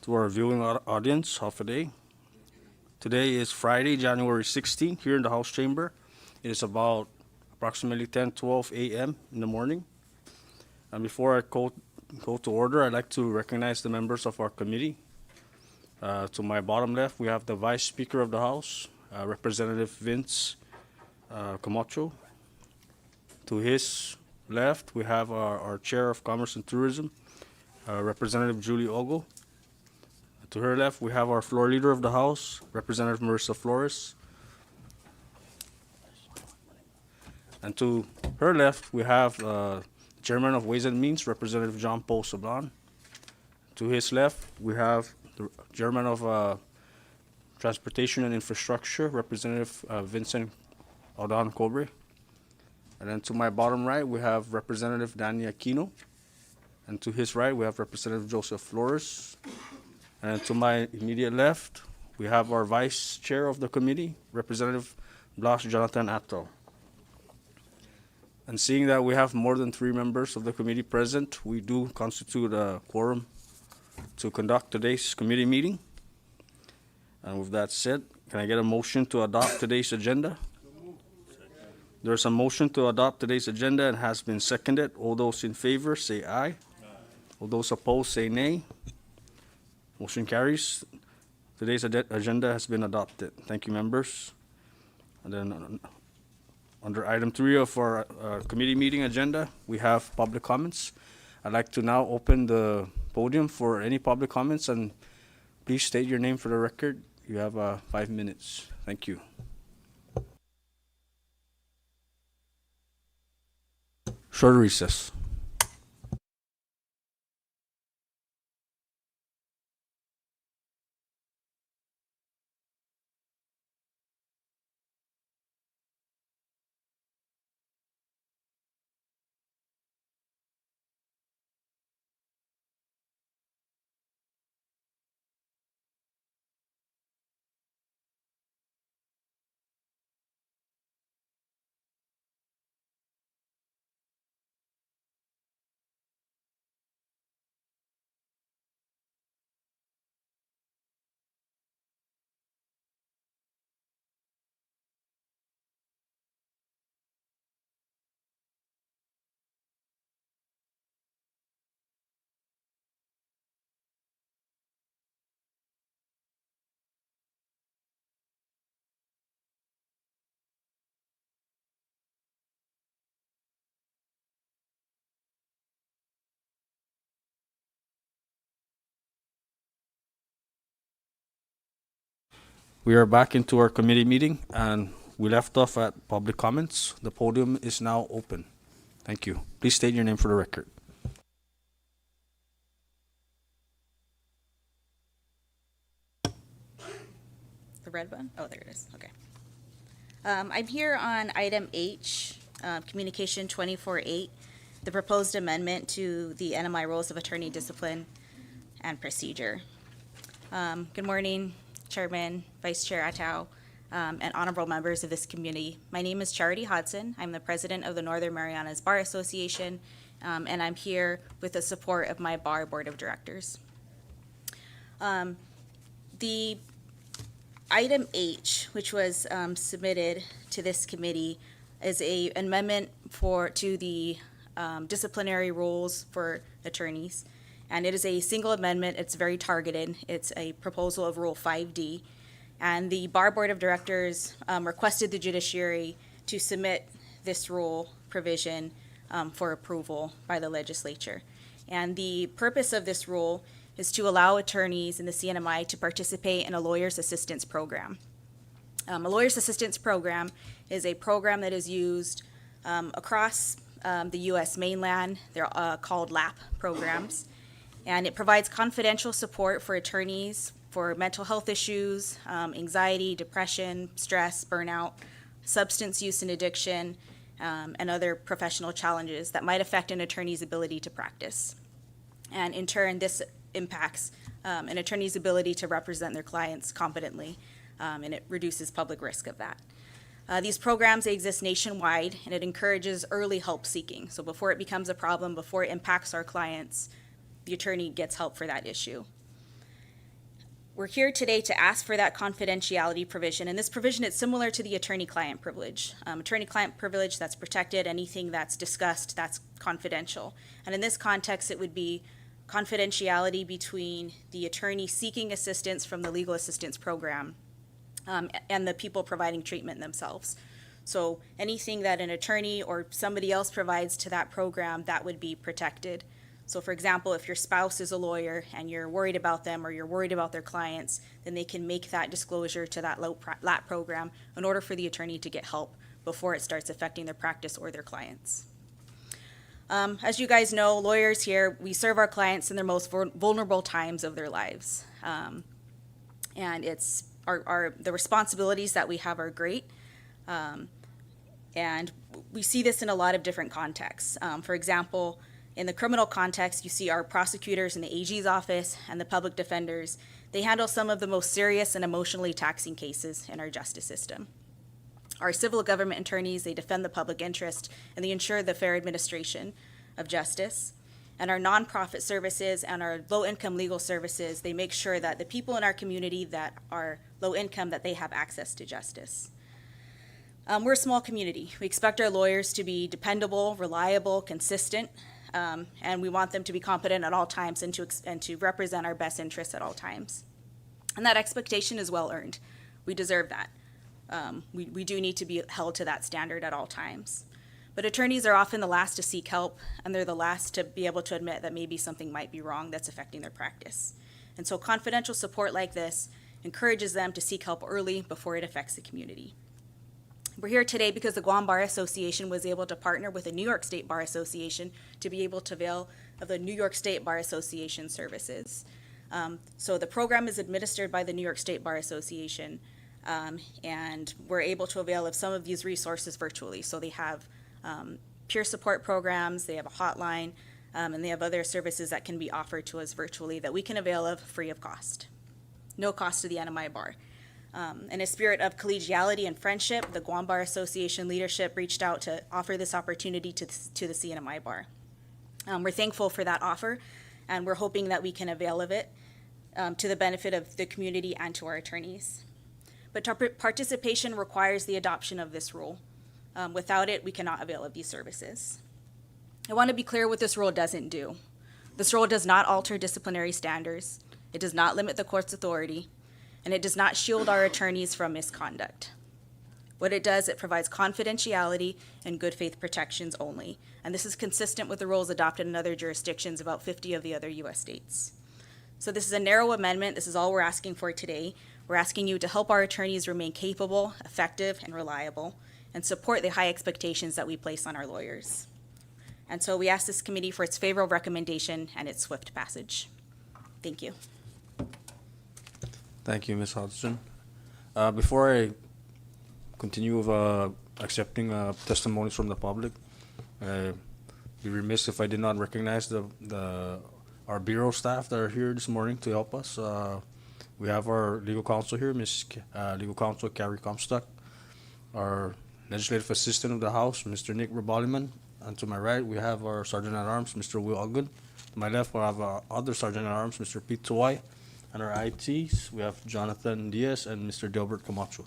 to our viewing audience, half a day. Today is Friday, January 16, here in the House Chamber. It is about approximately 10:12 a.m. in the morning. And before I go to order, I'd like to recognize the members of our committee. To my bottom left, we have the Vice Speaker of the House, Representative Vince Camacho. To his left, we have our Chair of Commerce and Tourism, Representative Julie Ogo. To her left, we have our floor leader of the House, Representative Marissa Flores. And to her left, we have Chairman of Ways and Means, Representative John Paul Sablan. To his left, we have the Chairman of Transportation and Infrastructure, Representative Vincent Aldan Cobre. And then to my bottom right, we have Representative Danny Aquino. And to his right, we have Representative Joseph Flores. And to my immediate left, we have our Vice Chair of the committee, Representative Blas Jonathan Atto. And seeing that we have more than 3 members of the committee present, we do constitute a quorum to conduct today's committee meeting. And with that said, can I get a motion to adopt today's agenda? There's a motion to adopt today's agenda and has been seconded. All those in favor say aye. All those opposed say nay. Motion carries. Today's agenda has been adopted. Thank you, members. And then under item 3 of our committee meeting agenda, we have public comments. I'd like to now open the podium for any public comments, and please state your name for the record. You have 5 minutes. Thank you. Short recess. We are back into our committee meeting, and we left off at public comments. The podium is now open. Thank you. Please state your name for the record. The red one? Oh, there it is. Okay. I'm here on item H, Communication 24-8, the proposed amendment to the NMI Rules of Attorney Discipline and Procedure. Good morning, Chairman, Vice Chair Atau, and honorable members of this community. My name is Charity Hodson. I'm the president of the Northern Marianas Bar Association, and I'm here with the support of my bar board of directors. The item H, which was submitted to this committee, is an amendment to the disciplinary rules for attorneys. And it is a single amendment. It's very targeted. It's a proposal of Rule 5D. And the Bar Board of Directors requested the Judiciary to submit this rule provision for approval by the legislature. And the purpose of this rule is to allow attorneys in the CNMI to participate in a lawyer's assistance program. A lawyer's assistance program is a program that is used across the U.S. mainland. They're called LAP programs. And it provides confidential support for attorneys for mental health issues, anxiety, depression, stress, burnout, substance use and addiction, and other professional challenges that might affect an attorney's ability to practice. And in turn, this impacts an attorney's ability to represent their clients competently, and it reduces public risk of that. These programs, they exist nationwide, and it encourages early help seeking. So before it becomes a problem, before it impacts our clients, the attorney gets help for that issue. We're here today to ask for that confidentiality provision, and this provision is similar to the attorney-client privilege. Attorney-client privilege, that's protected. Anything that's discussed, that's confidential. And in this context, it would be confidentiality between the attorney seeking assistance from the legal assistance program and the people providing treatment themselves. So anything that an attorney or somebody else provides to that program, that would be protected. So for example, if your spouse is a lawyer and you're worried about them or you're worried about their clients, then they can make that disclosure to that LAT program in order for the attorney to get help before it starts affecting their practice or their clients. As you guys know, lawyers here, we serve our clients in their most vulnerable times of their lives. And it's the responsibilities that we have are great. And we see this in a lot of different contexts. For example, in the criminal context, you see our prosecutors in the AG's office and the public defenders. They handle some of the most serious and emotionally taxing cases in our justice system. Our civil government attorneys, they defend the public interest and they ensure the fair administration of justice. And our nonprofit services and our low-income legal services, they make sure that the people in our community that are low income, that they have access to justice. We're a small community. We expect our lawyers to be dependable, reliable, consistent, and we want them to be competent at all times and to represent our best interests at all times. And that expectation is well earned. We deserve that. We do need to be held to that standard at all times. But attorneys are often the last to seek help, and they're the last to be able to admit that maybe something might be wrong that's affecting their practice. And so confidential support like this encourages them to seek help early before it affects the community. We're here today because the Guam Bar Association was able to partner with the New York State Bar Association to be able to avail of the New York State Bar Association services. So the program is administered by the New York State Bar Association, and we're able to avail of some of these resources virtually. So they have peer support programs, they have a hotline, and they have other services that can be offered to us virtually that we can avail of free of cost. No cost to the NMI Bar. In a spirit of collegiality and friendship, the Guam Bar Association leadership reached out to offer this opportunity to the CNMI Bar. We're thankful for that offer, and we're hoping that we can avail of it to the benefit of the community and to our attorneys. But participation requires the adoption of this rule. Without it, we cannot avail of these services. I want to be clear what this rule doesn't do. This rule does not alter disciplinary standards. It does not limit the court's authority, and it does not shield our attorneys from misconduct. What it does, it provides confidentiality and good faith protections only, and this is consistent with the rules adopted in other jurisdictions, about 50 of the other U.S. states. So this is a narrow amendment. This is all we're asking for today. We're asking you to help our attorneys remain capable, effective, and reliable, and support the high expectations that we place on our lawyers. And so we ask this committee for its favorable recommendation and its swift passage. Thank you. Thank you, Ms. Hodgson. Before I continue with accepting testimonies from the public, I'd be remiss if I did not recognize our bureau staff that are here this morning to help us. We have our legal counsel here, Legal Counsel Carrie Comstock, our legislative assistant of the House, Mr. Nick Rebaliman, and to my right we have our Sergeant at Arms, Mr. Will Ogden. To my left we have our other Sergeant at Arms, Mr. Pete Tuwai. And our ITs, we have Jonathan Diaz and Mr. Delbert Camacho.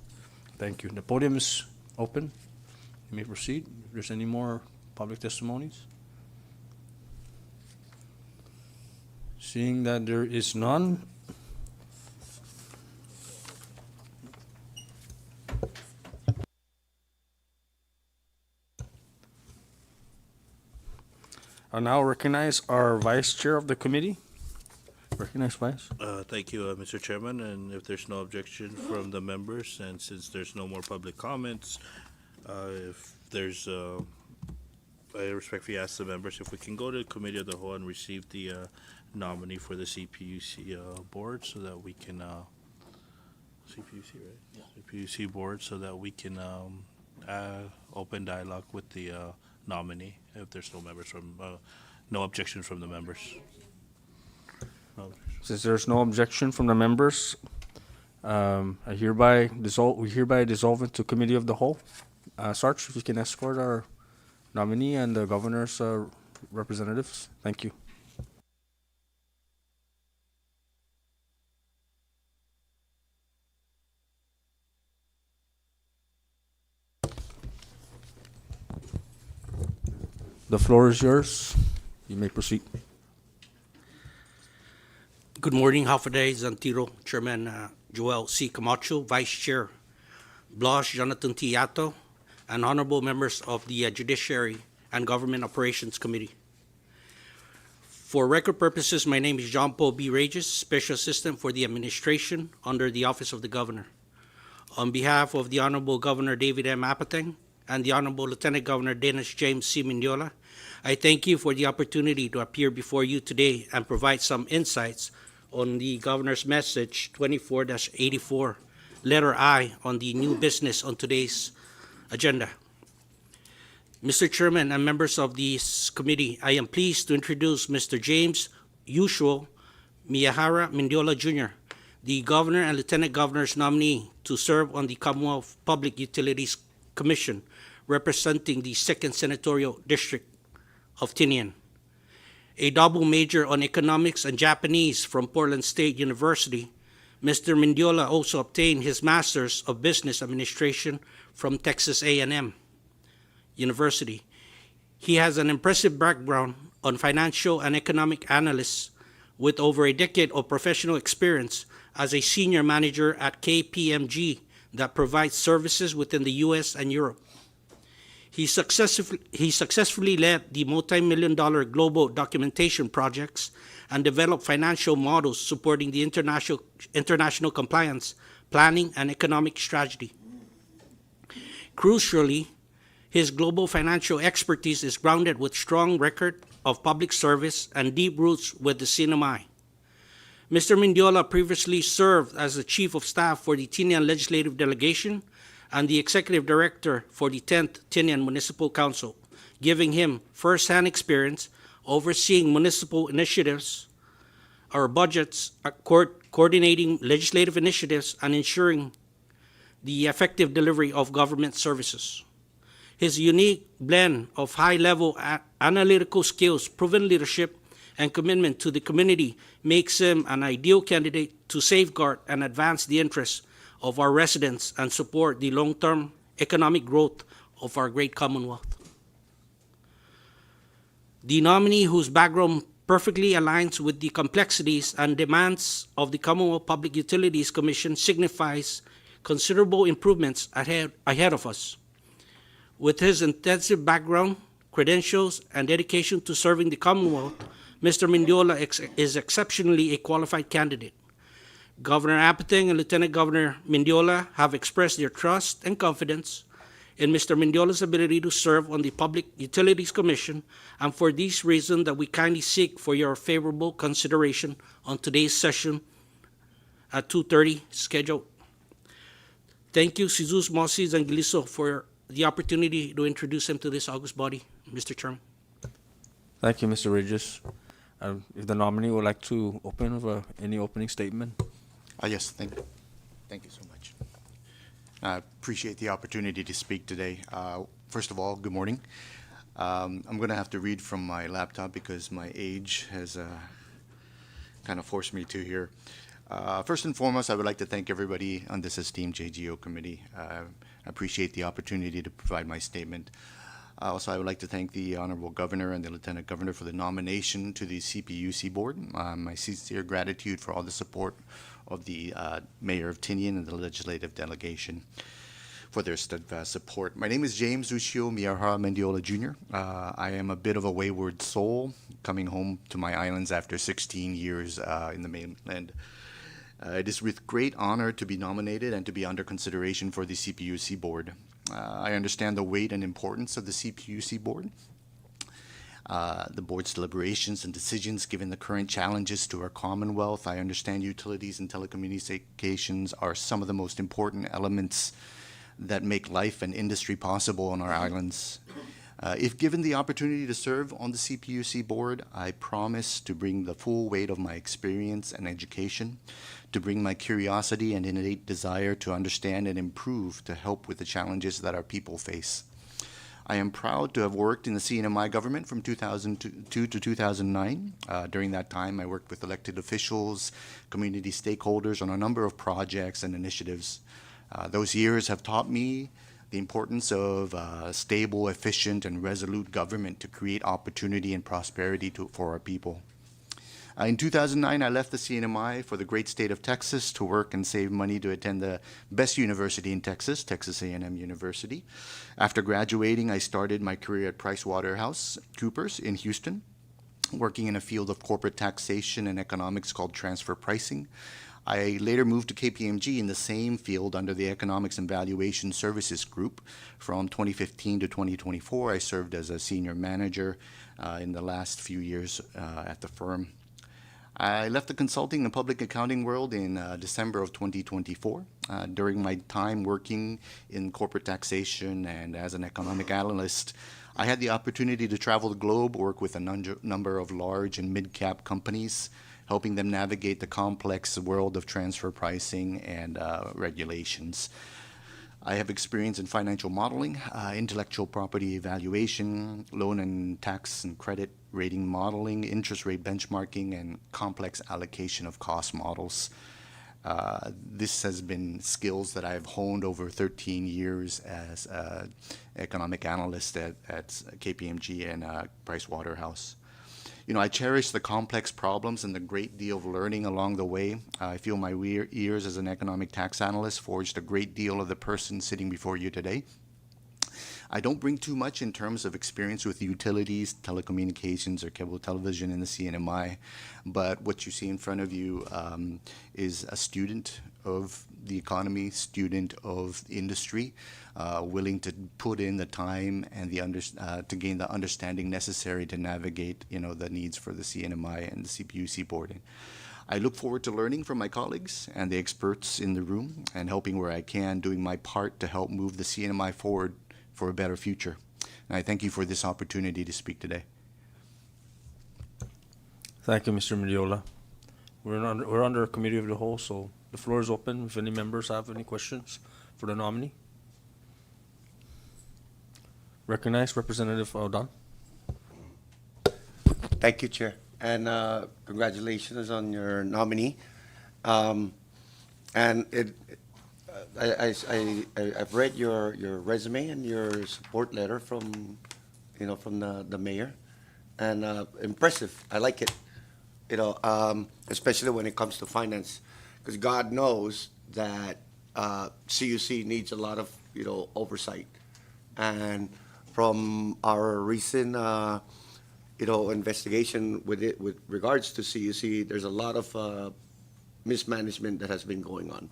Thank you. The podium is open. You may proceed if there's any more public testimonies. Seeing that there is none, I now recognize our Vice Chair of the committee. Recognize Vice. Thank you, Mr. Chairman, and if there's no objection from the members, and since there's no more public comments, if there's, I respectfully ask the members if we can go to the Committee of the Whole and receive the nominee for the CPUC board so that we can, CPUC, right? Yeah. CPUC board so that we can open dialogue with the nominee if there's no members from, no objection from the members. Since there's no objection from the members, we hereby dissolve into Committee of the Whole. Sarge, if you can escort our nominee and the governor's representatives. Thank you. The floor is yours. You may proceed. Good morning, Hafaday Zantiro, Chairman Joel C. Camacho, Vice Chair Blas Jonathan T. Yato, and honorable members of the Judiciary and Government Operations Committee. For record purposes, my name is John Paul B. Regis, Special Assistant for the Administration under the Office of the Governor. On behalf of the Honorable Governor David M. Apateng and the Honorable Lieutenant Governor Dennis James C. Mendiola, I thank you for the opportunity to appear before you today and provide some insights on the Governor's Message 24-84, letter I, on the new business on today's agenda. Mr. Chairman and members of this committee, I am pleased to introduce Mr. James Usual Miyahara Mendiola Jr., the Governor and Lieutenant Governor's nominee to serve on the Commonwealth Public Utilities Commission, representing the 2nd Senatorial District of Tinian. A double major on economics and Japanese from Portland State University, Mr. Mendiola also obtained his Master's of Business Administration from Texas A&M University. He has an impressive background on financial and economic analysis with over a decade of professional experience as a senior manager at KPMG that provides services within the U.S. and Europe. He successfully led the multi-million-dollar global documentation projects and developed financial models supporting the international compliance, planning, and economic strategy. Crucially, his global financial expertise is grounded with strong record of public service and deep roots with the CNMI. Mr. Mendiola previously served as the Chief of Staff for the Tinian Legislative Delegation and the Executive Director for the 10th Tinian Municipal Council, giving him first-hand experience overseeing municipal initiatives or budgets, coordinating legislative initiatives, and ensuring the effective delivery of government services. His unique blend of high-level analytical skills, proven leadership, and commitment to the community makes him an ideal candidate to safeguard and advance the interests of our residents and support the long-term economic growth of our great Commonwealth. The nominee, whose background perfectly aligns with the complexities and demands of the Commonwealth Public Utilities Commission, signifies considerable improvements ahead of us. With his intensive background, credentials, and dedication to serving the Commonwealth, Mr. Mendiola is exceptionally a qualified candidate. Governor Apateng and Lieutenant Governor Mendiola have expressed their trust and confidence in Mr. Mendiola's ability to serve on the Public Utilities Commission, and for this reason that we kindly seek for your favorable consideration on today's session at 2:30 scheduled. Thank you, Jesus Moses and Giliso, for the opportunity to introduce him to this august body, Mr. Chairman. Thank you, Mr. Regis. If the nominee would like to open with any opening statement. Yes, thank you so much. I appreciate the opportunity to speak today. First of all, good morning. I'm going to have to read from my laptop because my age has kind of forced me to here. First and foremost, I would like to thank everybody on this esteemed JGO committee. I appreciate the opportunity to provide my statement. Also, I would like to thank the Honorable Governor and the Lieutenant Governor for the nomination to the CPUC board. My sincere gratitude for all the support of the Mayor of Tinian and the legislative delegation for their steadfast support. My name is James Ushio Miyahara Mendiola Jr. I am a bit of a wayward soul coming home to my islands after 16 years in the mainland. It is with great honor to be nominated and to be under consideration for the CPUC board. I understand the weight and importance of the CPUC board. The board's deliberations and decisions given the current challenges to our Commonwealth. I understand utilities and telecommunications are some of the most important elements that make life and industry possible on our islands. If given the opportunity to serve on the CPUC board, I promise to bring the full weight of my experience and education, to bring my curiosity and innate desire to understand and improve to help with the challenges that our people face. I am proud to have worked in the CNMI government from 2002 to 2009. During that time, I worked with elected officials, community stakeholders on a number of projects and initiatives. Those years have taught me the importance of stable, efficient, and resolute government to create opportunity and prosperity for our people. In 2009, I left the CNMI for the great state of Texas to work and save money to attend the best university in Texas, Texas A&M University. After graduating, I started my career at PricewaterhouseCoopers in Houston, working in a field of corporate taxation and economics called transfer pricing. I later moved to KPMG in the same field under the Economics and Valuation Services Group. From 2015 to 2024, I served as a senior manager in the last few years at the firm. I left the consulting and public accounting world in December of 2024. During my time working in corporate taxation and as an economic analyst, I had the opportunity to travel the globe, work with a number of large and mid-cap companies, helping them navigate the complex world of transfer pricing and regulations. I have experience in financial modeling, intellectual property evaluation, loan and tax and credit rating modeling, interest rate benchmarking, and complex allocation of cost models. This has been skills that I've honed over 13 years as an economic analyst at KPMG and Pricewaterhouse. You know, I cherish the complex problems and the great deal of learning along the way. I feel my years as an economic tax analyst forged a great deal of the person sitting before you today. I don't bring too much in terms of experience with utilities, telecommunications, or cable television in the CNMI, but what you see in front of you is a student of the economy, student of industry, willing to put in the time and to gain the understanding necessary to navigate, the needs for the CNMI and the CPUC board. I look forward to learning from my colleagues and the experts in the room and helping where I can, doing my part to help move the CNMI forward for a better future. And I thank you for this opportunity to speak today. Thank you, Mr. Mediola. We're under a committee of the whole, so the floor is open if any members have any questions for the nominee. Recognize Representative Don. Thank you, Chair, and congratulations on your nominee. I've read your resume and your support letter from the mayor, and impressive. I like it, especially when it comes to finance, because God knows that CUC needs a lot of oversight, and from our recent investigation with regards to CUC, there's a lot of mismanagement that has been going on.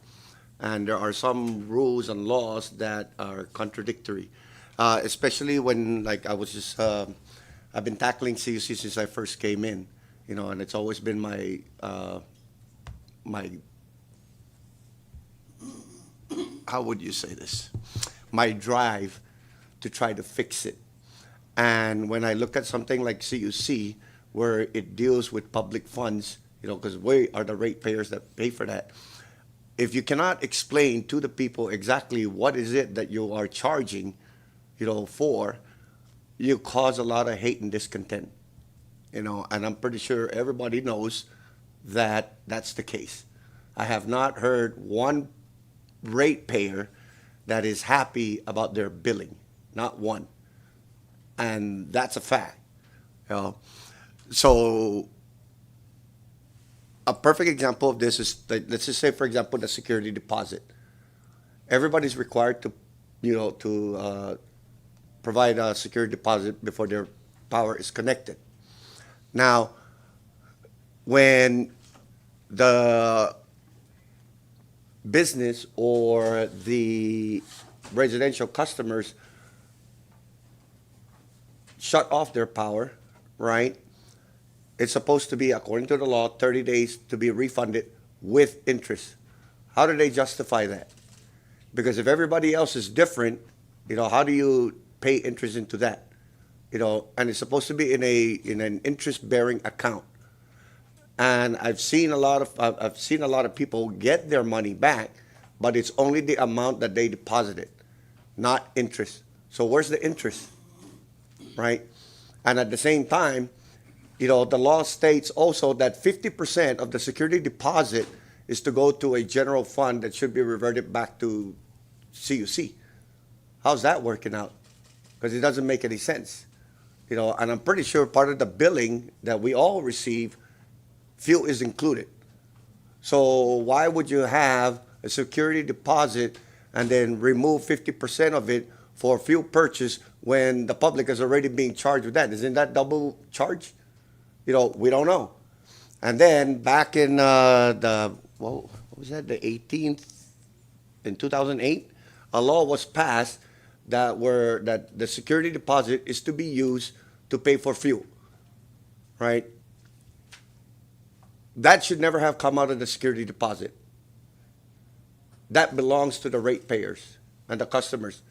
And there are some rules and laws that are contradictory, especially when, like, I've been tackling CUC since I first came in, and it's always been my how would you say this? My drive to try to fix it. And when I look at something like CUC, where it deals with public funds, because we are the ratepayers that pay for that, if you cannot explain to the people exactly what is it that you are charging, for, you cause a lot of hate and discontent, and I'm pretty sure everybody knows that that's the case. I have not heard one ratepayer that is happy about their billing, not one, and that's a fact. So a perfect example of this is, let's just say, for example, the security deposit. Everybody's required to provide a security deposit before their power is connected. Now, when the business or the residential customers shut off their power, right? It's supposed to be, according to the law, 30 days to be refunded with interest. How do they justify that? Because if everybody else is different, how do you pay interest into that? And it's supposed to be in an interest-bearing account. And I've seen a lot of people get their money back, but it's only the amount that they deposited, not interest. So where's the interest, right? And at the same time, the law states also that 50% of the security deposit is to go to a general fund that should be reverted back to CUC. How's that working out? Because it doesn't make any sense. You know, and I'm pretty sure part of the billing that we all receive, fuel is included. So why would you have a security deposit and then remove 50% of it for fuel purchase when the public is already being charged with that? Isn't that double charge? You know, we don't know. And then back in what was that, the 18th, in 2008, a law was passed that the security deposit is to be used to pay for fuel, right? That should never have come out of the security deposit. That belongs to the ratepayers and the customers.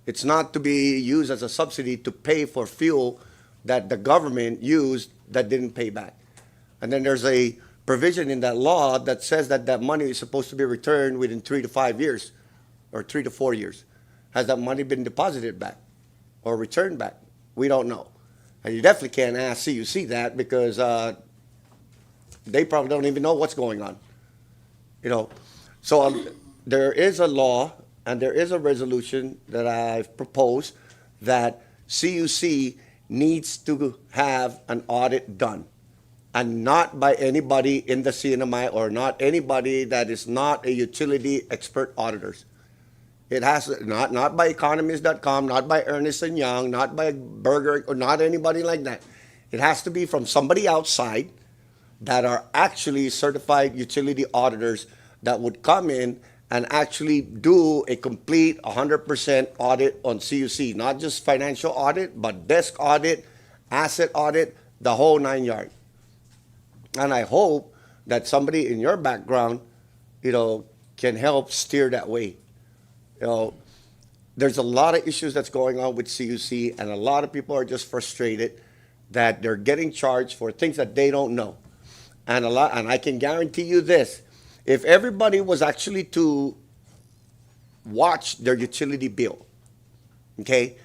It's not to be used as a subsidy to pay for fuel that the government used that didn't pay back. And then there's a provision in that law that says that that money is supposed to be returned within 3 to 5 years or 3 to 4 years. Has that money been deposited back or returned back? We don't know. And you definitely can't ask CUC that because they probably don't even know what's going on. You know, so there is a law and there is a resolution that I've proposed that CUC needs to have an audit done, and not by anybody in the CNMI or not anybody that is not a utility expert auditors. It has not by economist.com, not by Ernst & Young, not by Berger, or not anybody like that. It has to be from somebody outside that are actually certified utility auditors that would come in and actually do a complete 100% audit on CUC, not just financial audit, but desk audit, asset audit, the whole 9 yards. And I hope that somebody in your background, you know, can help steer that way. You know, there's a lot of issues that's going on with CUC, and a lot of people are just frustrated that they're getting charged for things that they don't know. And I can guarantee you this: if everybody was actually to watch their utility bill, okay,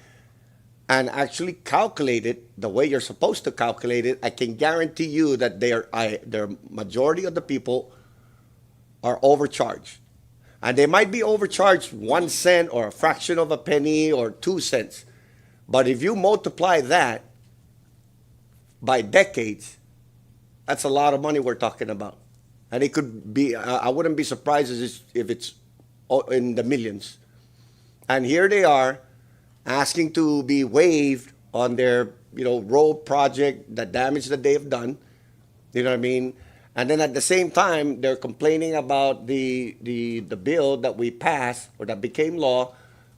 and actually calculate it the way you're supposed to calculate it, I can guarantee you that the majority of the people are overcharged. And they might be overcharged 1 cent or a fraction of a penny or 2 cents. But if you multiply that by decades, that's a lot of money we're talking about. And it could be, I wouldn't be surprised if it's in the millions. And here they are asking to be waived on their, you know, road project, the damage that they've done. You know what I mean? And then at the same time, they're complaining about the bill that we passed or that became law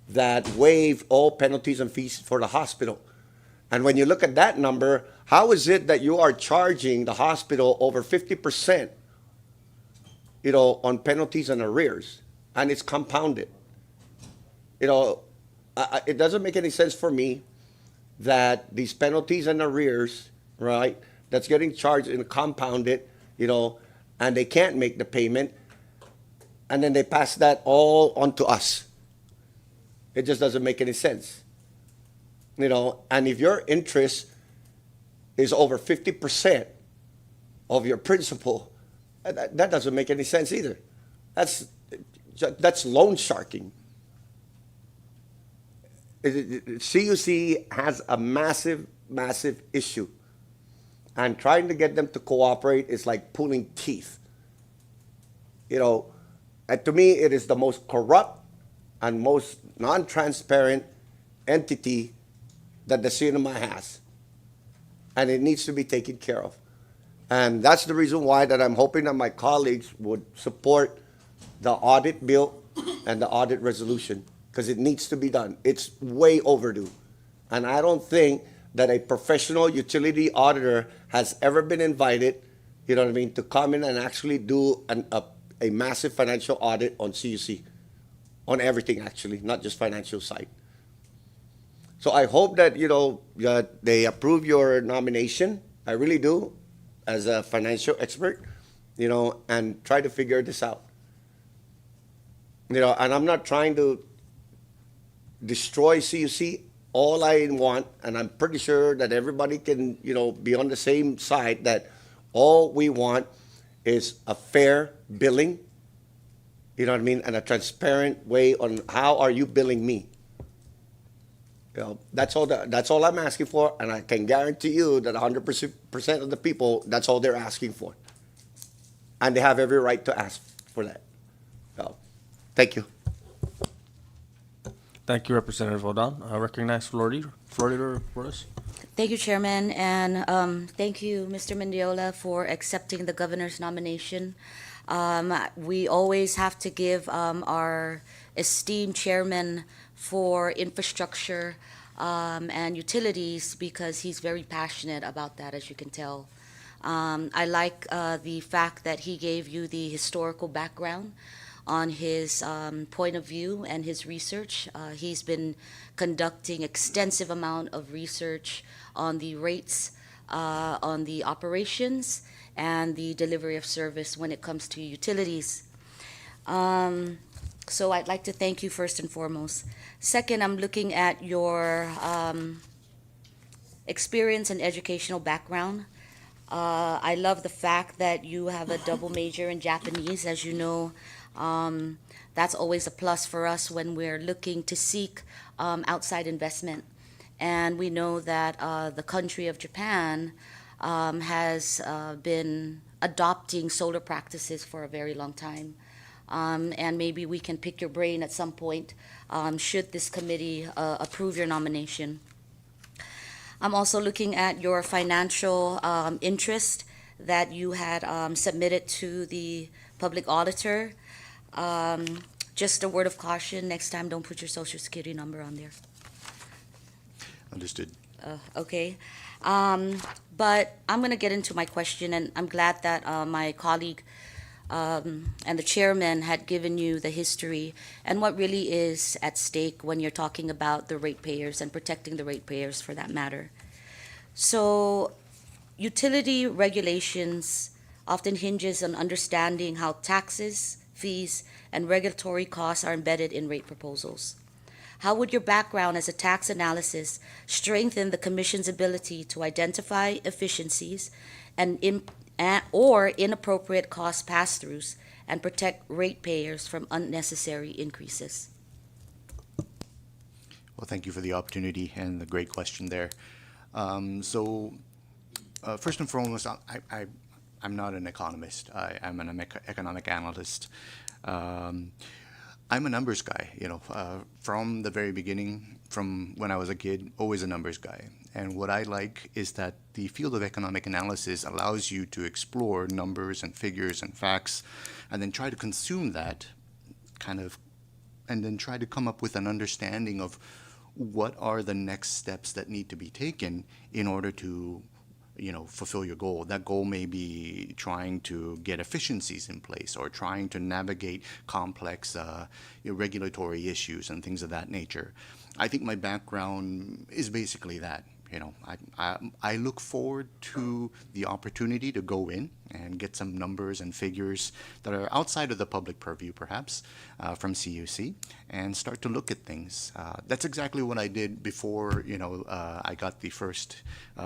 that waived all penalties and fees for the hospital. And when you look at that number, how is it that you are charging the hospital over 50%, you know, on penalties and arrears, and it's compounded? You know, it doesn't make any sense for me that these penalties and arrears, right, that's getting charged and compounded, you know, and they can't make the payment, and then they pass that all on to us. It just doesn't make any sense. You know, and if your interest is over 50% of your principal, that doesn't make any sense either. That's loan sharking. CUC has a massive, massive issue. And trying to get them to cooperate is like pulling teeth. You know, and to me, it is the most corrupt and most non-transparent entity that the CNMI has. And it needs to be taken care of. And that's the reason why that I'm hoping that my colleagues would support the audit bill and the audit resolution, because it needs to be done. It's way overdue. And I don't think that a professional utility auditor has ever been invited, you know what I mean, to come in and actually do a massive financial audit on CUC, on everything actually, not just financial side. So I hope that, you know, that they approve your nomination. I really do, as a financial expert, you know, and try to figure this out. You know, and I'm not trying to destroy CUC. All I want, and I'm pretty sure that everybody can, you know, be on the same side, that all we want is a fair billing, you know what I mean, and a transparent way on how are you billing me. You know, that's all I'm asking for, and I can guarantee you that 100% of the people, that's all they're asking for. And they have every right to ask for that. So, thank you. Thank you, Representative Odan. I recognize Florida Flores. Thank you, Chairman, and thank you, Mr. Mendiola, for accepting the governor's nomination. We always have to give our esteemed chairman for infrastructure and utilities because he's very passionate about that, as you can tell. I like the fact that he gave you the historical background on his point of view and his research. He's been conducting extensive amount of research on the rates, on the operations, and the delivery of service when it comes to utilities. So I'd like to thank you first and foremost. Second, I'm looking at your experience and educational background. I love the fact that you have a double major in Japanese. As you know, that's always a plus for us when we're looking to seek outside investment. And we know that the country of Japan has been adopting solar practices for a very long time. And maybe we can pick your brain at some point should this committee approve your nomination. I'm also looking at your financial interest that you had submitted to the public auditor. Just a word of caution, next time don't put your social security number on there. Understood. Okay. But I'm going to get into my question, and I'm glad that my colleague and the chairman had given you the history and what really is at stake when you're talking about the ratepayers and protecting the ratepayers for that matter. So, utility regulations often hinges on understanding how taxes, fees, and regulatory costs are embedded in rate proposals. How would your background as a tax analyst strengthen the Commission's ability to identify efficiencies or inappropriate cost pass-throughs and protect ratepayers from unnecessary increases? Well, thank you for the opportunity and the great question there. First and foremost, I'm not an economist. I'm an economic analyst. I'm a numbers guy, from the very beginning, from when I was a kid, always a numbers guy. And what I like is that the field of economic analysis allows you to explore numbers and figures and facts and then try to consume that and then try to come up with an understanding of what are the next steps that need to be taken in order to fulfill your goal. That goal may be trying to get efficiencies in place or trying to navigate complex regulatory issues and things of that nature. I think my background is basically that. I look forward to the opportunity to go in and get some numbers and figures that are outside of the public purview, perhaps, from CUC, and start to look at things. That's exactly what I did before, I got the first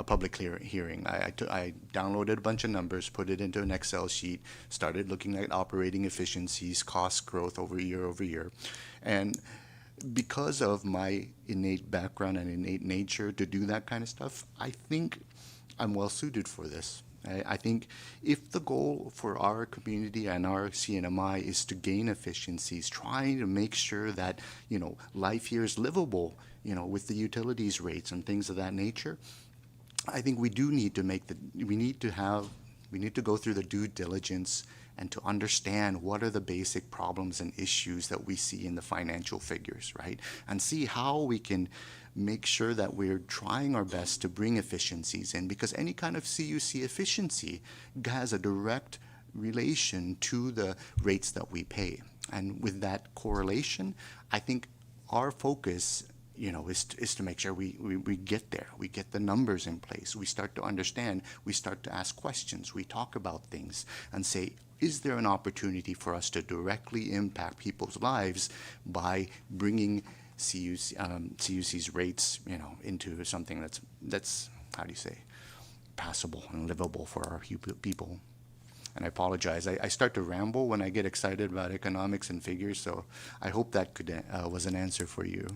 public hearing. I downloaded a bunch of numbers, put it into an Excel sheet, started looking at operating efficiencies, cost growth over year, and because of my innate background and innate nature to do that kind of stuff, I think I'm well suited for this. I think if the goal for our community and our CNMI is to gain efficiencies, trying to make sure that, life here is livable, with the utilities rates and things of that nature, I think we do need to we need to go through the due diligence and to understand what are the basic problems and issues that we see in the financial figures, right? And see how we can make sure that we're trying our best to bring efficiencies in, because any kind of CUC efficiency has a direct relation to the rates that we pay. And with that correlation, I think our focus is to make sure we get there. We get the numbers in place. We start to understand. We start to ask questions. We talk about things and say, is there an opportunity for us to directly impact people's lives by bringing CUC's rates, into something that's how do you say, passable and livable for our people? And I apologize. I start to ramble when I get excited about economics and figures, so I hope that was an answer for you.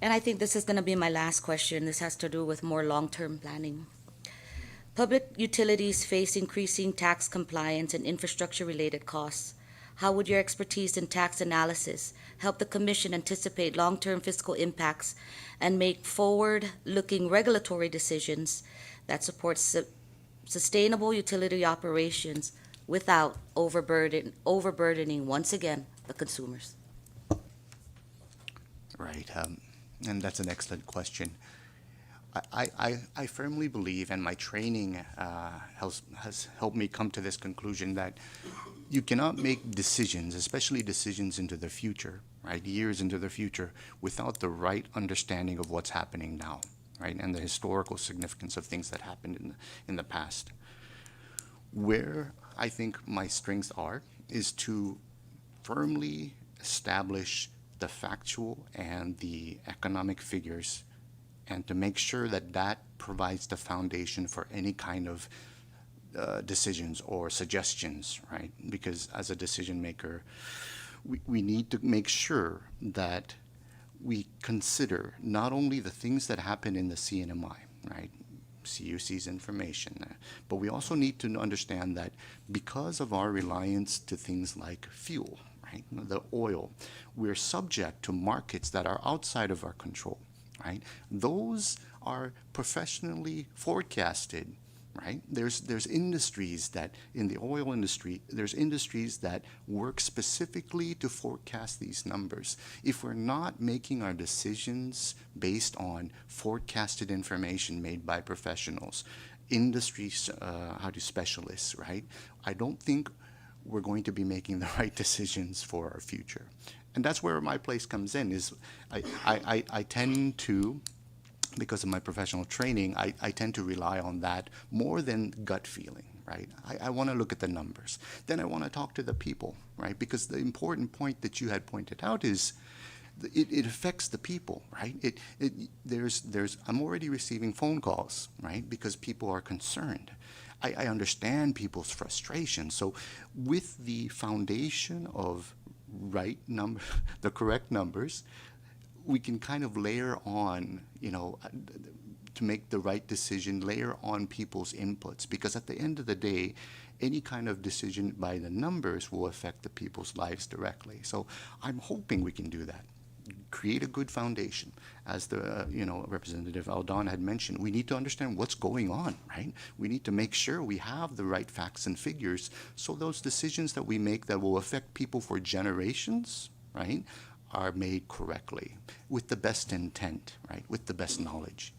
And I think this is going to be my last question. This has to do with more long-term planning. Public utilities face increasing tax compliance and infrastructure-related costs. How would your expertise in tax analysis help the Commission anticipate long-term fiscal impacts and make forward-looking regulatory decisions that support sustainable utility operations without overburdening, once again, the consumers? Right, and that's an excellent question. I firmly believe, and my training has helped me come to this conclusion, that you cannot make decisions, especially decisions into the future, right, years into the future, without the right understanding of what's happening now, right, and the historical significance of things that happened in the past. Where I think my strengths are is to firmly establish the factual and the economic figures, and to make sure that that provides the foundation for any kind of decisions or suggestions, right? Because as a decision maker, we need to make sure that we consider not only the things that happen in the CNMI, right? CUC's information, but we also need to understand that because of our reliance to things like fuel, right, the oil, we're subject to markets that are outside of our control, right? Those are professionally forecasted, right? There's industries that, in the oil industry, there's industries that work specifically to forecast these numbers. If we're not making our decisions based on forecasted information made by professionals, industry specialists, right? I don't think we're going to be making the right decisions for our future. And that's where my place comes in, is I tend to, because of my professional training, I tend to rely on that more than gut feeling, right? I want to look at the numbers. Then I want to talk to the people, right? Because the important point that you had pointed out is it affects the people, right? I'm already receiving phone calls, right? Because people are concerned. I understand people's frustration. So with the foundation of the correct numbers, we can kind of layer on, to make the right decision, layer on people's inputs, because at the end of the day, any kind of decision by the numbers will affect the people's lives directly. So I'm hoping we can do that. Create a good foundation. As the Representative Aldana had mentioned, we need to understand what's going on, right? We need to make sure we have the right facts and figures, so those decisions that we make that will affect people for generations, right, are made correctly, with the best intent, right, with the best knowledge.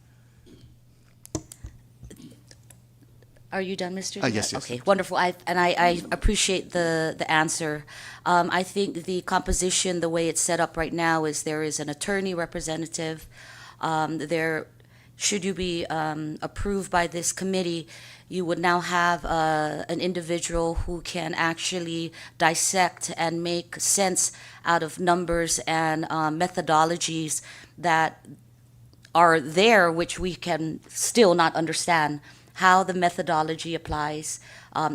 Are you done, Mr.? Yes. Okay, wonderful. I appreciate the answer. I think the composition, the way it's set up right now, is there is an attorney representative. Should you be approved by this committee, you would now have an individual who can actually dissect and make sense out of numbers and methodologies that are there, which we can still not understand how the methodology applies.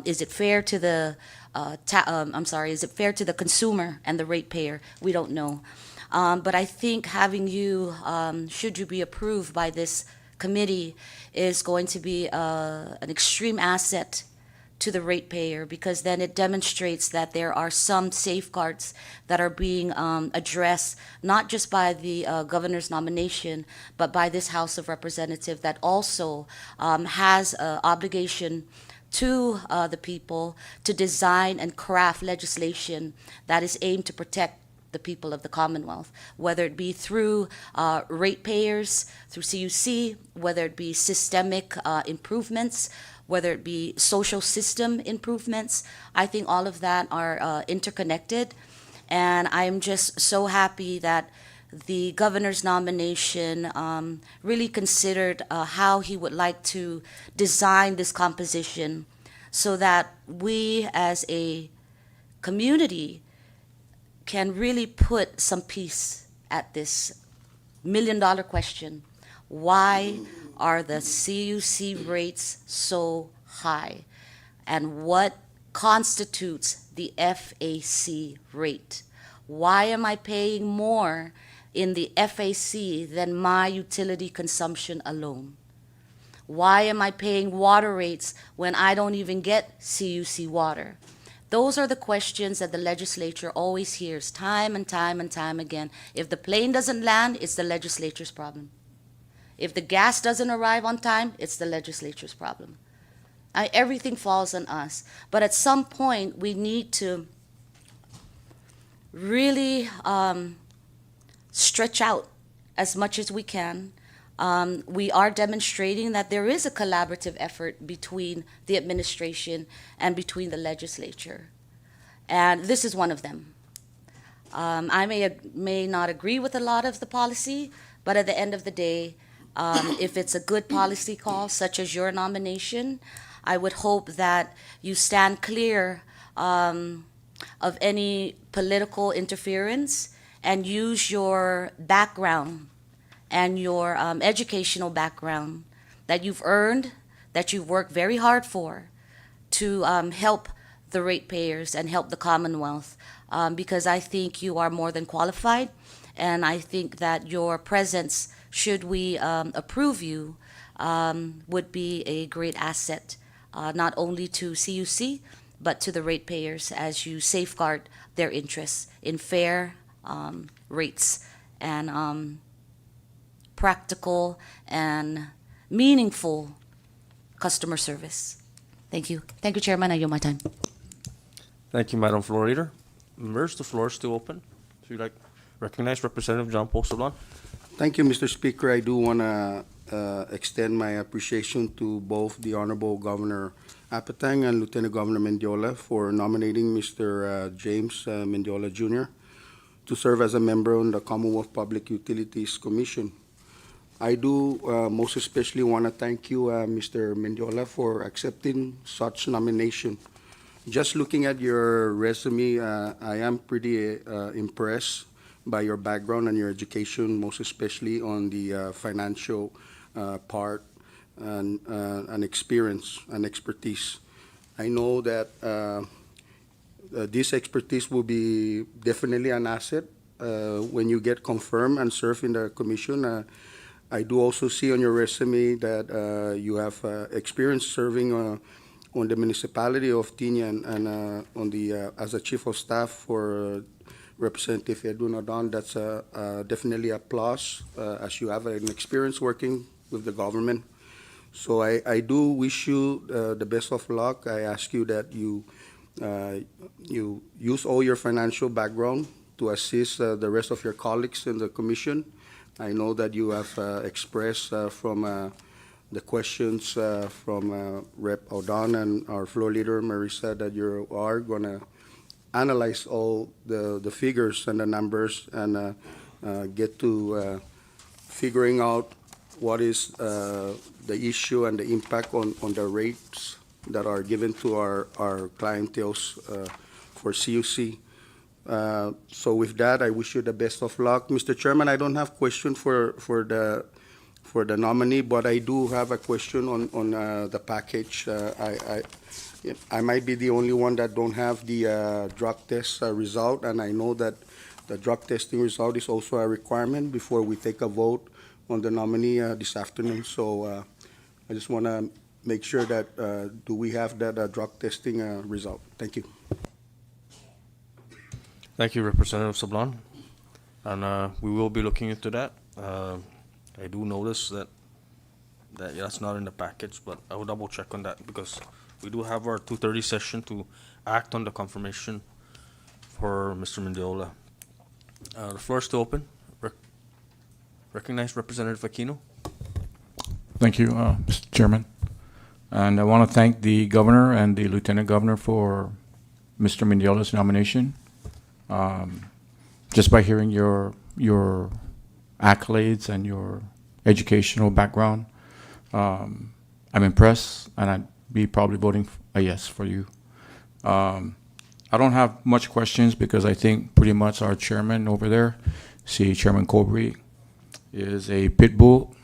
Is it fair to the is it fair to the consumer and the ratepayer? We don't know. But I think having you, should you be approved by this committee, is going to be an extreme asset to the ratepayer, because then it demonstrates that there are some safeguards that are being addressed, not just by the governor's nomination, but by this House of Representatives, that also has an obligation to the people to design and craft legislation that is aimed to protect the people of the Commonwealth, whether it be through ratepayers, through CUC, whether it be systemic improvements, whether it be social system improvements. I think all of that are interconnected. And I'm just so happy that the governor's nomination really considered how he would like to design this composition, so that we as a community can really put some peace at this million-dollar question. Why are the CUC rates so high? And what constitutes the FAC rate? Why am I paying more in the FAC than my utility consumption alone? Why am I paying water rates when I don't even get CUC water? Those are the questions that the legislature always hears time and time and time again. If the plane doesn't land, it's the legislature's problem. If the gas doesn't arrive on time, it's the legislature's problem. Everything falls on us. But at some point, we need to really stretch out as much as we can. We are demonstrating that there is a collaborative effort between the administration and between the legislature. And this is one of them. I may not agree with a lot of the policy, but at the end of the day, if it's a good policy call, such as your nomination, I would hope that you stand clear of any political interference and use your background and your educational background that you've earned, that you've worked very hard for, to help the ratepayers and help the Commonwealth, because I think you are more than qualified, and I think that your presence, should we approve you, would be a great asset, not only to CUC, but to the ratepayers as you safeguard their interests in fair rates and practical and meaningful customer service. Thank you. Thank you, Chairman. I yield my time. Thank you, Madam Floor Leader. Members, the floor is still open. If you'd like, recognize Representative John Paul Sablan. Thank you, Mr. Speaker. I do want to extend my appreciation to both the Honorable Governor Apatang and Lieutenant Governor Mendiola for nominating Mr. James Mendiola Jr. to serve as a member on the Commonwealth Public Utilities Commission. I do most especially want to thank you, Mr. Mendiola, for accepting such nomination. Just looking at your resume, I am pretty impressed by your background and your education, most especially on the financial part and experience and expertise. I know that this expertise will be definitely an asset when you get confirmed and serve in the commission. I do also see on your resume that you have experience serving on the municipality of Tinia and on the as a chief of staff for Representative Edwin Odon. That's definitely a plus as you have an experience working with the government. So I do wish you the best of luck. I ask you that you use all your financial background to assist the rest of your colleagues in the commission. I know that you have expressed from the questions from Rep. Odon and our floor leader, Marisa, that you are going to analyze all the figures and the numbers and get to figuring out what is the issue and the impact on the rates that are given to our clienteles for CUC. So with that, I wish you the best of luck. Mr. Chairman, I don't have question for the nominee, but I do have a question on the package. I might be the only one that don't have the drug test result, and I know that the drug testing result is also a requirement before we take a vote on the nominee this afternoon. So I just want to make sure that do we have that drug testing result? Thank you. Thank you, Representative Sablan. And we will be looking into that. I do notice that that's not in the package, but I will double check on that because we do have our 2:30 session to act on the confirmation for Mr. Mendiola. The floor is still open. Recognize Representative Aquino. Thank you, Mr. Chairman. And I want to thank the governor and the lieutenant governor for Mr. Mendiola's nomination. Just by hearing your accolades and your educational background, I'm impressed, and I'd be probably voting a yes for you. I don't have much questions because I think pretty much our chairman over there, Chairman Colby, is a pit bull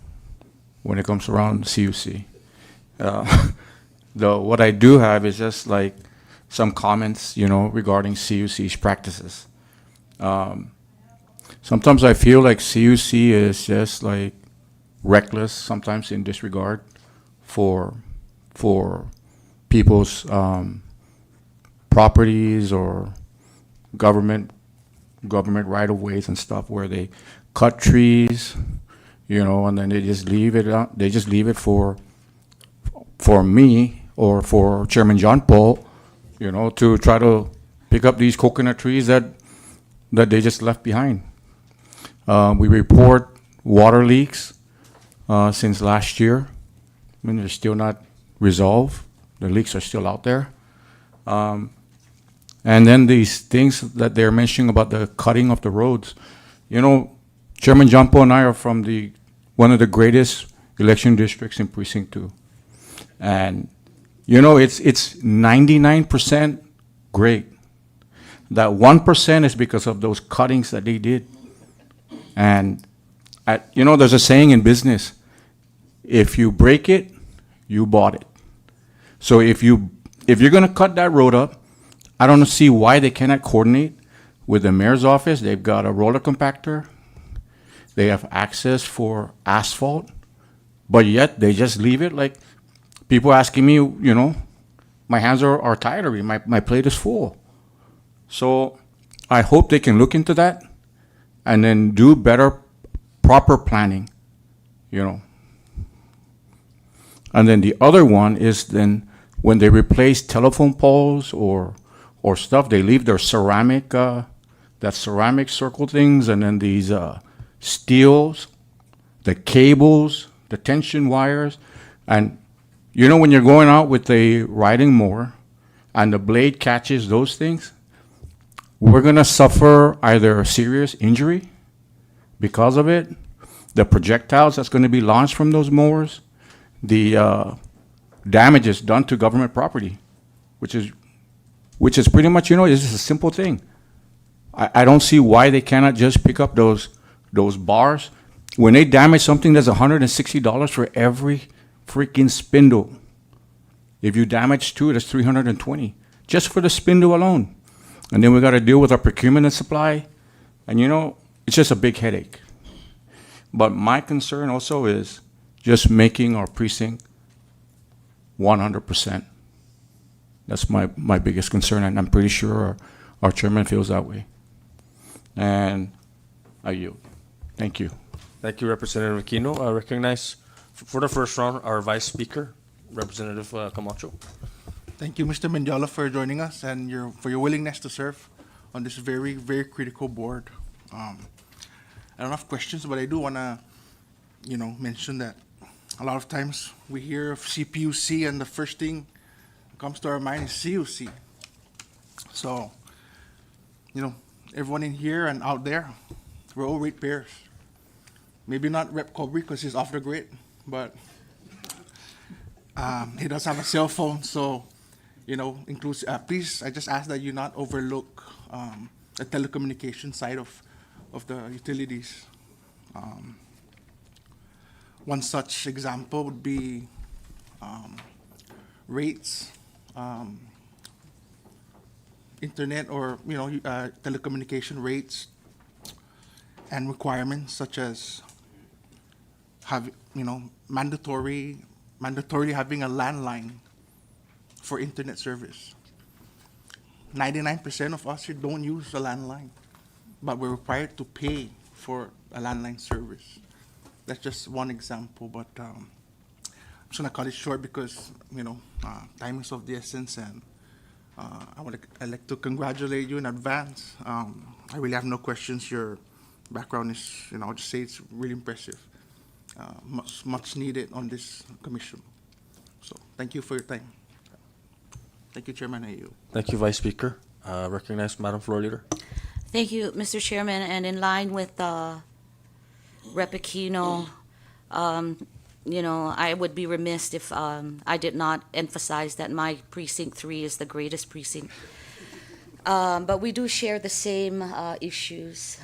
when it comes around CUC. What I do have is just like some comments, regarding CUC's practices. sometimes I feel like CUC is just like reckless, sometimes in disregard for people's properties or government right of ways and stuff, where they cut trees, and then they just leave it out. They just leave it for me or for Chairman John Paul, to try to pick up these coconut trees that they just left behind. We report water leaks since last year. I mean, they're still not resolved. The leaks are still out there. And then these things that they're mentioning about the cutting of the roads. Chairman John Paul and I are from one of the greatest election districts in Precinct 2. And, it's 99% great. That 1% is because of those cuttings that they did. And, there's a saying in business, if you break it, you bought it. So if you're going to cut that road up, I don't see why they cannot coordinate with the mayor's office. They've got a roller compactor. They have access for asphalt, but yet they just leave it. Like, people asking me, my hands are tired already. My plate is full. So I hope they can look into that and then do better, proper planning, And then the other one is then when they replace telephone poles or stuff, they leave their ceramic, that ceramic circle things, and then these steels, the cables, the tension wires. And when you're going out with a riding mower and the blade catches those things, we're going to suffer either a serious injury because of it, the projectiles that's going to be launched from those mowers, the damages done to government property, which is pretty much, it's just a simple thing. I don't see why they cannot just pick up those bars. When they damage something, there's $160 for every freaking spindle. If you damage two, that's $320 just for the spindle alone. And then we got to deal with our procurement and supply, and it's just a big headache. But my concern also is just making our precinct 100%. That's my biggest concern, and I'm pretty sure our chairman feels that way. And I yield. Thank you. Thank you, Representative Aquino. I recognize for the first round our Vice Speaker, Representative Camacho. Thank you, Mr. Mendiola, for joining us and for your willingness to serve on this very, very critical board. I don't have questions, but I do want to, mention that a lot of times we hear of CPUC and the first thing that comes to our mind is CUC. So, everyone in here and out there, we're all ratepayers. Maybe not Rep. Cobry because he's off the grid, but he does have a cell phone, so please, I just ask that you not overlook the telecommunication side of the utilities. One such example would be rates, internet or telecommunication rates and requirements such as mandatorily having a landline for internet service. 99% of us here don't use a landline, but we're required to pay for a landline service. That's just one example, but I'm just gonna cut it short because time is of the essence, and I'd like to congratulate you in advance. I really have no questions. Your background is, I'll just say it's really impressive. Much needed on this commission. So thank you for your time. Thank you, Chairman. I yield. Thank you, Vice Speaker. Recognize Madam Floor Leader. Thank you, Mr. Chairman, and in line with Rep. Aquino, I would be remiss if I did not emphasize that my precinct 3 is the greatest precinct. But we do share the same issues.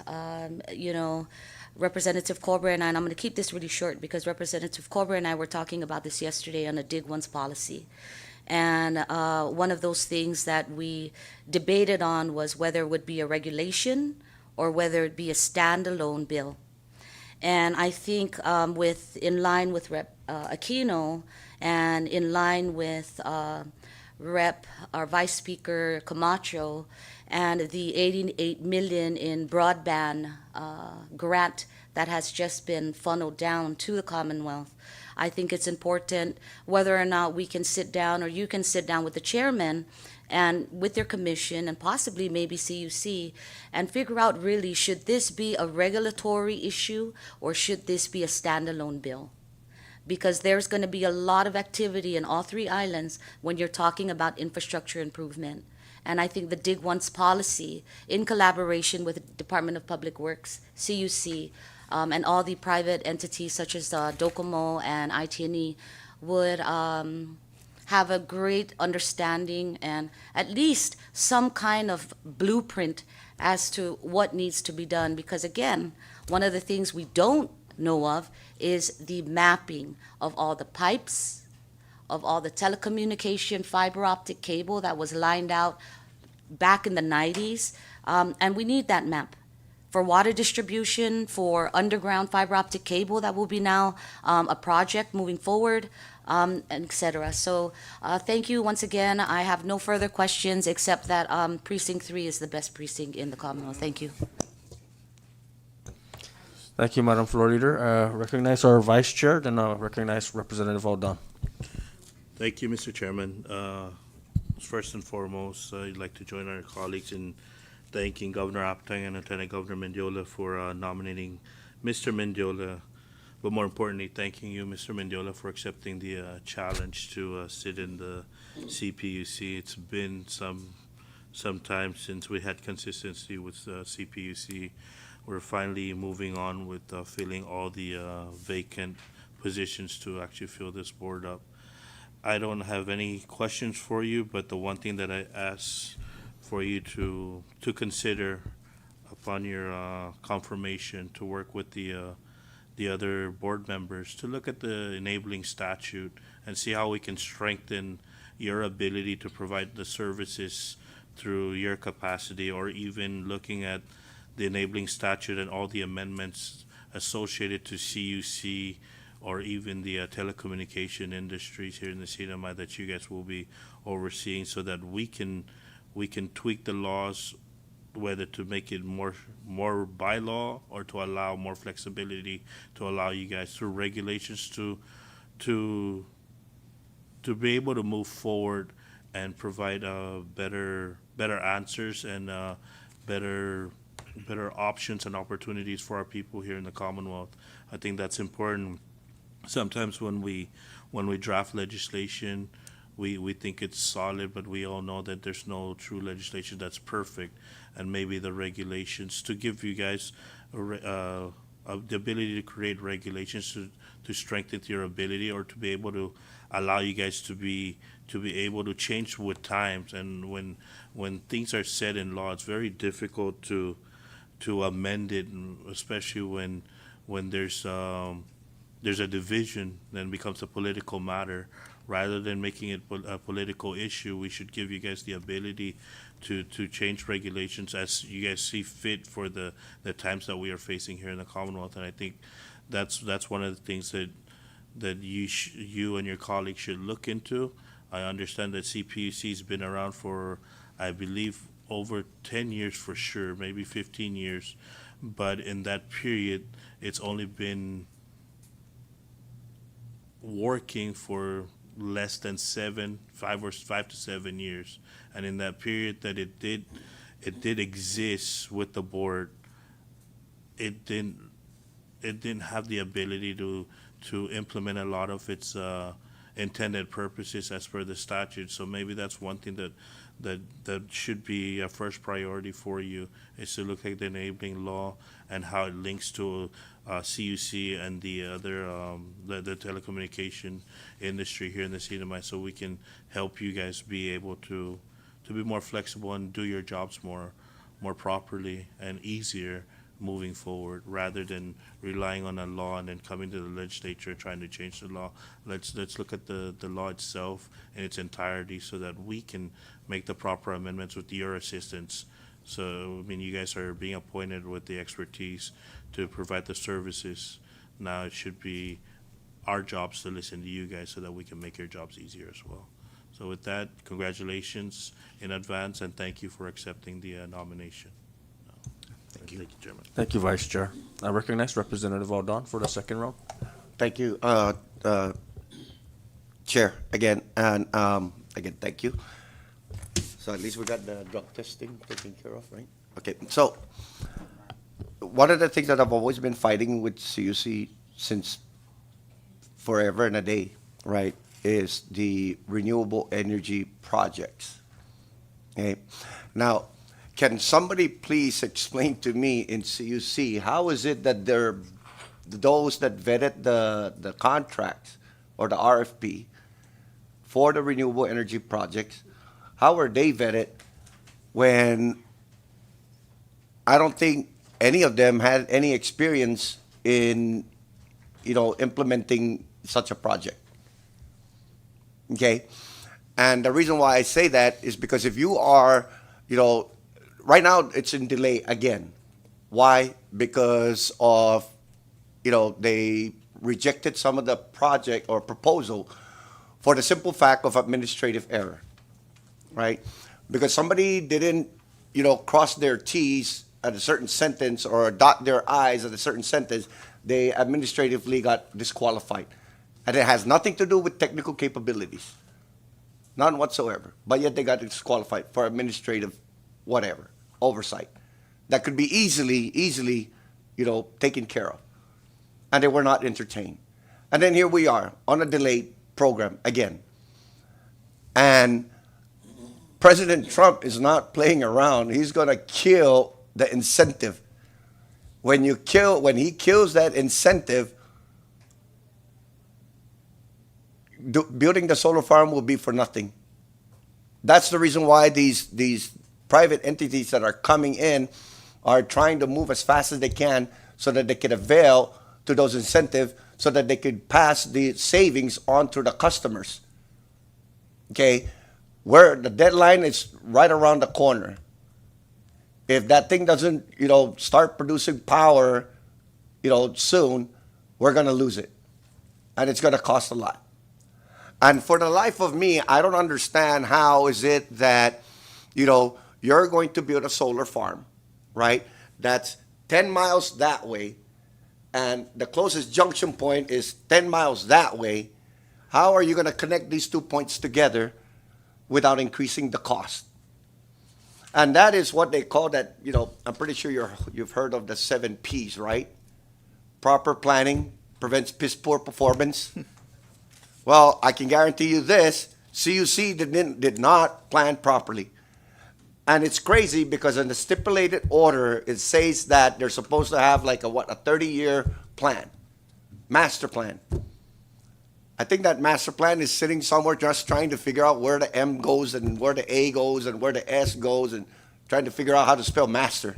Representative Cobra and I'm going to keep this really short because Representative Cobra and I were talking about this yesterday on a Dig Once policy. And one of those things that we debated on was whether it would be a regulation or whether it be a standalone bill. And I think in line with Rep. Aquino and in line with Rep. our Vice Speaker Camacho and the 88 million in broadband grant that has just been funneled down to the Commonwealth, I think it's important whether or not we can sit down or you can sit down with the chairman and with your commission and possibly maybe CUC and figure out really, should this be a regulatory issue or should this be a standalone bill? Because there's going to be a lot of activity in all three islands when you're talking about infrastructure improvement. And I think the Dig Once policy, in collaboration with the Department of Public Works, CUC, and all the private entities such as DOCOMO and IT&E, would have a great understanding and at least some kind of blueprint as to what needs to be done. Because again, one of the things we don't know of is the mapping of all the pipes, of all the telecommunication fiber optic cable that was lined out back in the 90s. And we need that map for water distribution, for underground fiber optic cable that will be now a project moving forward, and et cetera. So thank you once again. I have no further questions except that Precinct 3 is the best precinct in the Commonwealth. Thank you. Thank you, Madam Floor Leader. Recognize our Vice Chair, then recognize Representative Aldan. Thank you, Mr. Chairman. First and foremost, I'd like to join our colleagues in thanking Governor Aptang and Lieutenant Governor Mendiola for nominating Mr. Mendiola, but more importantly, thanking you, Mr. Mendiola, for accepting the challenge to sit in the CPUC. It's been some time since we had consistency with CPUC. We're finally moving on with filling all the vacant positions to actually fill this board up. I don't have any questions for you, but the one thing that I ask for you to consider upon your confirmation to work with the other board members to look at the enabling statute and see how we can strengthen your ability to provide the services through your capacity, or even looking at the enabling statute and all the amendments associated to CUC or even the telecommunication industries here in the CNMI that you guys will be overseeing, so that we can tweak the laws, whether to make it more by law or to allow more flexibility to allow you guys through regulations to be able to move forward and provide better answers and better options and opportunities for our people here in the Commonwealth. I think that's important. Sometimes when we draft legislation, we think it's solid, but we all know that there's no true legislation that's perfect. And maybe the regulations, to give you guys the ability to create regulations to strengthen your ability, or to be able to allow you guys to be able to change with times. And when things are set in law, it's very difficult to amend it, especially when there's a division, then it becomes a political matter. Rather than making it a political issue, we should give you guys the ability to change regulations as you guys see fit for the times that we are facing here in the Commonwealth. And I think that's one of the things that you and your colleagues should look into. I understand that CPUC has been around for, I believe, over 10 years for sure, maybe 15 years. But in that period, it's only been working for less than 5 to 7 years. And in that period that it did exist with the board, it didn't have the ability to implement a lot of its intended purposes as per the statute. So maybe that's one thing that should be a first priority for you, is to look at the enabling law and how it links to CUC and the other the telecommunication industry here in the CNMI, so we can help you guys be able to be more flexible and do your jobs more properly and easier moving forward, rather than relying on a law and then coming to the legislature trying to change the law. Let's look at the law itself in its entirety, so that we can make the proper amendments with your assistance So, I mean, you guys are being appointed with the expertise to provide the services. Now it should be our jobs to listen to you guys so that we can make your jobs easier as well. So with that, congratulations in advance and thank you for accepting the nomination. Thank you, Chairman. Thank you, Vice Chair. I recognize Representative Aldon for the second round. Thank you, Chair, again, and again, thank you. So at least we got the drug testing taken care of, right? Okay, so one of the things that I've always been fighting with CUC since forever and a day, right, is the renewable energy projects. Okay, now, can somebody please explain to me in CUC, how is it that those that vetted the contracts or the RFP for the renewable energy projects, how are they vetted when I don't think any of them had any experience in, implementing such a project? Okay? And the reason why I say that is because if you are, right now it's in delay again. Why? Because of, they rejected some of the project or proposal for the simple fact of administrative error, right? Because somebody didn't, cross their T's at a certain sentence or dot their I's at a certain sentence, they administratively got disqualified. And it has nothing to do with technical capabilities. None whatsoever. But yet they got disqualified for administrative whatever, oversight. That could be easily, taken care of. And they were not entertained. And then here we are on a delayed program again. And President Trump is not playing around. He's going to kill the incentive. When he kills that incentive, building the solar farm will be for nothing. That's the reason why these private entities that are coming in are trying to move as fast as they can so that they can avail to those incentives so that they could pass the savings on to the customers. Okay? Where the deadline is right around the corner. If that thing doesn't, start producing power, soon, we're going to lose it. And it's going to cost a lot. And for the life of me, I don't understand how is it that, you're going to build a solar farm, right? That's 10 miles that way, and the closest junction point is 10 miles that way. How are you going to connect these 2 points together without increasing the cost? And that is what they call that, I'm pretty sure you've heard of the 7 Ps, right? Proper planning prevents piss poor performance. Well, I can guarantee you this, CUC did not plan properly. And it's crazy because in the stipulated order, it says that they're supposed to have like a 30-year plan, master plan. I think that master plan is sitting somewhere just trying to figure out where the M goes and where the A goes and where the S goes and trying to figure out how to spell master.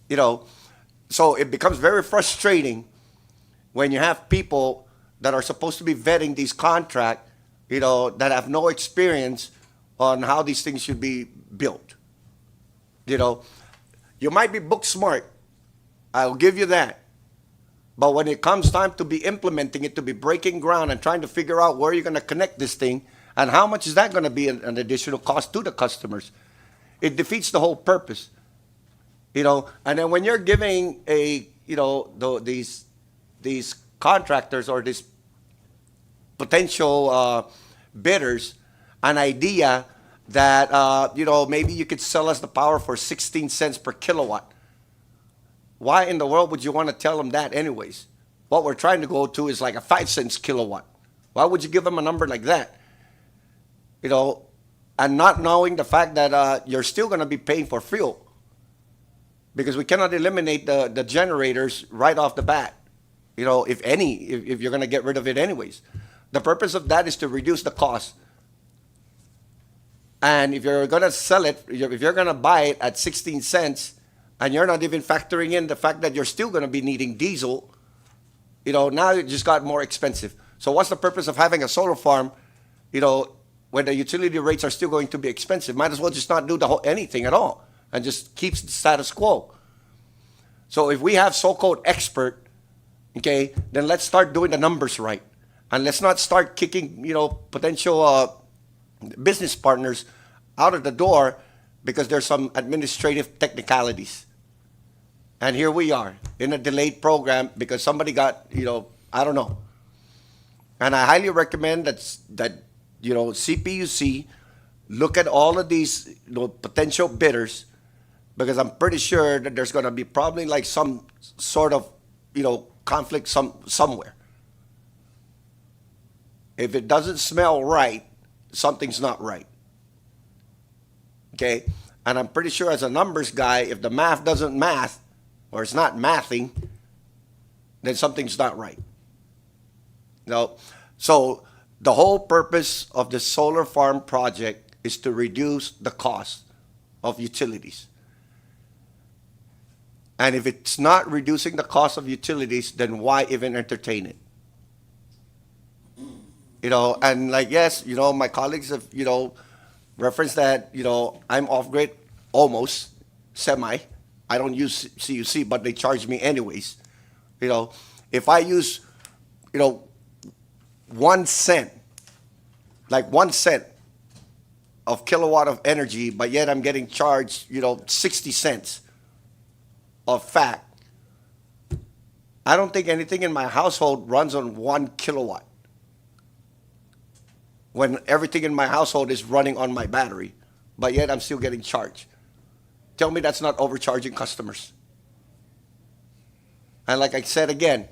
So it becomes very frustrating when you have people that are supposed to be vetting these contracts, that have no experience on how these things should be built. You might be book smart. I'll give you that. But when it comes time to be implementing it, to be breaking ground and trying to figure out where you're going to connect this thing and how much is that going to be an additional cost to the customers, it defeats the whole purpose. And then when you're giving these contractors or these potential bidders an idea that, maybe you could sell us the power for 16 cents per kilowatt. Why in the world would you want to tell them that anyways? What we're trying to go to is like a 5 cents kilowatt. Why would you give them a number like that? And not knowing the fact that you're still going to be paying for fuel. Because we cannot eliminate the generators right off the bat. If you're going to get rid of it anyways. The purpose of that is to reduce the cost. And if you're going to sell it, if you're going to buy it at 16 cents, and you're not even factoring in the fact that you're still going to be needing diesel, now it just got more expensive. So what's the purpose of having a solar farm, when the utility rates are still going to be expensive? Might as well just not do anything at all. and just keeps the status quo. So if we have so-called expert, okay, then let's start doing the numbers right. And let's not start kicking, potential business partners out of the door because there's some administrative technicalities. And here we are in a delayed program because somebody got, I don't know. And I highly recommend that CPUC look at all of these potential bidders, because I'm pretty sure that there's going to be probably like some sort of conflict somewhere. If it doesn't smell right, something's not right. Okay? And I'm pretty sure as a numbers guy, if the math doesn't math, or it's not mathing, then something's not right. So the whole purpose of the solar farm project is to reduce the cost of utilities. And if it's not reducing the cost of utilities, then why even entertain it? And like, yes, my colleagues have, referenced that, I'm off-grid almost, semi. I don't use CUC, but they charge me anyways. If I use, 1 cent, like 1 cent of kilowatt of energy, but yet I'm getting charged, 60 cents of fat. I don't think anything in my household runs on 1 kilowatt when everything in my household is running on my battery, but yet I'm still getting charged. Tell me that's not overcharging customers. And like I said again,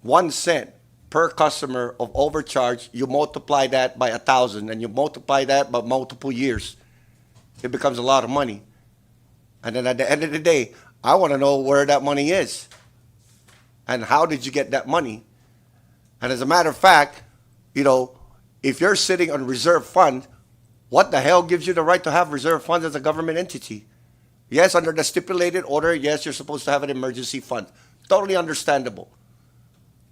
1 cent per customer of overcharge, you multiply that by 1,000 and you multiply that by multiple years, it becomes a lot of money. And then at the end of the day, I want to know where that money is and how did you get that money. And as a matter of fact, if you're sitting on reserve fund, what the hell gives you the right to have reserve funds as a government entity? Yes, under the stipulated order, yes, you're supposed to have an emergency fund. Totally understandable.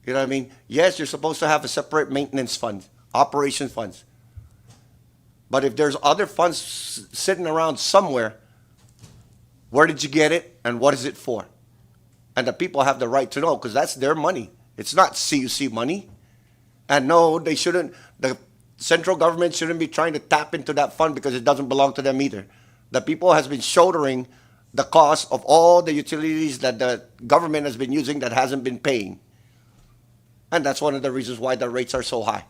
You know what I mean? Yes, you're supposed to have a separate maintenance fund, operation funds. But if there's other funds sitting around somewhere, where did you get it and what is it for? And the people have the right to know because that's their money. It's not CUC money. And no, they shouldn't, the central government shouldn't be trying to tap into that fund because it doesn't belong to them either. The people has been shouldering the cost of all the utilities that the government has been using that hasn't been paying. And that's one of the reasons why the rates are so high.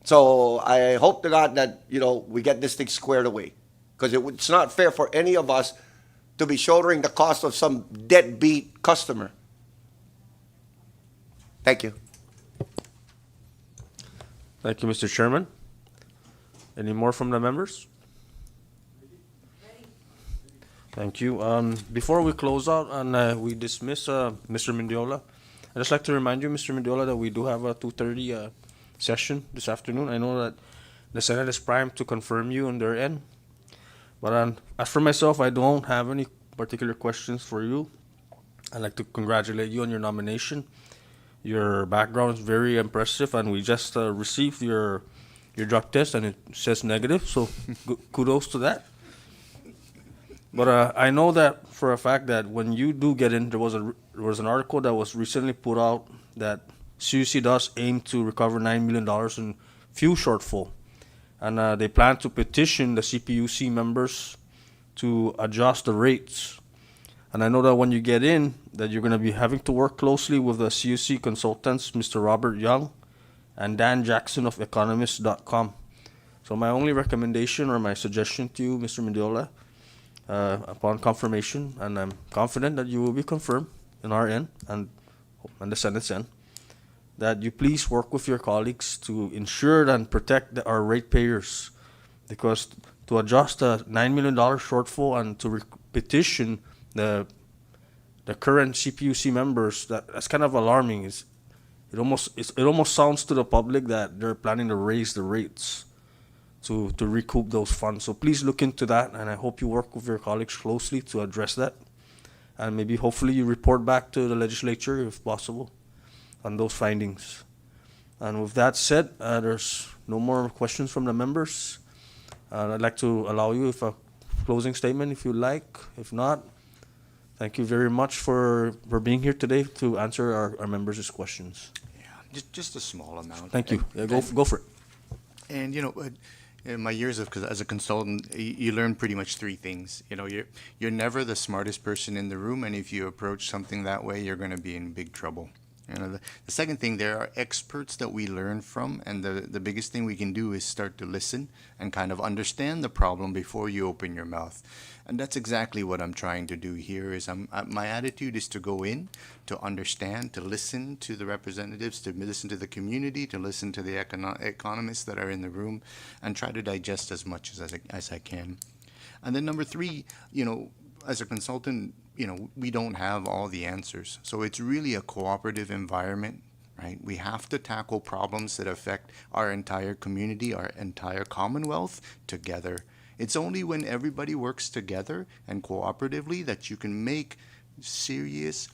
So I hope to God that, we get this thing squared away. Because it's not fair for any of us to be shouldering the cost of some deadbeat customer. Thank you. Thank you, Mr. Chairman. Any more from the members? Thank you. Before we close out and we dismiss Mr. Mendiola, I'd just like to remind you, Mr. Mendiola, that we do have a 2:30 session this afternoon. I know that the Senate is primed to confirm you on their end. But as for myself, I don't have any particular questions for you. I'd like to congratulate you on your nomination. Your background is very impressive, and we just received your drug test, and it says negative, so kudos to that. But I know that for a fact that when you do get in, there was an article that was recently put out that CUC does aim to recover $9 million in fuel shortfall. And they plan to petition the CPUC members to adjust the rates. And I know that when you get in, that you're going to be having to work closely with the CUC consultants, Mr. Robert Young and Dan Jackson of economist.com. So my only recommendation or my suggestion to you, Mr. Mendiola, upon confirmation, and I'm confident that you will be confirmed in our end and the Senate's end, that you please work with your colleagues to ensure and protect our ratepayers, because to adjust a $9 million shortfall and to petition the current CPUC members, that's kind of alarming. It almost sounds to the public that they're planning to raise the rates to recoup those funds. So please look into that, and I hope you work with your colleagues closely to address that. And maybe hopefully you report back to the legislature if possible on those findings. And with that said, there's no more questions from the members. I'd like to allow you, if closing statement if you like. If not, thank you very much for being here today to answer our members' questions. Yeah, just a small amount. Thank you. And- Yeah, go for it. And in my years of as a consultant, you learn pretty much three things. You're never the smartest person in the room, and if you approach something that way, you're going to be in big trouble. The second thing, there are experts that we learn from, and the biggest thing we can do is start to listen and kind of understand the problem before you open your mouth. And that's exactly what I'm trying to do here. My attitude is to go in, to understand, to listen to the representatives, to listen to the community, to listen to the economists that are in the room, and try to digest as much as I can. And then number three, as a consultant, we don't have all the answers. So it's really a cooperative environment, right? We have to tackle problems that affect our entire community, our entire Commonwealth together. It's only when everybody works together and cooperatively that you can make serious,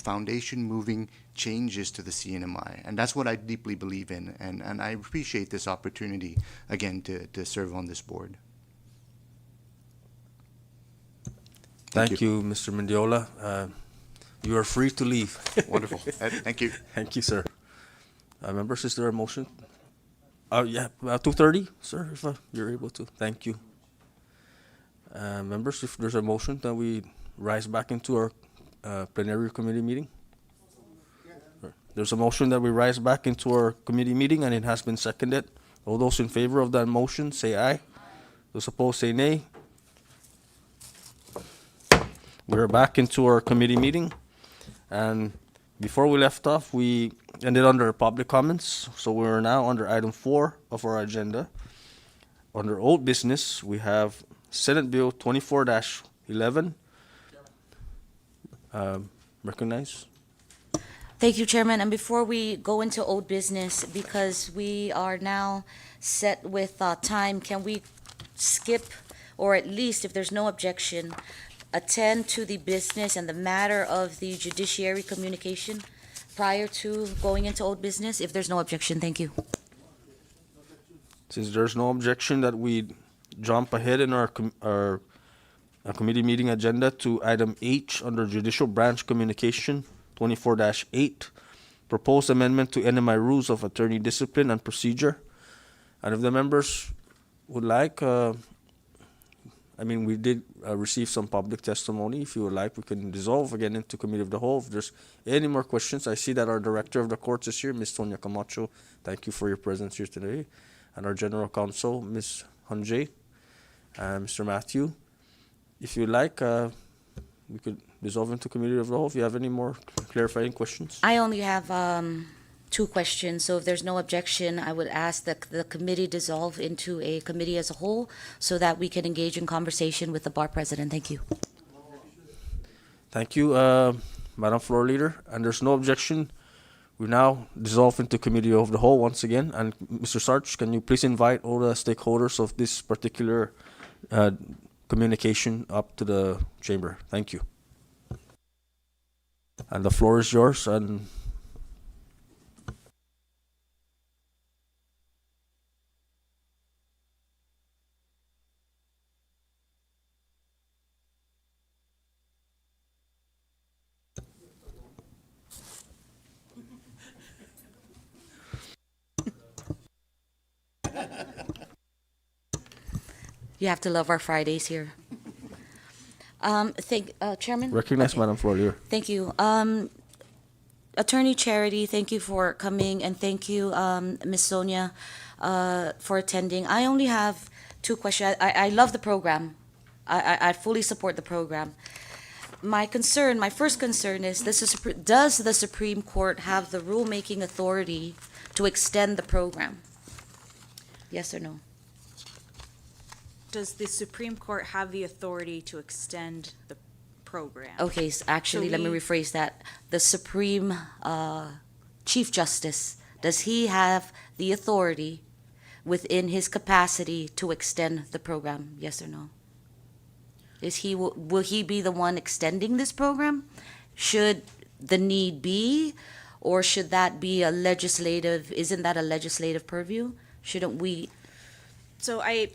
foundation-moving changes to the CNMI. And that's what I deeply believe in. And I appreciate this opportunity, again, to serve on this board. Thank you, Mr. Mendiola. You are free to leave. Wonderful. Thank you. Thank you, sir. Members, is there a motion? Yeah, 2:30, sir, if you're able to. Thank you. Members, if there's a motion, then we rise back into our plenary committee meeting. There's a motion that we rise back into our committee meeting, and it has been seconded. All those in favor of that motion, say aye. Those opposed, say nay. We're back into our committee meeting, and before we left off, we ended under public comments, so we're now under item 4 of our agenda. Under old business, we have Senate Bill 24-11. Recognize? Thank you, Chairman. And before we go into old business, because we are now set with time, can we skip, or at least, if there's no objection, attend to the business and the matter of the judiciary communication prior to going into old business? If there's no objection, thank you. Since there's no objection, that we jump ahead in our committee meeting agenda to item H under Judicial Branch Communication 24-8, proposed amendment to NMI Rules of Attorney Discipline and Procedure. And if the members would like, we did receive some public testimony. If you would like, we can dissolve again into Committee of the Whole. If there's any more questions, I see that our Director of the Courts is here, Ms. Tonya Camacho. Thank you for your presence here today. And our General Counsel, Ms. Hanjay, and Mr. Matthew. If you like, we could dissolve into Committee of the Whole if you have any more clarifying questions. I only have 2 questions, so if there's no objection, I would ask that the committee dissolve into a committee as a whole so that we can engage in conversation with the bar president. Thank you. Thank you, Madam Floor Leader. And there's no objection. We now dissolve into Committee of the Whole once again. And Mr. Sarch, can you please invite all the stakeholders of this particular communication up to the chamber? Thank you. And the floor is yours. And You have to love our Fridays here. Chairman? recognize Okay. Madam Floor Leader. Thank you. Attorney Charity, thank you for coming, and thank you, Ms. Sonia, for attending. I only have 2 questions. I love the program. I fully support the program. My first concern is, does the Supreme Court have the rulemaking authority to extend the program? Yes or no? Does the Supreme Court have the authority to extend the program? Okay, actually, let me rephrase that. The Supreme Chief Justice, does he have the authority within his capacity to extend the program? Yes or no? Will he be the one extending this program? Should the need be, or should that be isn't that a legislative purview? Shouldn't we So I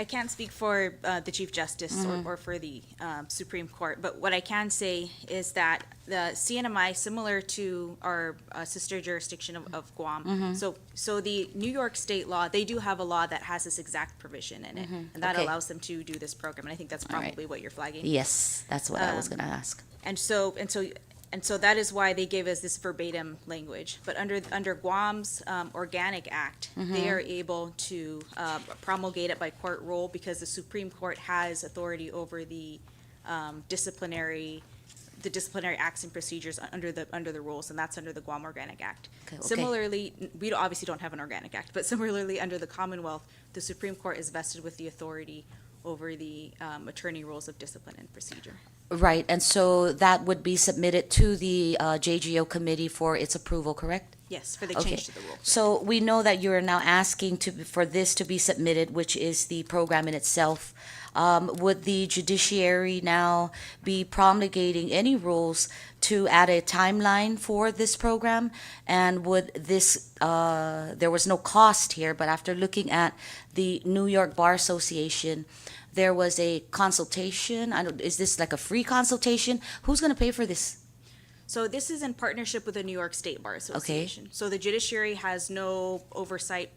can't speak for the Chief Justice or for the Supreme Court, but what I can say is that the CNMI, similar to our sister jurisdiction of Guam, so the New York state law, they do have a law that has this exact provision in it, and that Okay. allows them to do this program, and I think that's All right. probably what you're flagging. Yes, that's what I was gonna ask. And so that is why they gave us this verbatim language. But under Guam's Organic Act, they are able to promulgate it by court rule because the Supreme Court has authority over the disciplinary acts and procedures under the rules, and that's under the Guam Organic Act. Okay. Similarly, we obviously don't have an Organic Act, but similarly, under the Commonwealth, the Supreme Court is vested with the authority over the attorney rules of discipline and procedure. Right, and so that would be submitted to the JGO committee for its approval, correct? Yes, for the Okay. change to the rule. So we know that you are now asking for this to be submitted, which is the program in itself. Would the judiciary now be promulgating any rules to add a timeline for this program? And would this, there was no cost here, but after looking at the New York Bar Association, there was a consultation. Is this like a free consultation? Who's going to pay for this? So this is in partnership with the New York State Bar Association. So the judiciary has no oversight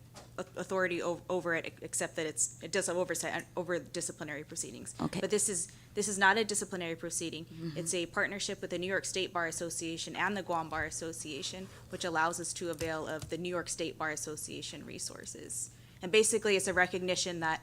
authority over it, except that it does have oversight over disciplinary proceedings. Okay. But this is not a disciplinary proceeding. It's a partnership with the New York State Bar Association and the Guam Bar Association, which allows us to avail of the New York State Bar Association resources. And basically, it's a recognition that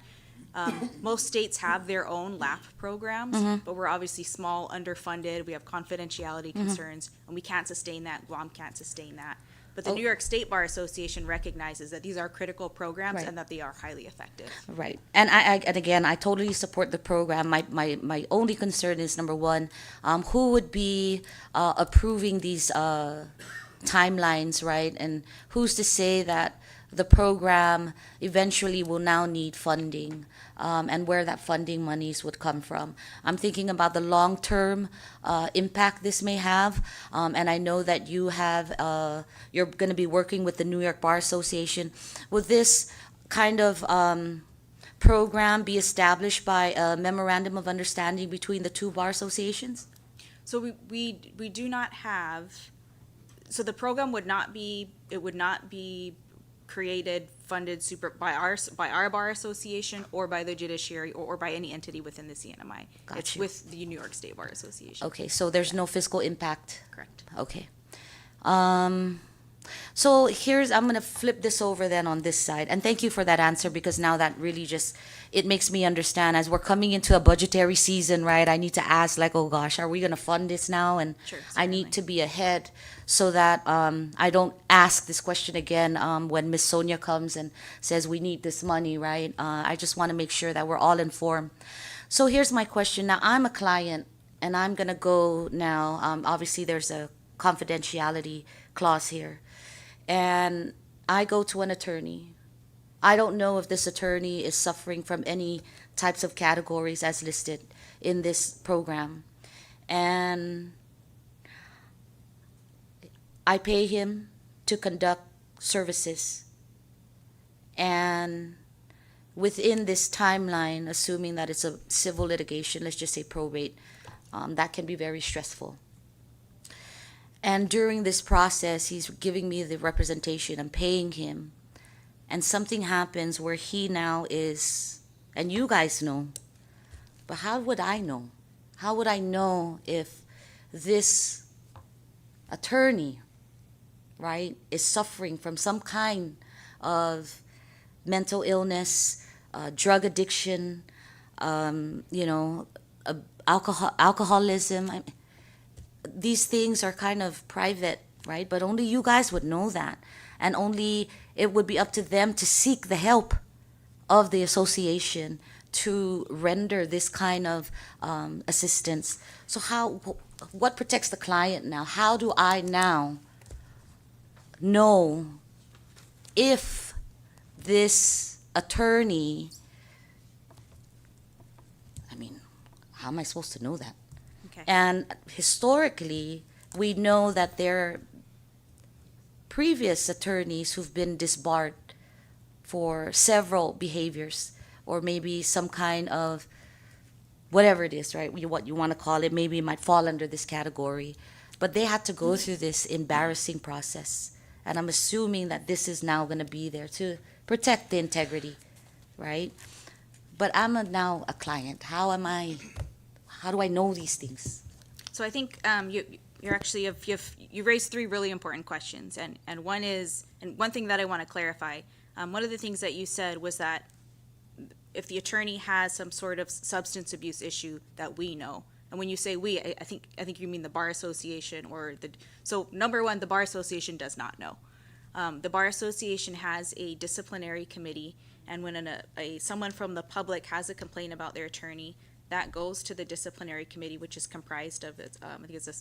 most states have their own LAP programs, but we're obviously small, underfunded, we have confidentiality concerns, and we can't sustain that, Guam can't sustain that. But the New York State Bar Association recognizes that these are critical programs Right. and that they are highly effective. Right. And again, I totally support the program. My only concern is, number one, who would be approving these timelines, right? And who's to say that the program eventually will now need funding, and where that funding monies would come from. I'm thinking about the long-term impact this may have, and I know that you're going to be working with the New York Bar Association. Would this kind of program be established by a memorandum of understanding between the two bar associations? So we do not have, so the program would not be created, funded by our bar association or by the judiciary or by any entity within the CNMI. Got It's you. with the New York State Bar Association. Okay, so there's no fiscal impact. Correct. Okay. So I'm going to flip this over then on this side. And thank you for that answer, because now that really it makes me understand as we're coming into a budgetary season, right? I need to ask, like, oh gosh, are we going to fund this now? And Sure, I need certainly. to be ahead so that I don't ask this question again when Miss Sonia comes and says we need this money, right? I just want to make sure that we're all informed. So here's my question. Now, I'm a client and I'm going to go now. Obviously, there's a confidentiality clause here. And I go to an attorney. I don't know if this attorney is suffering from any types of categories as listed in this program. And I pay him to conduct services. And within this timeline, assuming that it's a civil litigation, let's just say probate, that can be very stressful. And during this process, he's giving me the representation, I'm paying him, and something happens where he now is, and you guys know, but how would I know? How would I know if this attorney, right, is suffering from some kind of mental illness, drug addiction, alcoholism? These things are kind of private, right? But only you guys would know that. And only it would be up to them to seek the help of the association to render this kind of assistance. So what protects the client now? How do I now know if this attorney, how am I supposed to know that? Okay. And historically, we know that there are previous attorneys who've been disbarred for several behaviors, or maybe some kind of whatever it is, right? What you want to call it, maybe it might fall under this category. But they had to go through this embarrassing process. And I'm assuming that this is now going to be there to protect the integrity, right? But now a client. How do I know these things? So I think you're actually, you raised three really important questions. And one thing that I want to clarify, one of the things that you said was that if the attorney has some sort of substance abuse issue that we know, and when you say we, I think you mean the Bar Association so number one, the Bar Association does not know. The Bar Association has a disciplinary committee, and when someone from the public has a complaint about their attorney, that goes to the disciplinary committee, which is comprised of, I think it's a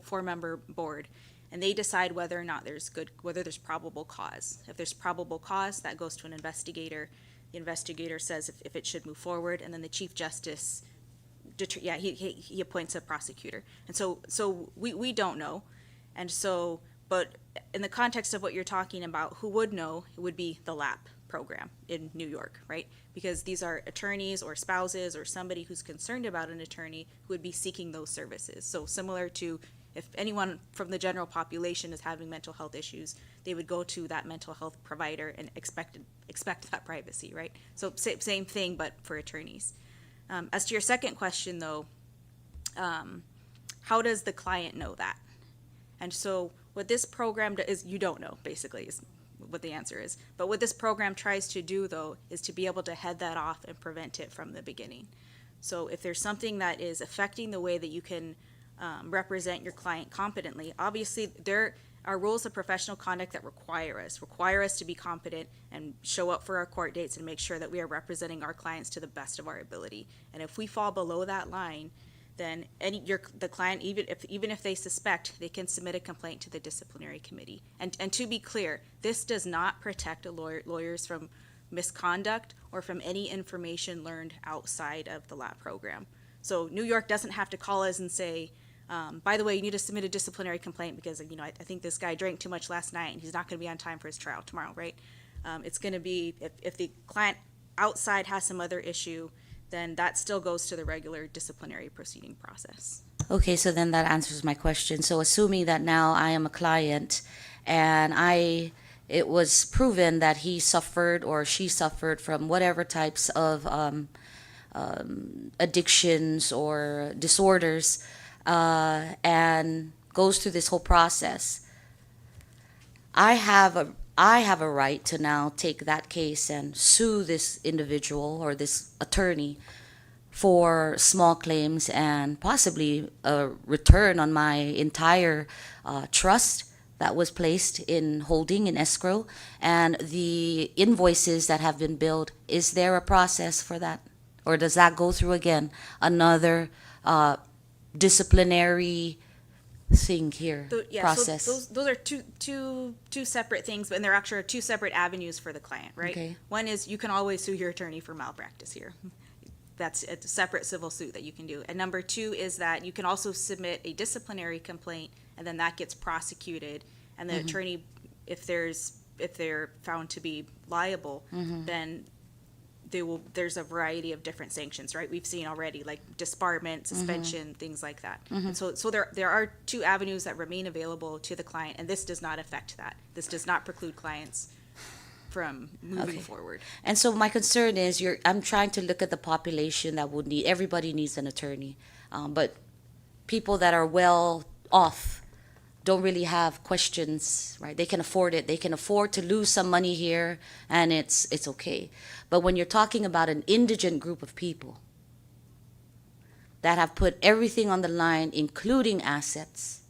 four-member board, and they decide whether or not whether there's probable cause. If there's probable cause, that goes to an investigator. The investigator says if it should move forward, and then the Chief Justice, he appoints a prosecutor. And so we don't know. And so, but in the context of what you're talking about, who would know, it would be the LAP program in New York, right? Because these are attorneys or spouses or somebody who's concerned about an attorney who would be seeking those services. So similar to if anyone from the general population is having mental health issues, they would go to that mental health provider and expect that privacy, right? So same thing, but for attorneys. As to your second question, though, how does the client know that? And so what this program is, you don't know, basically, is what the answer is. But what this program tries to do, though, is to be able to head that off and prevent it from the beginning. So if there's something that is affecting the way that you can represent your client competently, obviously there are rules of professional conduct that require us to be competent and show up for our court dates and make sure that we are representing our clients to the best of our ability. And if we fall below that line, then the client, even if they suspect, they can submit a complaint to the disciplinary committee. And to be clear, this does not protect lawyers from misconduct or from any information learned outside of the LAP program. So New York doesn't have to call us and say, by the way, you need to submit a disciplinary complaint because I think this guy drank too much last night and he's not going to be on time for his trial tomorrow, right? It's going to be, if the client outside has some other issue, then that still goes to the regular disciplinary proceeding process. Okay, so then that answers my question. So assuming that now I am a client and it was proven that he suffered or she suffered from whatever types of addictions or disorders, and goes through this whole process, I have a right to now take that case and sue this individual or this attorney for small claims and possibly a return on my entire trust that was placed in holding in escrow and the invoices that have been billed. Is there a process for that? Or does that go through again another disciplinary thing here, process? So those are two separate things, and they're actually two separate avenues for the client, right? Okay. One is you can always sue your attorney for malpractice here. That's a separate civil suit that you can do. And number two is that you can also submit a disciplinary complaint, and then that gets prosecuted. And the attorney, if they're found to be liable, then there's a variety of different sanctions, right? We've seen already, like disbarment, suspension, things like that. And so there are two avenues that remain available to the client, and this does not affect that. This does not preclude clients from moving forward. And so my concern is I'm trying to look at the population that would need, everybody needs an attorney. But people that are well off don't really have questions, right? They can afford it. They can afford to lose some money here, and it's okay. But when you're talking about an indigent group of people that have put everything on the line, including assets,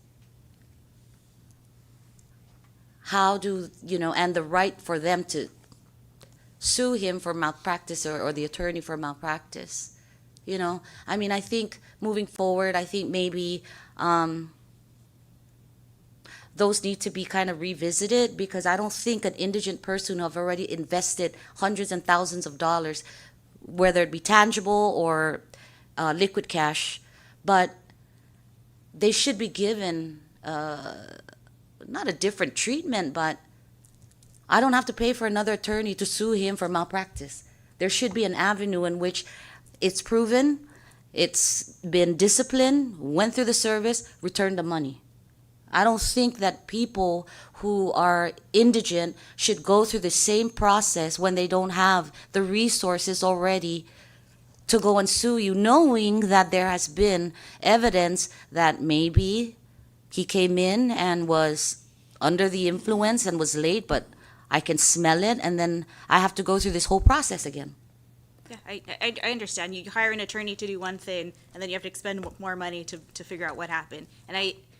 how do, and the right for them to sue him for malpractice or the attorney for malpractice, I think moving forward, I think maybe those need to be kind of revisited, because I don't think an indigent person who have already invested hundreds and thousands of dollars, whether it be tangible or liquid cash, but they should be given not a different treatment, but I don't have to pay for another attorney to sue him for malpractice. There should be an avenue in which it's proven, it's been disciplined, went through the service, returned the money. I don't think that people who are indigent should go through the same process when they don't have the resources already to go and sue you, knowing that there has been evidence that maybe he came in and was under the influence and was late, but I can smell it, and then I have to go through this whole process again. Yeah, I understand. You hire an attorney to do one thing, and then you have to expend more money to figure out what happened.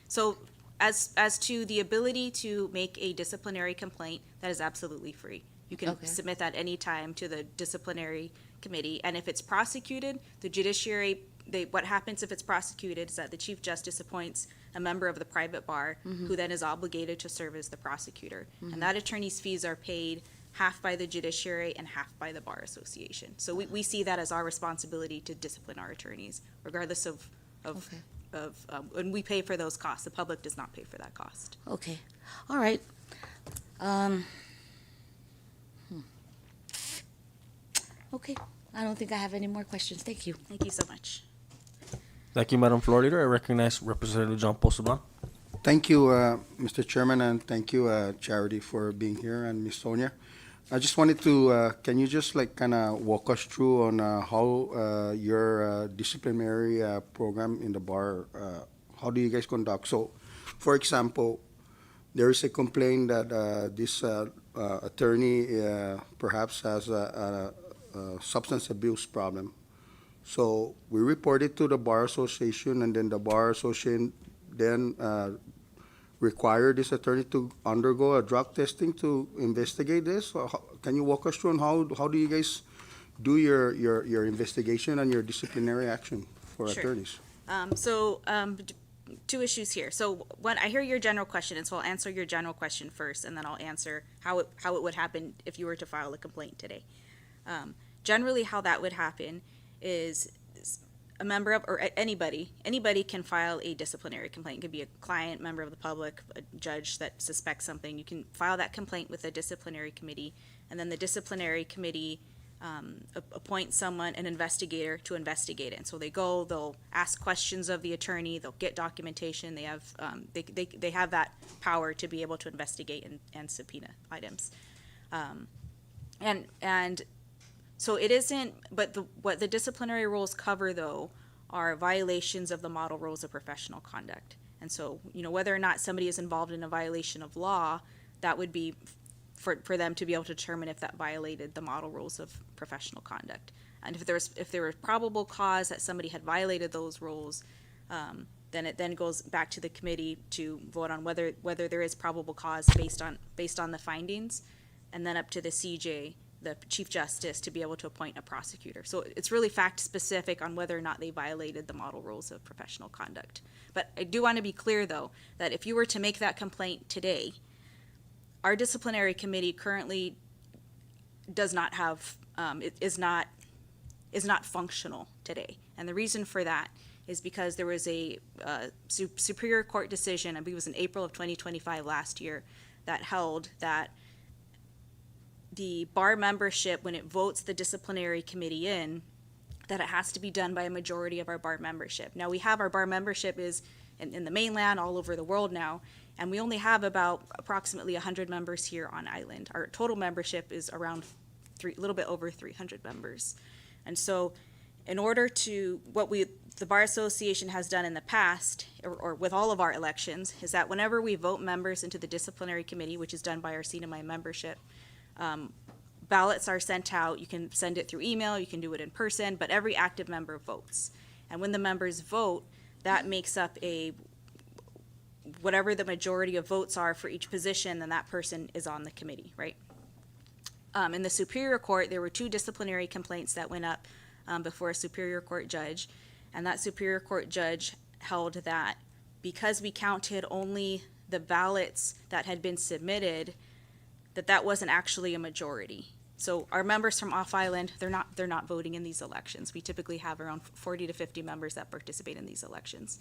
So as to the ability to make a disciplinary complaint, that is absolutely free. You can Okay. submit that anytime to the disciplinary committee, and if it's prosecuted, the judiciary, what happens if it's prosecuted is that the Chief Justice appoints a member of the private bar, who then is obligated to serve as the prosecutor. And that attorney's fees are paid half by the judiciary and half by the Bar Association. So we see that as our responsibility to discipline our attorneys, regardless of, Okay. and we pay for those costs. The public does not pay for that cost. Okay, all right. Okay, I don't think I have any more questions. Thank you. Thank you so much. Thank you, Madam Floor Leader. I recognize Representative John Posaban. Thank you, Mr. Chairman, and thank you, Charity, for being here, and Ms. Sonia. I just wanted to, can you just like kind of walk us through on how your disciplinary program in the bar, how do you guys conduct? So, for example, there is a complaint that this attorney perhaps has a substance abuse problem. So we report it to the Bar Association, and then the Bar Association then require this attorney to undergo a drug testing to investigate this? Or can you walk us through on how do you guys do your investigation and your disciplinary action for Sure. attorneys? Two issues here. So when I hear your general question, and so I'll answer your general question first, and then I'll answer how it would happen if you were to file a complaint today. Generally, how that would happen is a member of, or anybody can file a disciplinary complaint. It could be a client, member of the public, a judge that suspects something. You can file that complaint with a disciplinary committee, and then the disciplinary committee appoint someone, an investigator, to investigate it. And so they'll ask questions of the attorney, they'll get documentation, they have they have that power to be able to investigate and subpoena items. And so it isn't, but what the disciplinary rules cover though are violations of the model rules of professional conduct. And so, whether or not somebody is involved in a violation of law, that would be for them to be able to determine if that violated the model rules of professional conduct. And if there was probable cause that somebody had violated those rules, then it then goes back to the committee to vote on whether there is probable cause based on the findings, and then up to the CJ, the Chief Justice, to be able to appoint a prosecutor. So it's really fact specific on whether or not they violated the model rules of professional conduct. But I do want to be clear though, that if you were to make that complaint today, our disciplinary committee currently does not have, is not functional today. And the reason for that is because there was a Superior Court decision, I believe it was in April of 2025 last year, that held that the bar membership, when it votes the disciplinary committee in, that it has to be done by a majority of our bar membership. Now, we have our bar membership is in the mainland, all over the world now, and we only have about approximately 100 members here on island. Our total membership is around a little bit over 300 members. And so in order to, the Bar Association has done in the past, or with all of our elections, is that whenever we vote members into the disciplinary committee, which is done by our CNMI membership, ballots are sent out. You can send it through email, you can do it in person, but every active member votes. And when the members vote, that makes up whatever the majority of votes are for each position, then that person is on the committee, right? In the Superior Court, there were 2 disciplinary complaints that went up before a Superior Court judge, and that Superior Court judge held that because we counted only the ballots that had been submitted, that wasn't actually a majority. So our members from off-island, they're not voting in these elections. We typically have around 40 to 50 members that participate in these elections.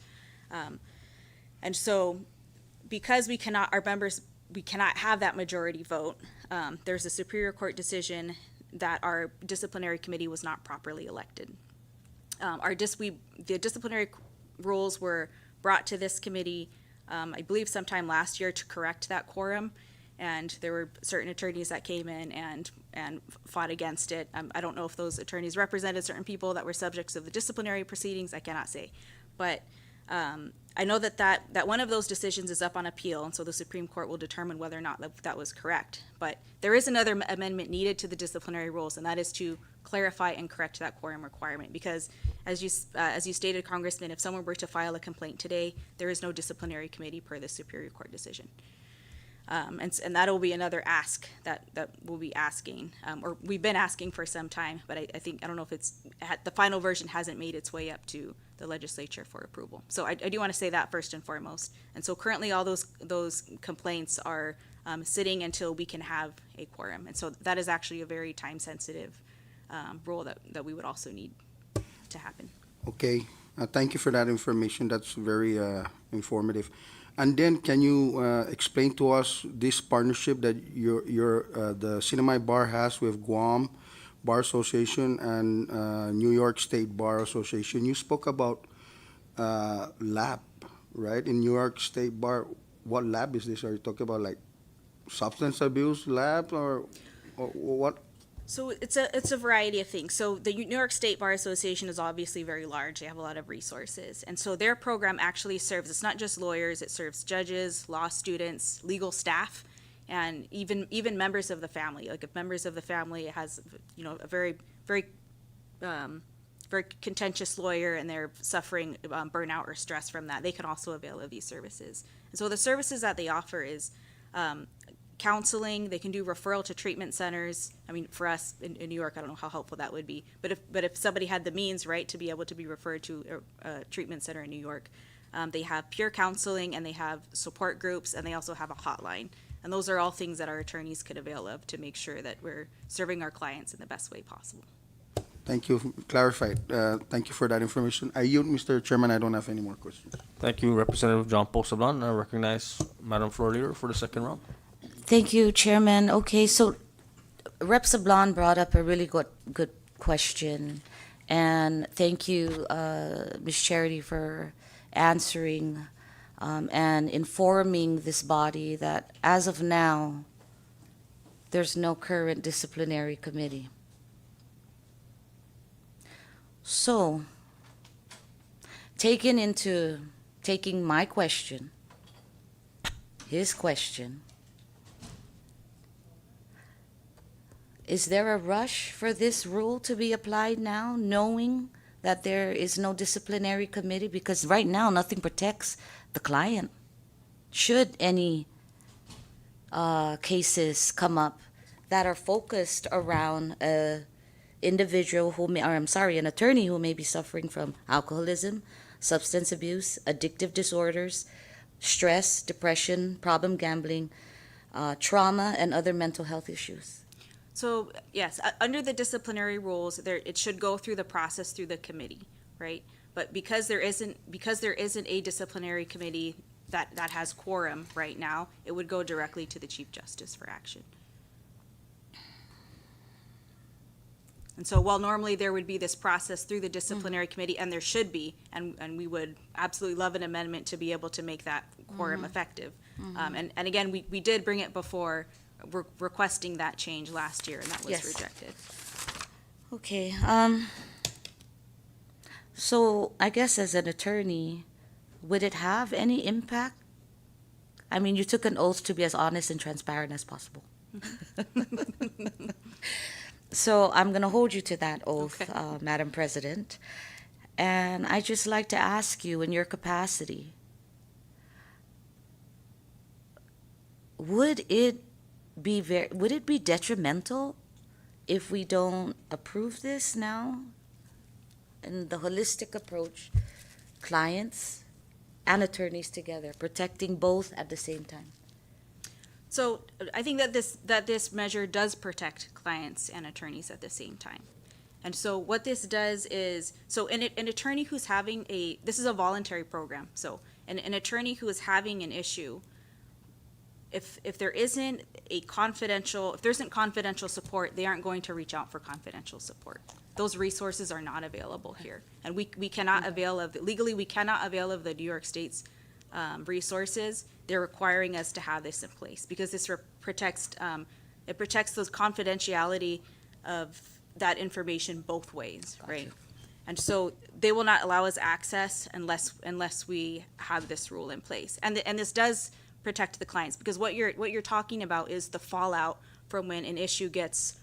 And so because our members we cannot have that majority vote. There's a Superior Court decision that our disciplinary committee was not properly elected. The disciplinary rules were brought to this committee, I believe sometime last year, to correct that quorum. And there were certain attorneys that came in and fought against it. I don't know if those attorneys represented certain people that were subjects of the disciplinary proceedings. I cannot say. But I know that one of those decisions is up on appeal, and so the Supreme Court will determine whether or not that was correct. But there is another amendment needed to the disciplinary rules, and that is to clarify and correct that quorum requirement. Because as you stated, Congressman, if someone were to file a complaint today, there is no disciplinary committee per the Superior Court decision. And that'll be another ask that we'll be asking, or we've been asking for some time, but I don't know if the final version hasn't made its way up to the legislature for approval. So I do want to say that first and foremost. And so currently all those complaints are sitting until we can have a quorum. And so that is actually a very time-sensitive rule that we would also need to happen. Okay, thank you for that information. That's very informative. And then, can you explain to us this partnership that the Sinamay Bar has with Guam Bar Association and New York State Bar Association? You spoke about lab, right? In New York State Bar, what lab is this? Are you talking about like substance abuse lab or what? So it's a variety of things. So the New York State Bar Association is obviously very large. They have a lot of resources. And so their program actually serves, it's not just lawyers, it serves judges, law students, legal staff, and even members of the family. Like if members of the family has, a very, very, very contentious lawyer and they're suffering burnout or stress from that, they can also avail of these services. And so the services that they offer is counseling. They can do referral to treatment centers. I mean, for us in New York, I don't know how helpful that would be. But if somebody had the means, right, to be able to be referred to a treatment center in New York, they have peer counseling and they have support groups and they also have a hotline. And those are all things that our attorneys could avail of to make sure that we're serving our clients in the best way possible. Thank you. Clarified. Thank you for that information. I yield, Mr. Chairman. I don't have any more questions. Thank you, Representative John Paul Sablan. I recognize Madam Floor Leader for the second round. Thank you, Chairman. Okay, so Rep. Sablan brought up a really good question, and thank you, Ms. Charity, for answering and informing this body that as of now, there's no current disciplinary committee. So, taking my question, his question, is there a rush for this rule to be applied now, knowing that there is no disciplinary committee? Because right now, nothing protects the client. Should any cases come up that are focused around an attorney who may be suffering from alcoholism, substance abuse, addictive disorders, stress, depression, problem gambling, trauma, and other mental health issues? So yes, under the disciplinary rules, it should go through the process through the committee, right? But because there isn't a disciplinary committee that has quorum right now, it would go directly to the Chief Justice for action. And so while normally there would be this process through the disciplinary committee, and there should be, and we would absolutely love an amendment to be able to make that quorum effective. And again, we did bring it before, requesting that change last year, and that was Yes. rejected. Okay. So I guess as an attorney, would it have any impact? I mean, you took an oath to be as honest and transparent as possible. So I'm going to hold you to that oath, Okay. Madam President. And I'd just like to ask you, in your capacity, would it be detrimental if we don't approve this now? And the holistic approach, clients and attorneys together, protecting both at the same time. So I think that this measure does protect clients and attorneys at the same time. And so what this does is, so an attorney who's having this is a voluntary program, so an attorney who is having an issue if there isn't if there isn't confidential support, they aren't going to reach out for confidential support. Those resources are not available here. And we cannot avail of, legally, we cannot avail of the New York State's resources. They're requiring us to have this in place because this protects, it protects those confidentiality of that information both ways, right? And so they will not allow us access unless we have this rule in place. And this does protect the clients, because what you're talking about is the fallout from when an issue gets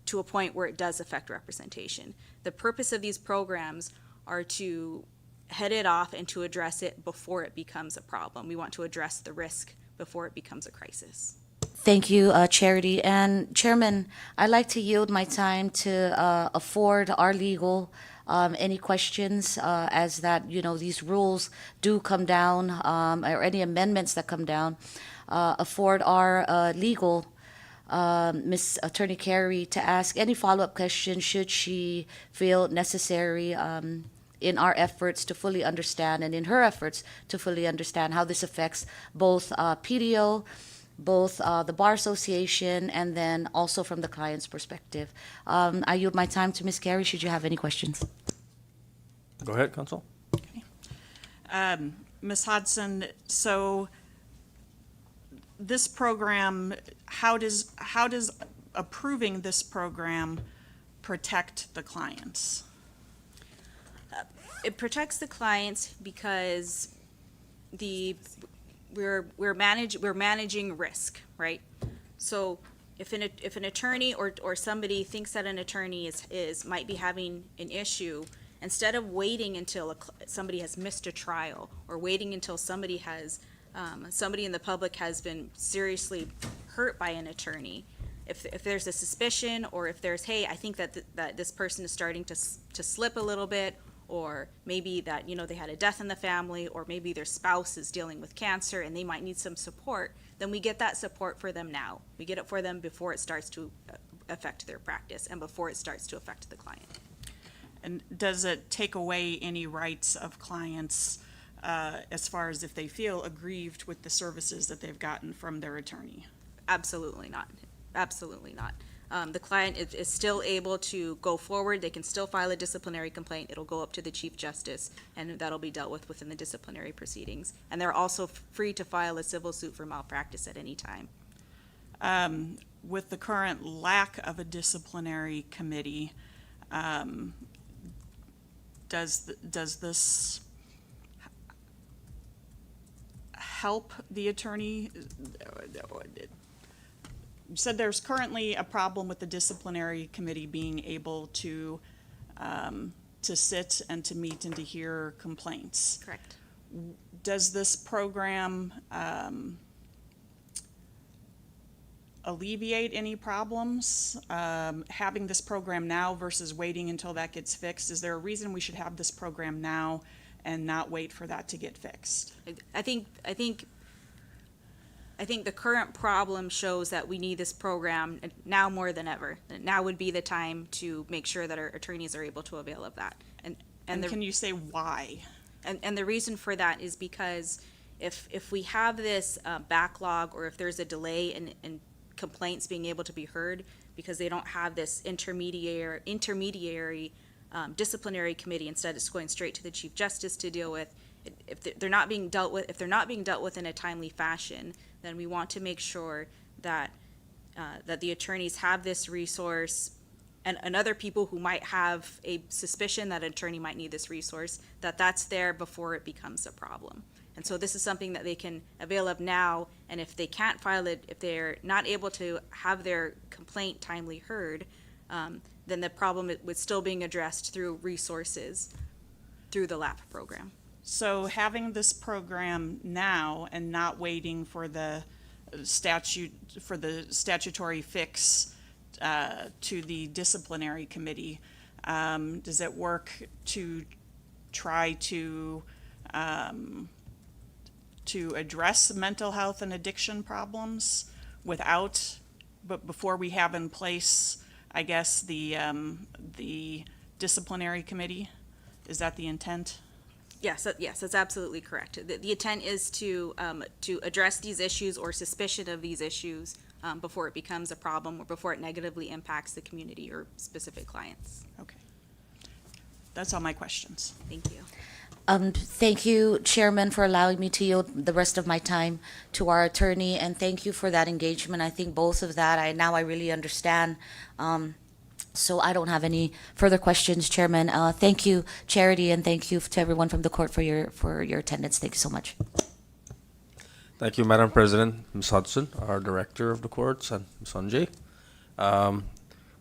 to a point where it does affect representation. The purpose of these programs are to head it off and to address it before it becomes a problem. We want to address the risk before it becomes a crisis. Thank you, Charity. And Chairman, I'd like to yield my time to afford our legal any questions as that, these rules do come down, or any amendments that come down. Afford our legal, Ms. Attorney Carey, to ask any follow-up questions should she feel necessary in our efforts to fully understand, and in her efforts to fully understand how this affects both PDO, both the Bar Association, and then also from the client's perspective. I yield my time to Ms. Carey, should you have any questions. Go ahead, Counsel. Ms. Hodson, so this program, how does approving this program protect the clients? It protects the clients because we're managing risk, right? So if an attorney or somebody thinks that an attorney might be having an issue, instead of waiting until somebody has missed a trial, or waiting until somebody in the public has been seriously hurt by an attorney, if there's a suspicion, or if there's, hey, I think that this person is starting to slip a little bit, or maybe that, they had a death in the family, or maybe their spouse is dealing with cancer and they might need some support, then we get that support for them now. We get it for them before it starts to affect their practice and before it starts to affect the client. And does it take away any rights of clients as far as if they feel aggrieved with the services that they've gotten from their attorney? Absolutely not. Absolutely not. The client is still able to go forward. They can still file a disciplinary complaint. It'll go up to the Chief Justice, and that'll be dealt with within the disciplinary proceedings. And they're also free to file a civil suit for malpractice at any time. With the current lack of a disciplinary committee, does this help the attorney? You said there's currently a problem with the disciplinary committee being able to sit and to meet and to hear complaints. Correct. Does this program alleviate any problems? Having this program now versus waiting until that gets fixed, is there a reason we should have this program now and not wait for that to get fixed? I think the current problem shows that we need this program now more than ever. Now would be the time to make sure that our attorneys are able to avail of that. And can you say why? And the reason for that is because if we have this backlog, or if there's a delay in complaints being able to be heard because they don't have this intermediary disciplinary committee, instead it's going straight to the Chief Justice to deal with. If they're not being dealt with in a timely fashion, then we want to make sure that the attorneys have this resource, and other people who might have a suspicion that an attorney might need this resource, that's there before it becomes a problem. And so this is something that they can avail of now, and if they can't file it, if they're not able to have their complaint timely heard, then the problem was still being addressed through resources through the LAP program. So having this program now and not waiting for the statutory fix to the disciplinary committee, does it work to try to address mental health and addiction problems but before we have in place, I guess, the disciplinary committee? Is that the intent? Yes, that's absolutely correct. The intent is to address these issues or suspicion of these issues before it becomes a problem or before it negatively impacts the community or specific clients. Okay. That's all my questions. Thank you. Thank you, Chairman, for allowing me to yield the rest of my time to our attorney, and thank you for that engagement. I think both of that, I really understand. So I don't have any further questions, Chairman. Thank you, Charity, and thank you to everyone from the court for your attendance. Thank you so much. Thank you, Madam President, Ms. Hudson, our Director of the Courts, and Ms. Sanjay.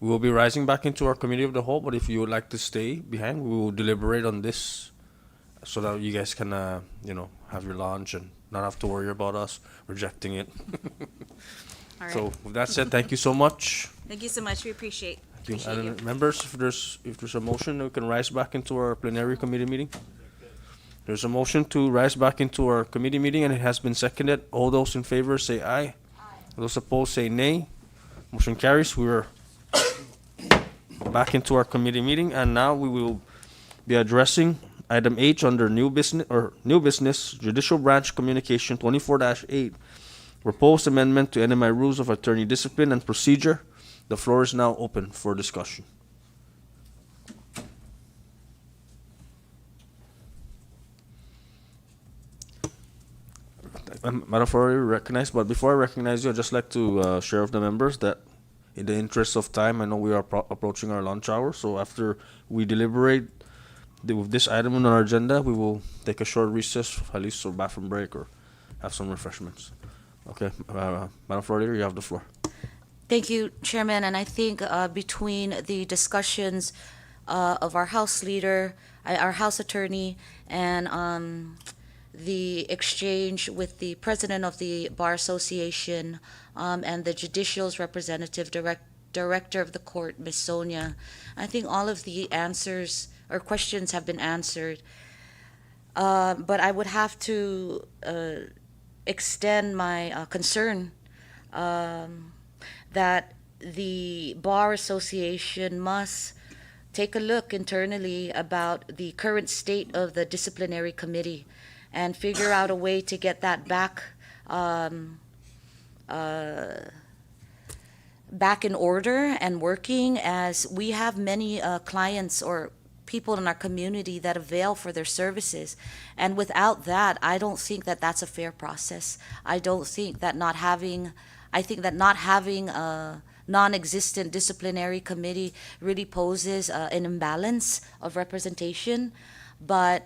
We will be rising back into our committee of the whole, but if you would like to stay behind, we will deliberate on this so that you guys can, have your lunch and not have to worry about us rejecting it. All right. So with that said, thank you so much. Thank you so much. We appreciate you. And members, if there's a motion, we can rise back into our plenary committee meeting. There's a motion to rise back into our committee meeting, and it has been seconded. All those in favor say aye. Those opposed say nay. Motion carries. We are back into our committee meeting, and now we will be addressing item H under new business Judicial Branch Communication 24-8, proposed amendment to NMI Rules of Attorney Discipline and Procedure. The floor is now open for discussion. Madam Flores, you're recognized, but before I recognize you, I'd just like to share with the members that in the interest of time, I know we are approaching our lunch hour, so after we deliberate with this item on our agenda, we will take a short recess, at least a bathroom break or have some refreshments. Okay, Madam Flores, you have the floor. Thank you, Chairman, and I think between the discussions of our House leader, our House attorney, and the exchange with the President of the Bar Association and the Judicial's representative director of the court, Ms. Sonia, I think all of the answers or questions have been answered. But I would have to extend my concern that the Bar Association must take a look internally about the current state of the disciplinary committee and figure out a way to get that back back in order and working, as we have many clients or people in our community that avail for their services. And without that, I don't think that that's a fair process. I think that not having a non-existent disciplinary committee really poses an imbalance of representation. But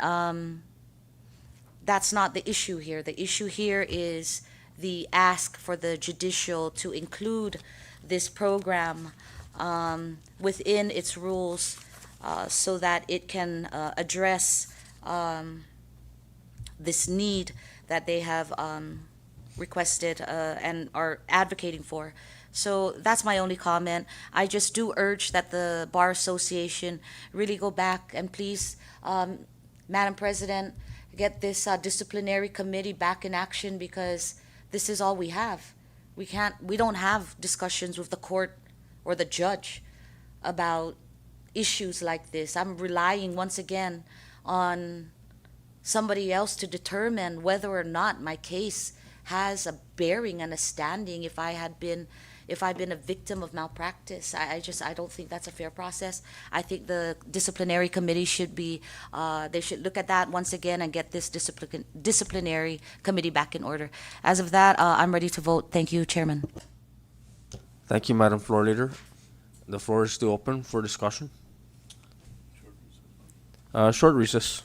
that's not the issue here. The issue here is the ask for the judicial to include this program within its rules so that it can address this need that they have requested and are advocating for. So that's my only comment. I just do urge that the Bar Association really go back and please, Madam President, get this disciplinary committee back in action, because this is all we have. We don't have discussions with the court or the judge about issues like this. I'm relying once again on somebody else to determine whether or not my case has a bearing and a standing if I've been a victim of malpractice. I don't think that's a fair process. I think the disciplinary committee should be, they should look at that once again and get this disciplinary committee back in order. As of that, I'm ready to vote. Thank you, Chairman. Thank you, Madam Floor Leader. The floor is still open for discussion. Short recess.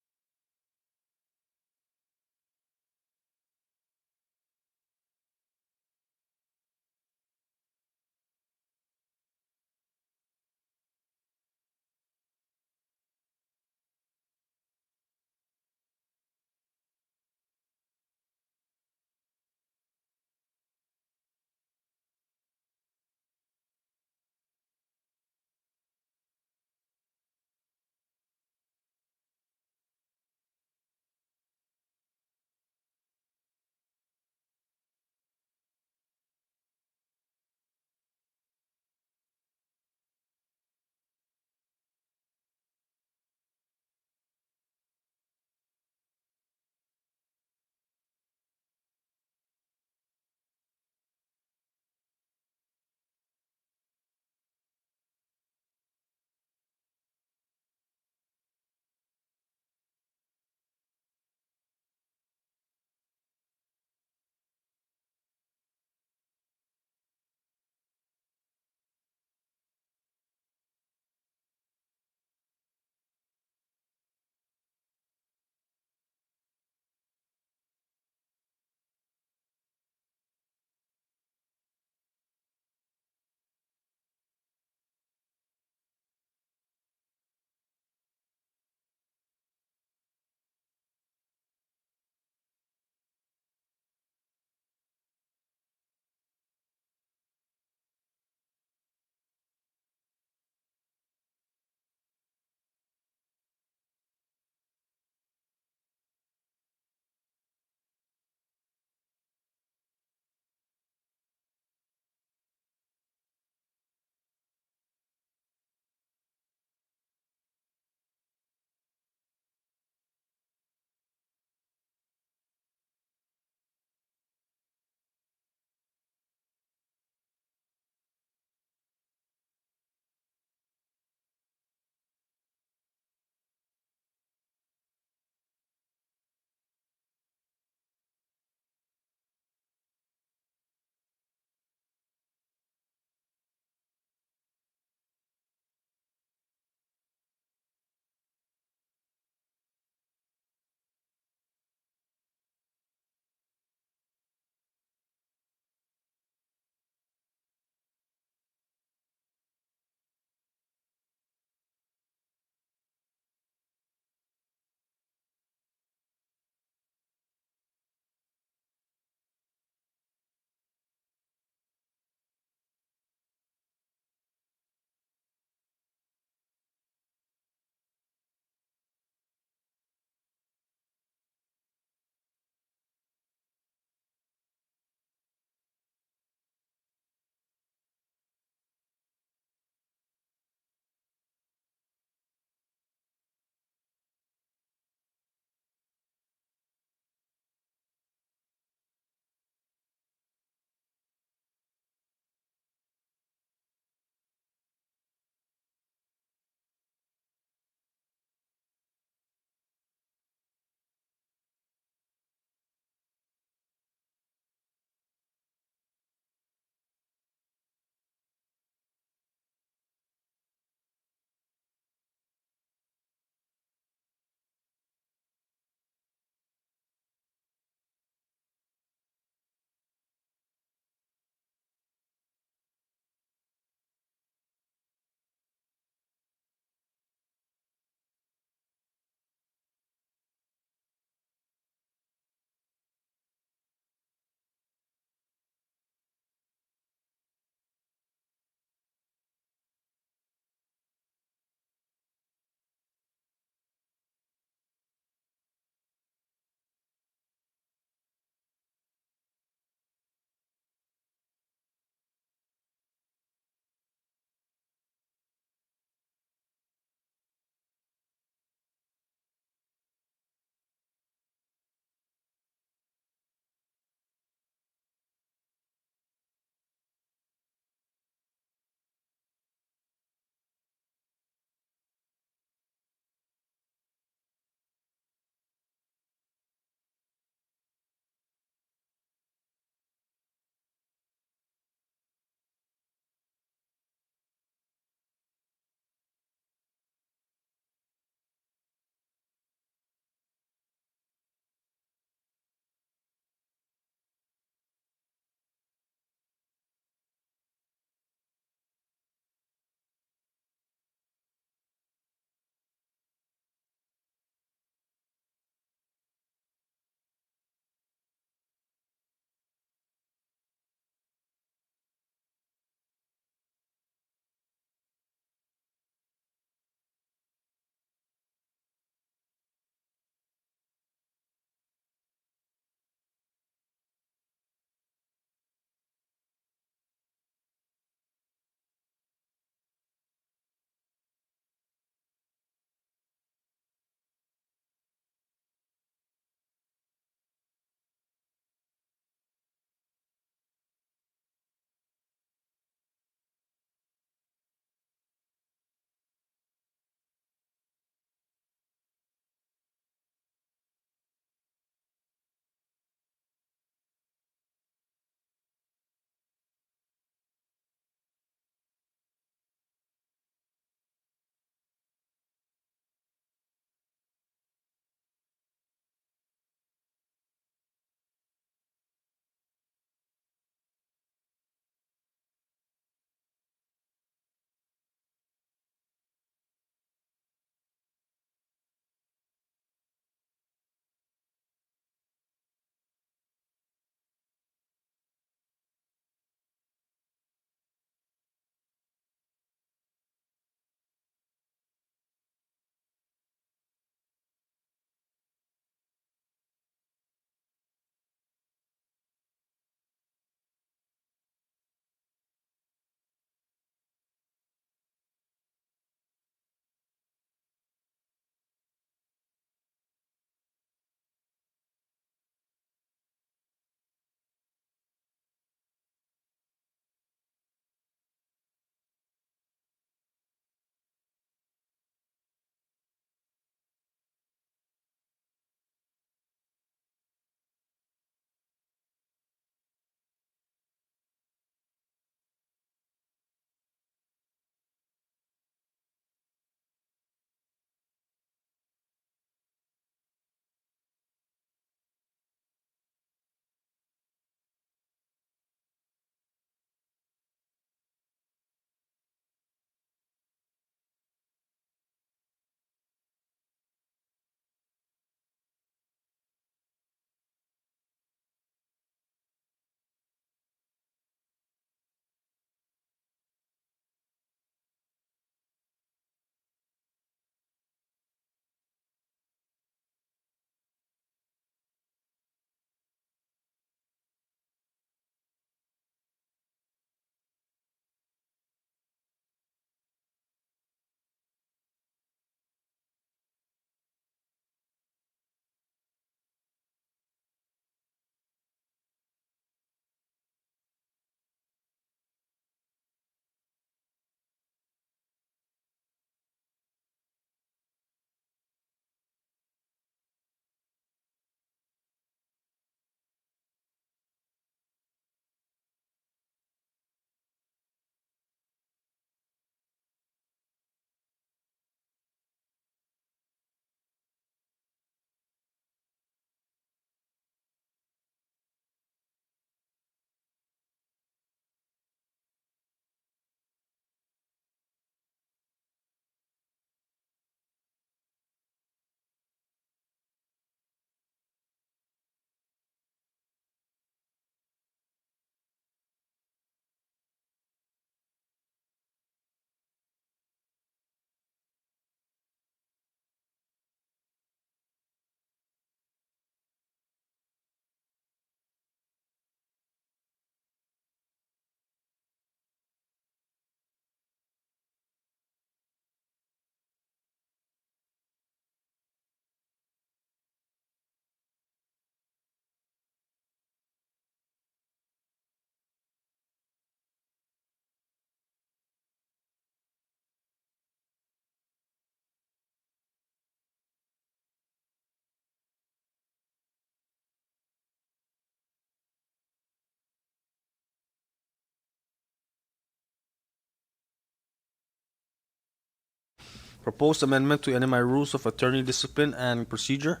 proposed amendment to NMI Rules of Attorney Discipline and Procedure,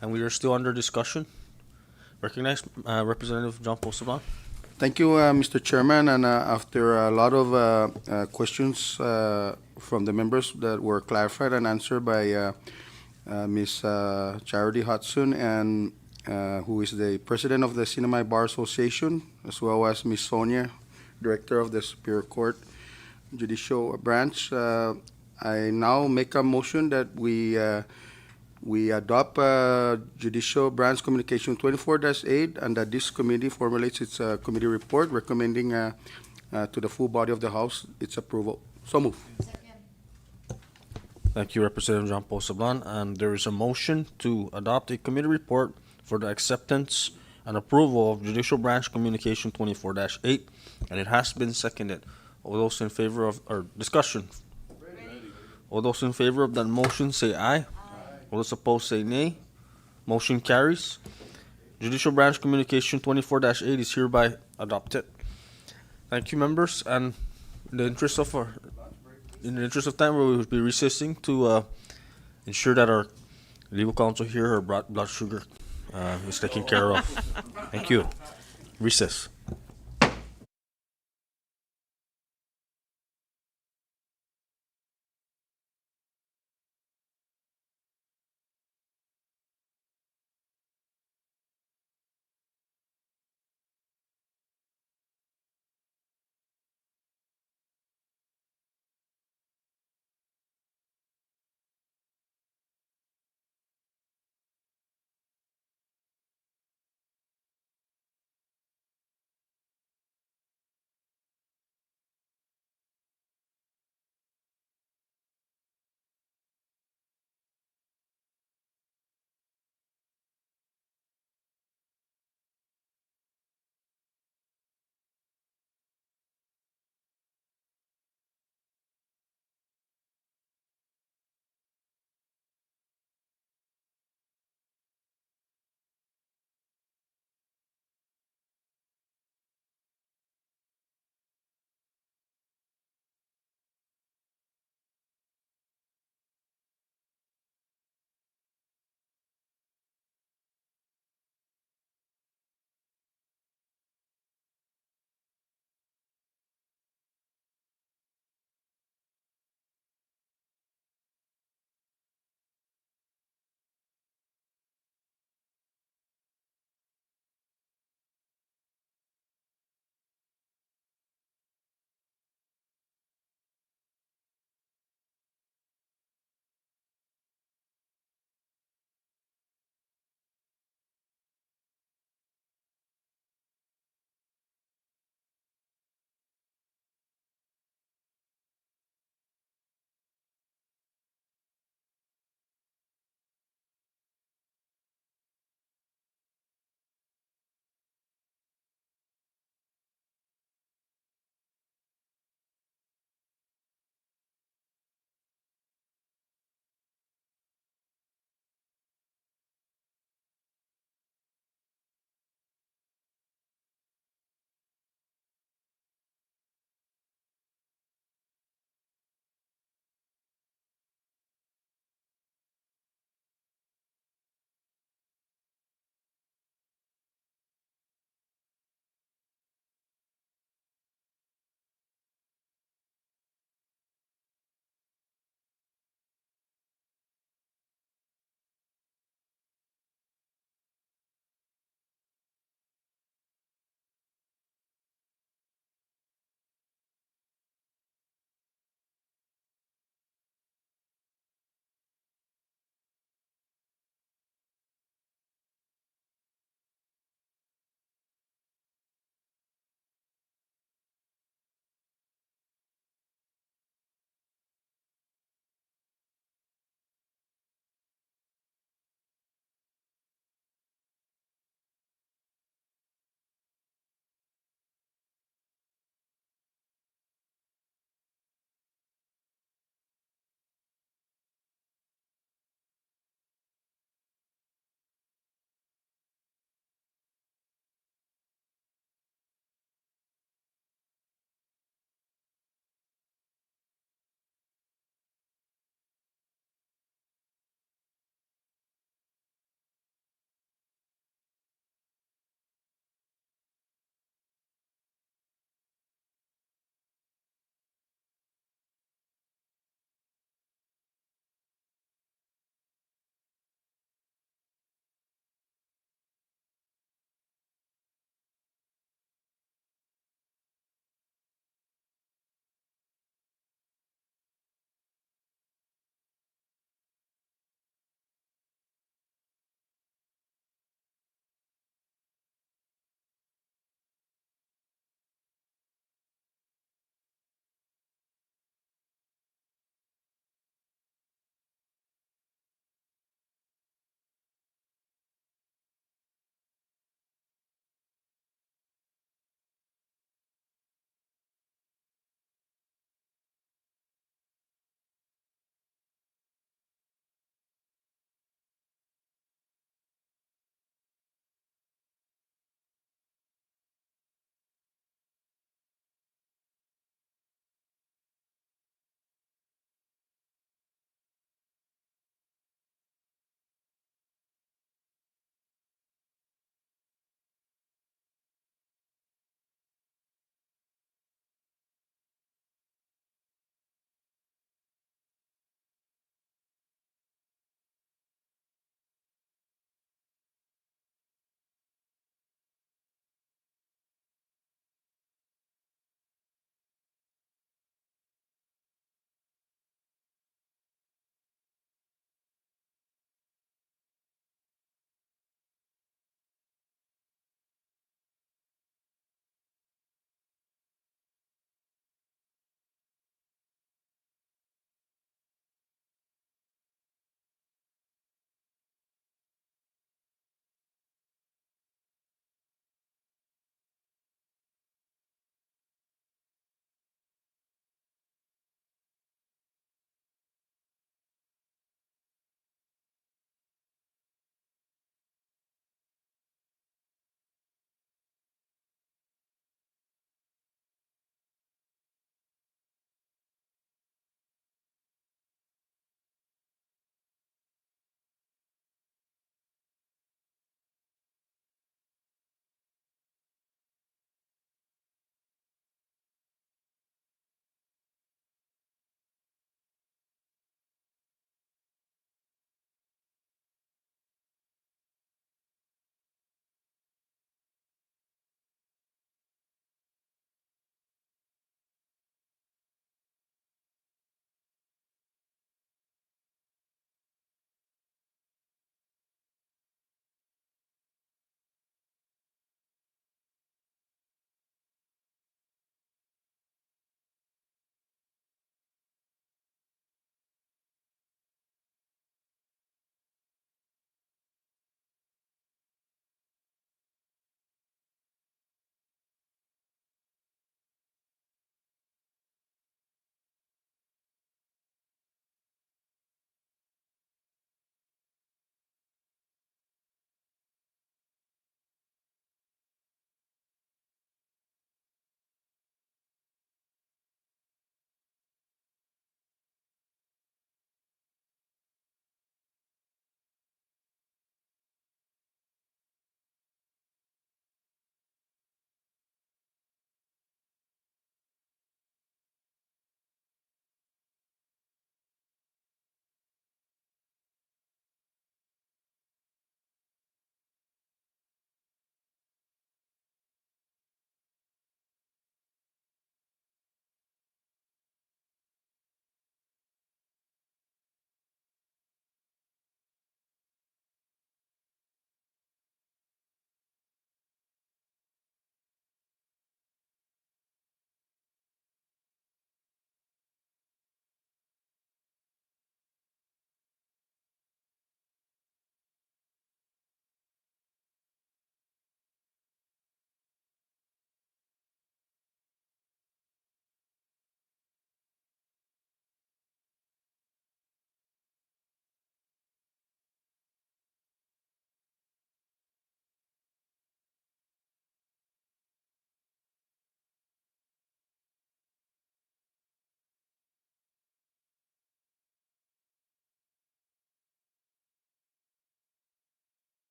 and we are still under discussion. Recognize Representative John Paul Sablan. Thank you, Mr. Chairman, and after a lot of questions from the members that were clarified and answered by Ms. Charity Hudson, and who is the president of the Sinamay Bar Association, as well as Ms. Sonia, director of the Superior Court Judicial Branch, I now make a motion that we adopt Judicial Branch Communication 24-8, and that this committee formulates its committee report recommending to the full body of the House its approval. So move. Thank you, Representative John Paul Sablan. And there is a motion to adopt a committee report for the acceptance and approval of Judicial Branch Communication 24-8, and it has been seconded. All those in favor of, or discussion? All those in favor of that motion say aye. All those opposed say nay. Motion carries. Judicial Branch Communication 24-8 is hereby adopted. Thank you, members, and in the interest of time, we will be recessing to ensure that our legal counsel here, her blood sugar, is taken care of. Thank you. Recess.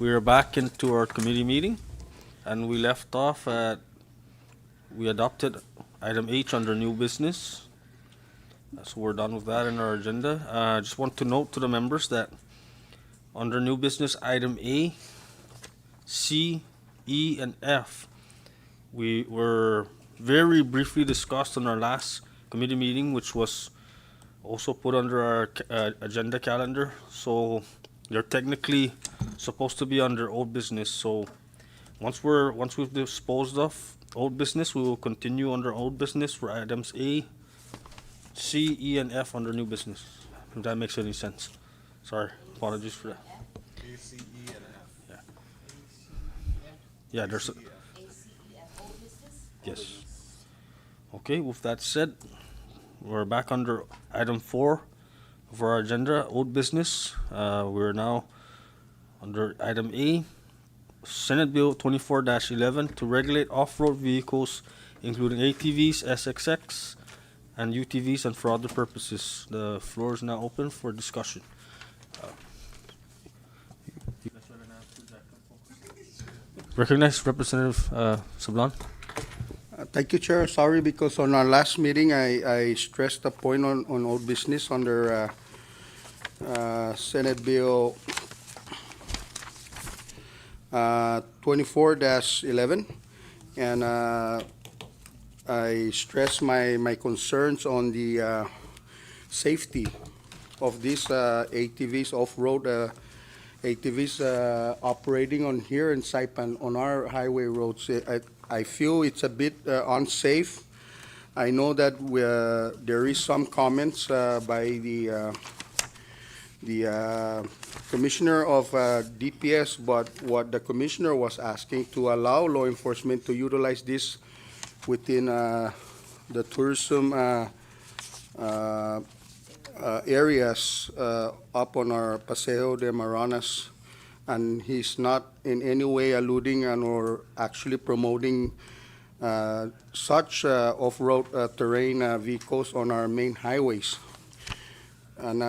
We are back into our committee meeting, and we left off we adopted item H under new business. So we're done with that in our agenda. I just want to note to the members that under new business, item A, C, E, and F, we were very briefly discussed on our last committee meeting, which was also put under our agenda calendar. So they're technically supposed to be under old business. So once we've disposed of old business, we will continue under old business for items A, C, E, and F under new business. If that makes any sense. Sorry, apologies for that. A, C, E, and F. Yeah, there's a, yes. Okay, with that said, we're back under item 4 of our agenda, old business. We're now under item A, Senate Bill 24-11 to regulate off-road vehicles, including ATVs, SXX, and UTVs, and for other purposes. The floor is now open for discussion. Recognize Representative Sablan. Thank you, Chair. Sorry, because on our last meeting, I stressed a point on old business under Senate Bill 24-11, and I stressed my concerns on the safety of these ATVs, off-road ATVs operating on here in Saipan on our highway roads. I feel it's a bit unsafe. I know that there is some comments by the commissioner of DPS, but what the commissioner was asking to allow law enforcement to utilize this within the tourism areas up on our Paseo de Maranas, and he's not in any way alluding or actually promoting such off-road terrain vehicles on our main highways. And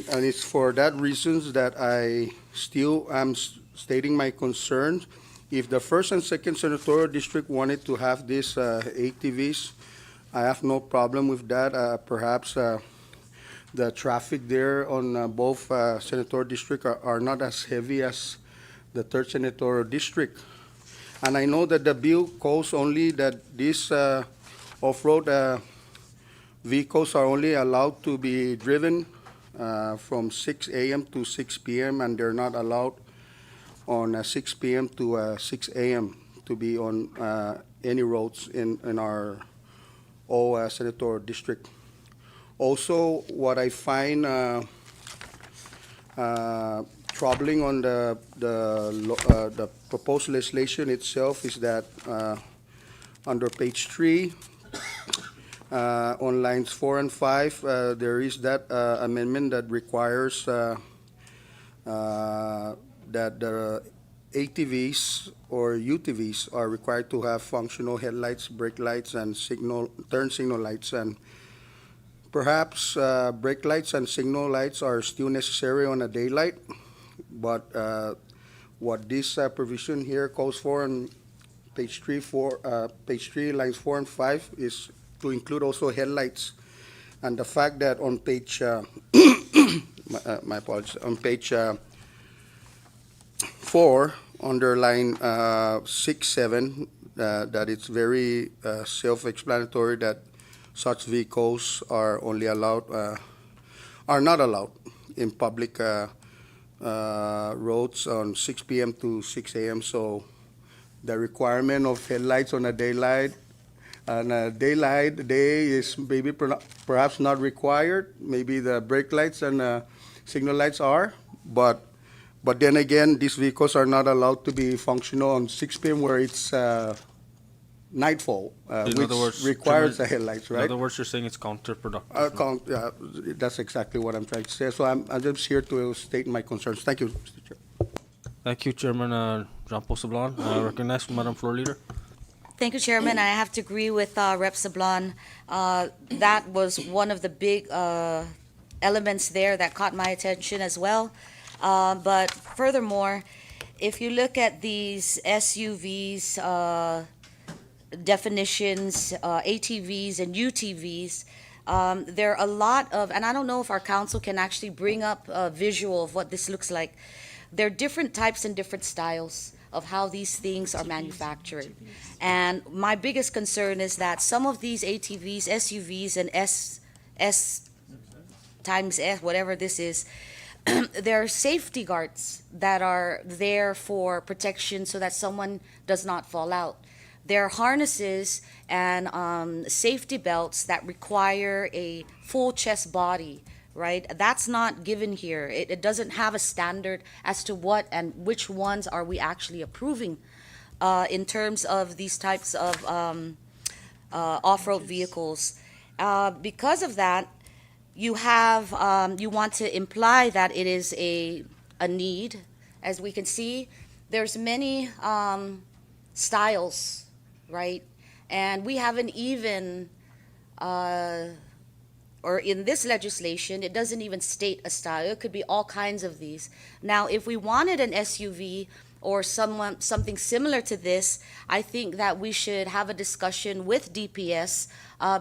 it's for that reasons that I still am stating my concerns. If the first and second senatorial district wanted to have these ATVs, I have no problem with that. Perhaps the traffic there on both senatorial district are not as heavy as the third senatorial district. And I know that the bill calls only that these off-road vehicles are only allowed to be driven from 6 a.m. to 6 p.m. and they're not allowed on 6 p.m. to 6 a.m. to be on any roads in our all senatorial district. Also, what I find troubling on the proposed legislation itself is that under page 3, on lines 4 and 5, there is that amendment that requires that the ATVs or UTVs are required to have functional headlights, brake lights, and turn signal lights. And perhaps brake lights and signal lights are still necessary on a daylight, but what this provision here calls for on page 3, lines 4 and 5 is to include also headlights. And the fact that on page, my apologies, on page 4, under line 6, 7, that it's very self-explanatory that such vehicles are only allowed, are not allowed in public roads on 6 p.m. to 6 a.m. So the requirement of headlights on a daylight, and a day is maybe perhaps not required. Maybe the brake lights and signal lights are, but then again, these vehicles are not allowed to be functional on 6 p.m. where it's nightfall, which requires the headlights, right? In other words, you're saying it's counterproductive. That's exactly what I'm trying to say. So I'm just here to state my concerns. Thank you, Mr. Chair. Thank you, Chairman Jean Paul Sablan. I recognize Madam Floor Leader. Thank you, Chairman. I have to agree with Rep. Sablan. That was one of the big elements there that caught my attention as well. But furthermore, if you look at these SUVs, definitions, ATVs and UTVs, there are a lot of, and I don't know if our council can actually bring up a visual of what this looks like. There are different types and different styles of how these things are manufactured. And my biggest concern is that some of these ATVs, SUVs, and S times S, whatever this is, there are safety guards that are there for protection so that someone does not fall out. There are harnesses and safety belts that require a full chest body, right? That's not given here. It doesn't have a standard as to what and which ones are we actually approving in terms of these types of off-road vehicles. Because of that, you want to imply that it is a need. As we can see, there's many styles, right? And we haven't even, or in this legislation, it doesn't even state a style. It could be all kinds of these. Now, if we wanted an SUV or something similar to this, I think that we should have a discussion with DPS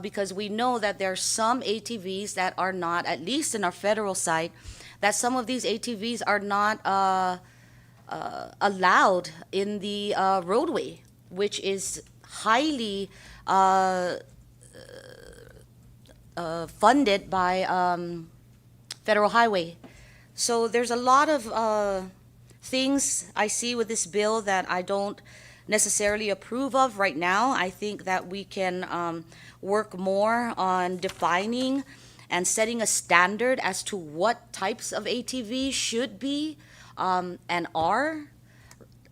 because we know that there are some ATVs that are not, at least in our federal side, that some of these ATVs are not allowed in the roadway, which is highly funded by federal highway. So there's a lot of things I see with this bill that I don't necessarily approve of right now. I think that we can work more on defining and setting a standard as to what types of ATVs should be and are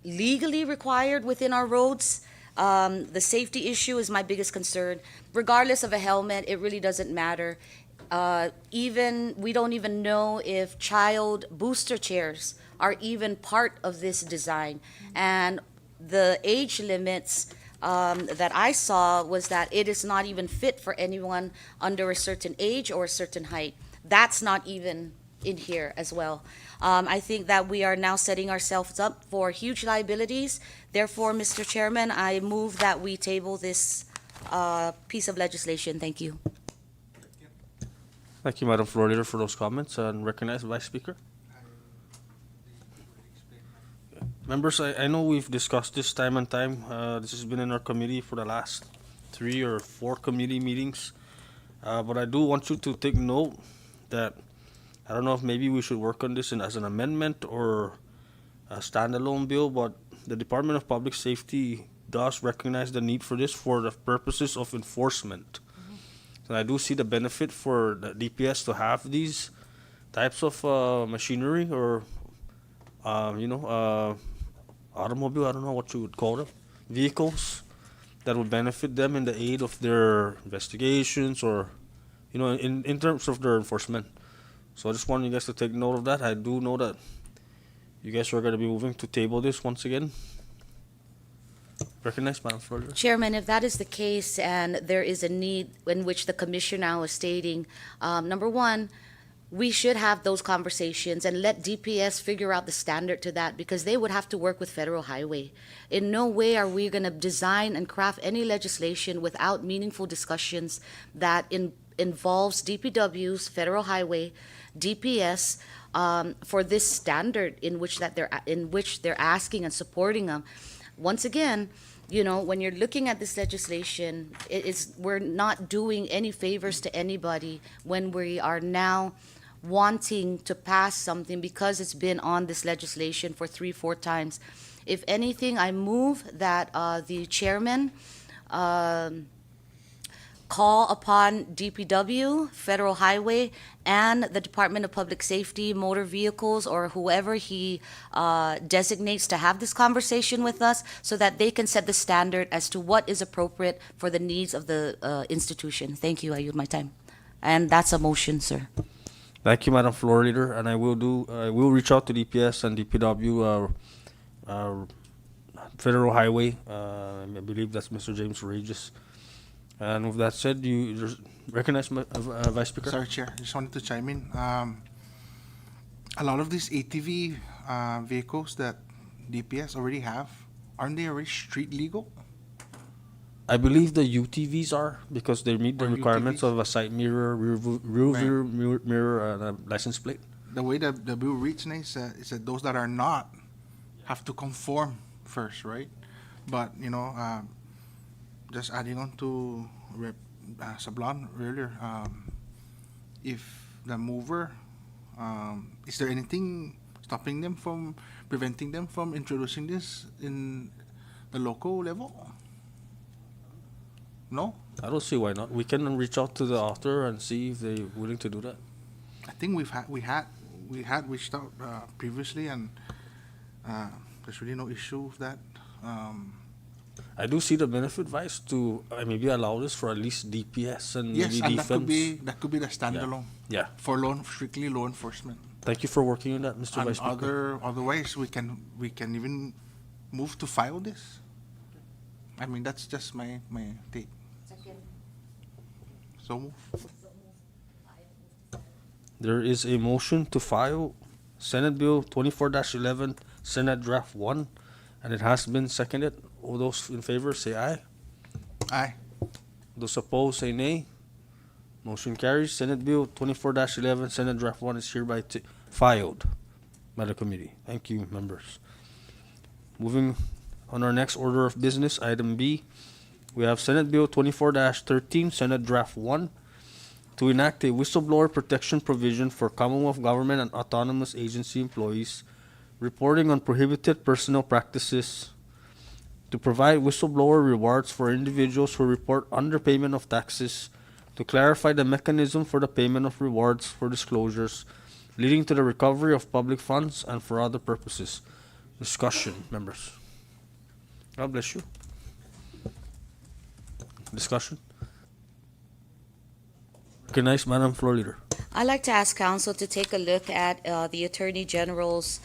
legally required within our roads. The safety issue is my biggest concern. Regardless of a helmet, it really doesn't matter. We don't even know if child booster chairs are even part of this design. And the age limits that I saw was that it is not even fit for anyone under a certain age or a certain height. That's not even in here as well. I think that we are now setting ourselves up for huge liabilities. Therefore, Mr. Chairman, I move that we table this piece of legislation. Thank you. Thank you, Madam Floor Leader, for those comments, and recognize Vice Speaker. Members, I know we've discussed this time and time. This has been in our committee for the last 3 or 4 committee meetings. But I do want you to take note that I don't know if maybe we should work on this as an amendment or a standalone bill, but the Department of Public Safety does recognize the need for this for the purposes of enforcement. And I do see the benefit for the DPS to have these types of machinery or, automobile, I don't know what you would call them, vehicles that would benefit them in the aid of their investigations or, in terms of their enforcement. So I just want you guys to take note of that. I do know that you guys are going to be moving to table this once again. Recognize, Madam Floor Leader. Chairman, if that is the case and there is a need in which the Commissioner now is stating, number one, we should have those conversations and let DPS figure out the standard to that because they would have to work with Federal Highway. In no way are we going to design and craft any legislation without meaningful discussions that involves DPWs, Federal Highway, DPS, for this standard in which they're asking and supporting them. Once again, when you're looking at this legislation, we're not doing any favors to anybody when we are now wanting to pass something because it's been on this legislation for 3-4 times. If anything, I move that the chairman call upon DPW, Federal Highway, and the Department of Public Safety, Motor Vehicles, or whoever he designates to have this conversation with us so that they can set the standard as to what is appropriate for the needs of the institution. Thank you. I yield my time. And that's a motion, sir. Thank you, Madam Floor Leader, and I will reach out to DPS and DPW, Federal Highway. I believe that's Mr. James Regis. And with that said, you recognize Vice Speaker? Sorry, Chair. I just wanted to chime in. A lot of these ATV vehicles that DPS already have? Aren't they already street legal? I believe the UTVs are because they meet the Or requirements UTVs? of a side mirror, rear Right. view mirror, and a license plate. The way the bill reads now is that those that are not have to conform first, right? But just adding on to Rep. Sablan earlier, if the mover, is there anything stopping them from preventing them from introducing this in the local level? No, I don't see why not. We can reach out to the author and see if they're willing to do that. I think we had reached out previously, and there's really no issue with that. I do see the benefit, Vice, to maybe allow this for at least DPS and Yes, maybe and defense. that could be the standalone Yeah. for strictly law enforcement. Thank you for working on that, Mr. And Vice Speaker. otherwise, we can even move to file this. I mean, that's just my take. So move. There is a motion to file Senate Bill 24-11, Senate Draft 1, and it has been seconded. All those in favor say aye. Aye. Those opposed say nay. Motion carries. Senate Bill 24-11, Senate Draft 1 is hereby filed by the committee. Thank you, members. Moving on our next order of business, item B, we have Senate Bill 24-13, Senate Draft 1, to enact a whistleblower protection provision for Commonwealth government and autonomous agency employees reporting on prohibited personnel practices, to provide whistleblower rewards for individuals who report underpayment of taxes, to clarify the mechanism for the payment of rewards for disclosures leading to the recovery of public funds, and for other purposes. Discussion, members. God bless you. Discussion. Recognize Madam Floor Leader. I'd like to ask council to take a look at the Attorney General's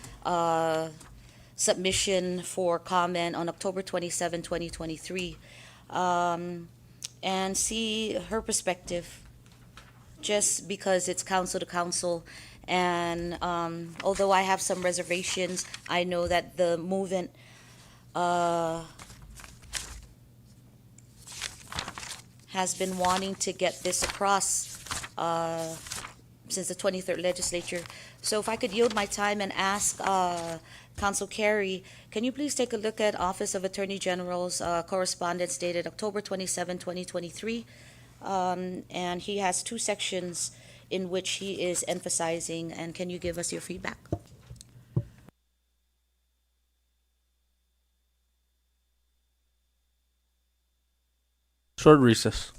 submission for comment on October 27, 2023, and see her perspective, just because it's council to council. And although I have some reservations, I know that the movement has been wanting to get this across since the 23rd legislature. So if I could yield my time and ask Council Carey, can you please take a look at Office of Attorney General's correspondence dated October 27, 2023? And he has two sections in which he is emphasizing, and can you give us your feedback? Short recess.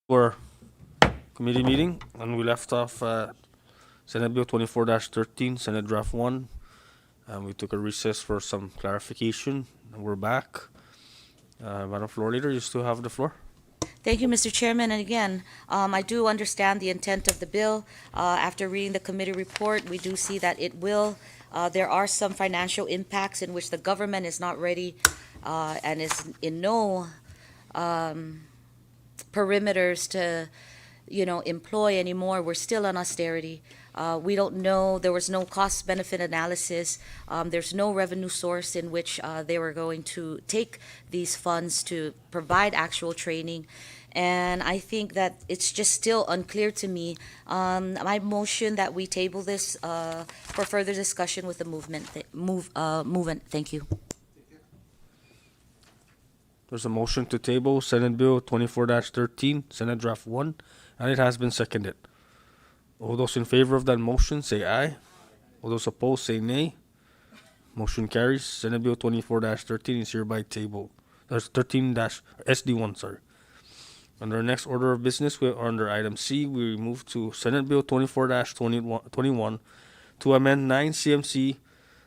Our committee meeting, and we left off Senate Bill 24-13, Senate Draft 1. And we took a recess for some clarification, and we're back. Madam Floor Leader, you still have the floor. Thank you, Mr. Chairman. And again, I do understand the intent of the bill. After reading the committee report, we do see that it will. There are some financial impacts in which the government is not ready and is in no perimeters to, employ anymore. We're still on austerity. We don't know, there was no cost benefit analysis. There's no revenue source in which they were going to take these funds to provide actual training. And I think that it's just still unclear to me. My motion that we table this for further discussion with the movement. Thank you. There's a motion to table Senate Bill 24-13, Senate Draft 1, and it has been seconded. All those in favor of that motion say aye. All those opposed say nay. Motion carries. Senate Bill 24-13 is hereby tabled. There's 13-SD1, sorry. Under our next order of business, under item C, we move to Senate Bill 24-21 to amend 9 CMC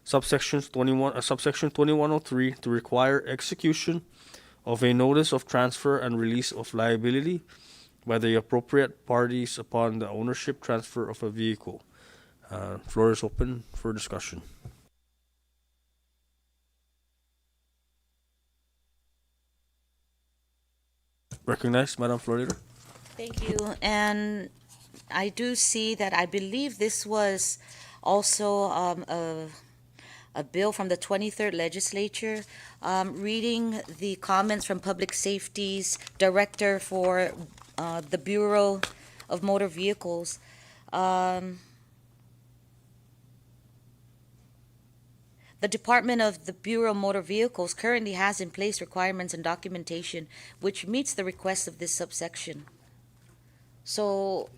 subsection 2103 to require execution of a notice of transfer and release of liability by the appropriate parties upon the ownership transfer of a vehicle. Floor is open for discussion. Recognized, Madam Floor Leader. Thank you. And I do see that I believe this was also a bill from the 23rd legislature. Reading the comments from Public Safety's director for the Bureau of Motor Vehicles. The Department of the Bureau of Motor Vehicles currently has in place requirements and documentation which meets the request of this subsection. So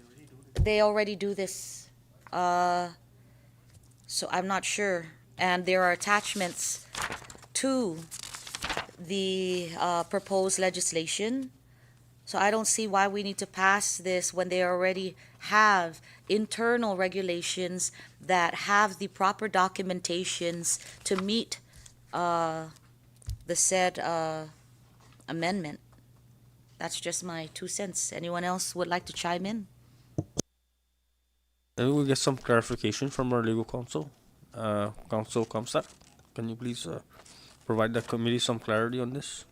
they already do this. So I'm not sure. And there are attachments to the proposed legislation. So I don't see why we need to pass this when they already have internal regulations that have the proper documentations to meet the said amendment. That's just my 2 cents. Anyone else would like to chime in? Maybe we'll get some clarification from our legal counsel. Counsel Comstock, can you please provide the committee some clarity on this?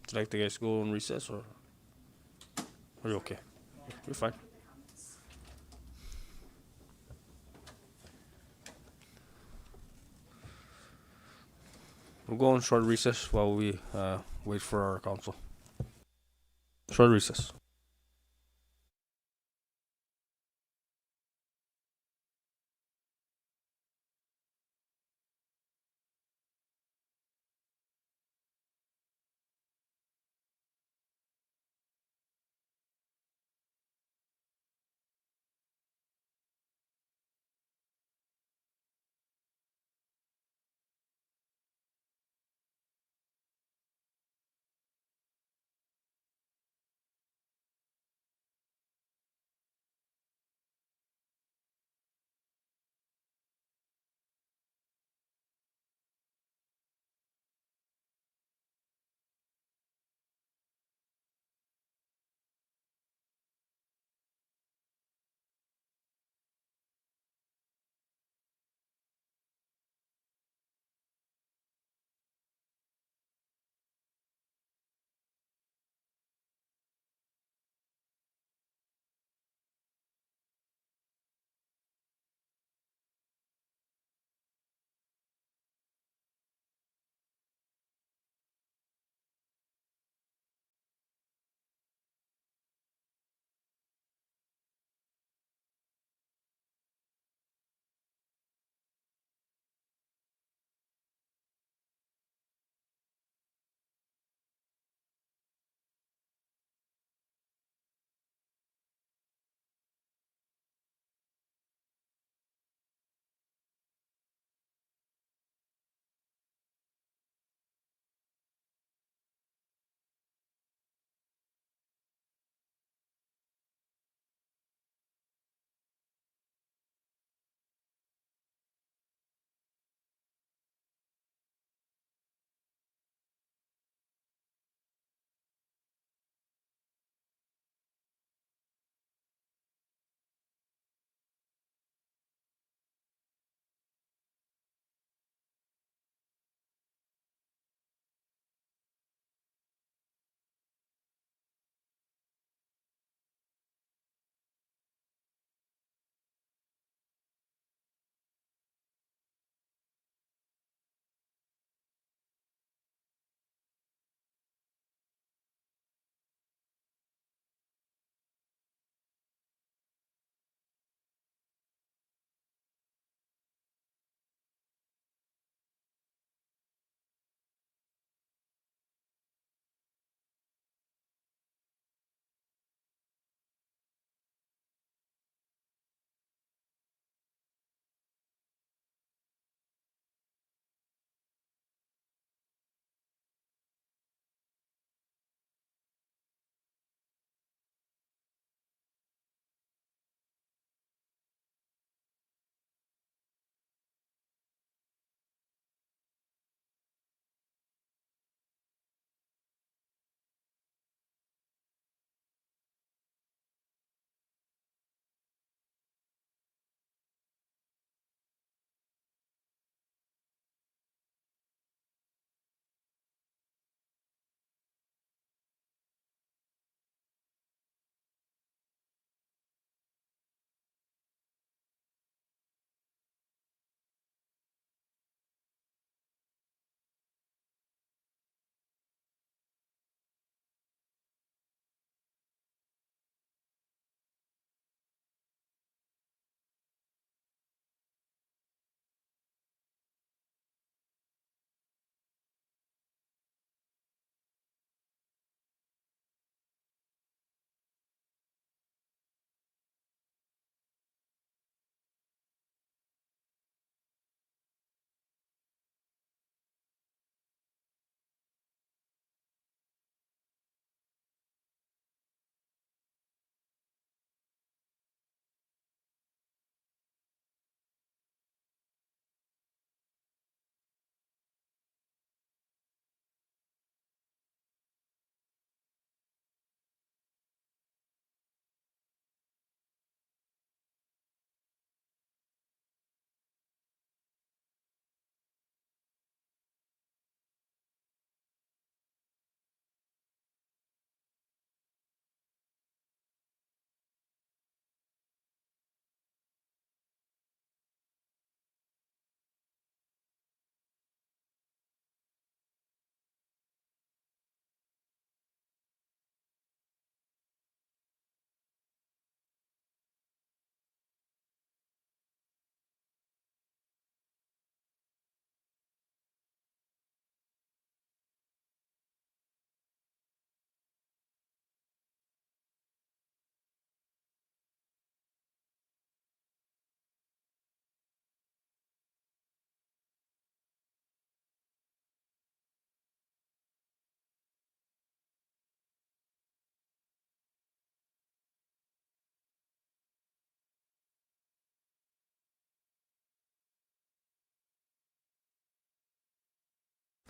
Would you like the guys to go on recess, or are you okay? You're fine. We'll go on short recess while we wait for our counsel. Short recess.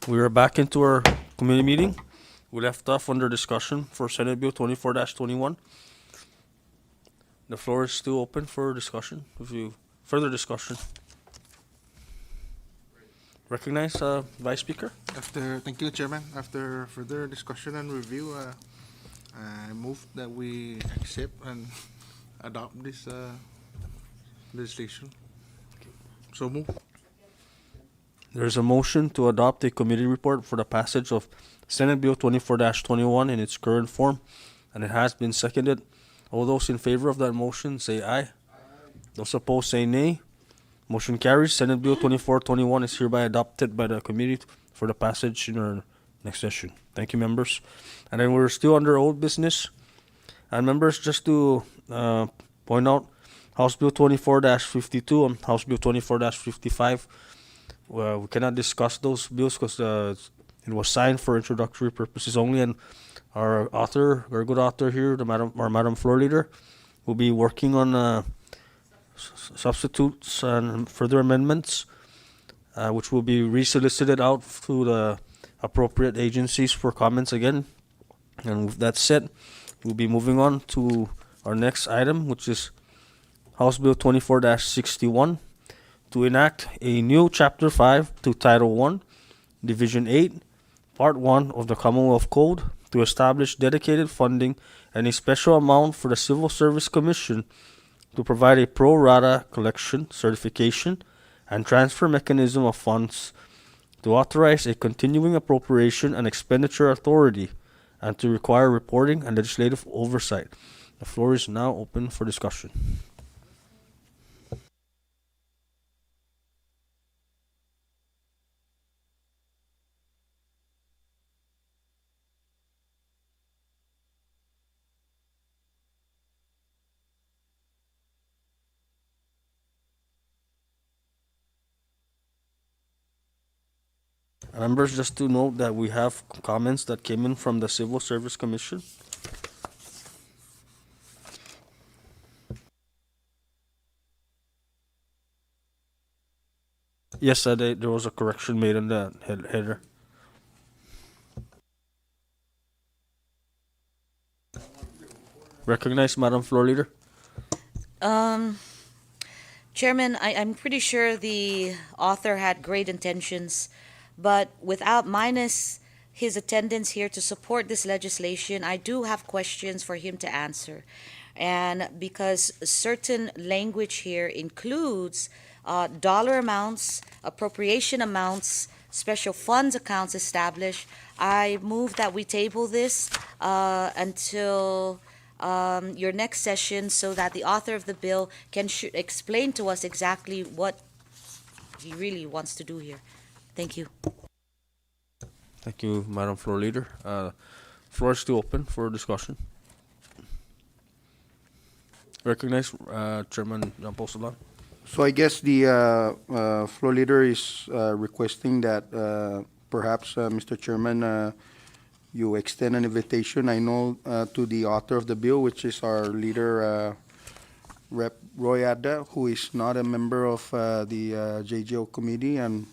We are back into our committee meeting. We left off under discussion for Senate Bill 24-21. The floor is still open for discussion. Further discussion. Recognize Vice Speaker. Thank you, Chairman. After further discussion and review, I move that we accept and adopt this legislation. So move. There is a motion to adopt a committee report for the passage of Senate Bill 24-21 in its current form, and it has been seconded. All those in favor of that motion say aye. Those opposed say nay. Motion carries. Senate Bill 24-21 is hereby adopted by the committee for the passage in our next session. Thank you, members. And then we're still under old business. And members, just to point out, House Bill 24-52 and House Bill 24-55, we cannot discuss those bills because it was signed for introductory purposes only, and our good author here, our Madam Floor Leader, will be working on substitutes and further amendments, which will be resolicited out to the appropriate agencies for comments again. And with that said, we'll be moving on to our next item, which is House Bill 24-61, to enact a new Chapter 5 to Title 1, Division 8, Part 1 of the Commonwealth Code, to establish dedicated funding and a special amount for the Civil Service Commission to provide a pro rata collection, certification, and transfer mechanism of funds, to authorize a continuing appropriation and expenditure authority, and to require reporting and legislative oversight. The floor is now open for discussion. Members, just to note that we have comments that came in from the Civil Service Commission. Yes, there was a correction made in the header. Recognize Madam Floor Leader. Chairman, I'm pretty sure the author had great intentions, but minus his attendance here to support this legislation, I do have questions for him to answer. And because certain language here includes dollar amounts, appropriation amounts, special funds accounts established, I move that we table this until your next session so that the author of the bill can explain to us exactly what he really wants to do here. Thank you. Thank you, Madam Floor Leader. Floor is still open for discussion. Recognize Chairman Jean Paul Salan. So I guess the floor leader is requesting that perhaps, Mr. Chairman, you extend an invitation, I know, to the author of the bill, which is our leader, Rep. Roy Adda, who is not a member of the JGO committee, and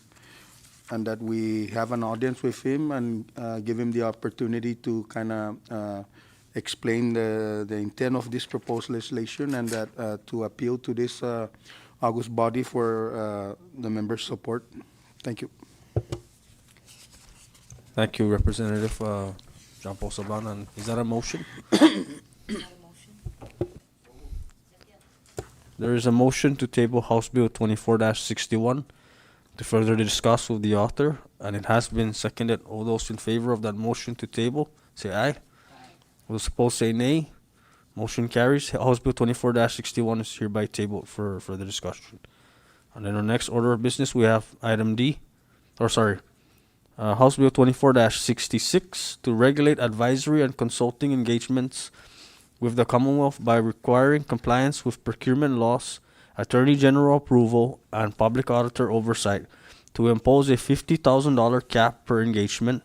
that we have an audience with him and give him the opportunity to kind of explain the intent of this proposed legislation, and that to appeal to this august body for the members' support. Thank you. Thank you, Representative Jean Paul Saban. And is that a motion? There is a motion to table House Bill 24-61 to further discuss with the author, and it has been seconded. All those in favor of that motion to table, say aye. All those opposed, say nay. Motion carries. House Bill 24-61 is hereby tabled for further discussion. And then our next order of business, we have item D, House Bill 24-66 to regulate advisory and consulting engagements with the Commonwealth by requiring compliance with procurement laws, Attorney General approval, and public auditor oversight, to impose a $50,000 cap per engagement,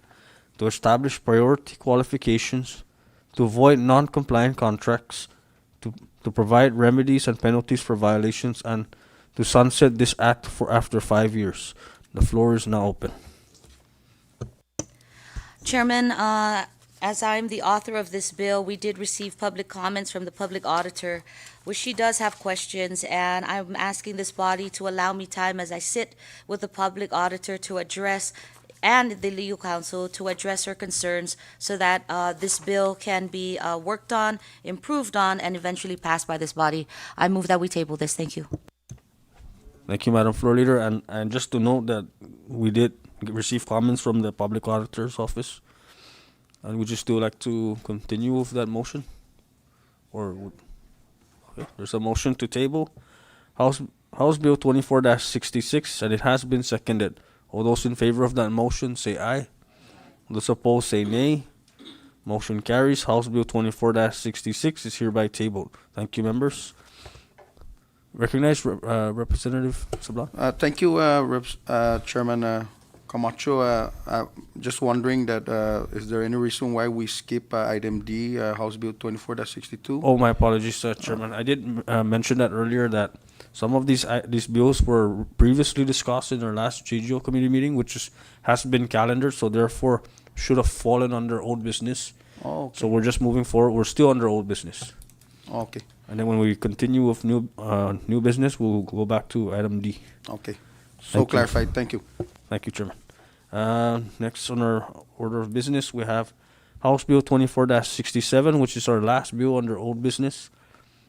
to establish priority qualifications, to avoid non-compliant contracts, to provide remedies and penalties for violations, and to sunset this act for after 5 years. The floor is now open. Chairman, as I'm the author of this bill, we did receive public comments from the public auditor, which she does have questions, and I'm asking this body to allow me time as I sit with the public auditor to address, and the legal counsel, to address her concerns so that this bill can be worked on, improved on, and eventually passed by this body. I move that we table this. Thank you. Thank you, Madam Floor Leader. And just to note that we did receive comments from the Public Auditor's Office. And would you still like to continue with that motion? Okay, there's a motion to table House Bill 24-66, and it has been seconded. All those in favor of that motion say aye. Those opposed say nay. Motion carries. House Bill 24-66 is hereby tabled. Thank you, members. Recognize Representative Sablan. Thank you, Chairman Camacho. Just wondering that is there any reason why we skip item D, House Bill 24-62? Oh, my apologies, Chairman. I did mention that earlier, that some of these bills were previously discussed in our last JGO committee meeting, which has been calendared, so therefore should have fallen under old business. Oh, okay. So we're just moving forward. We're still under old business. Okay. And then when we continue with new business, we'll go back to item D. Okay. So Thank you. clarified. Thank you. Thank you, Chairman. Next on our order of business, we have House Bill 24-67, which is our last bill under old business,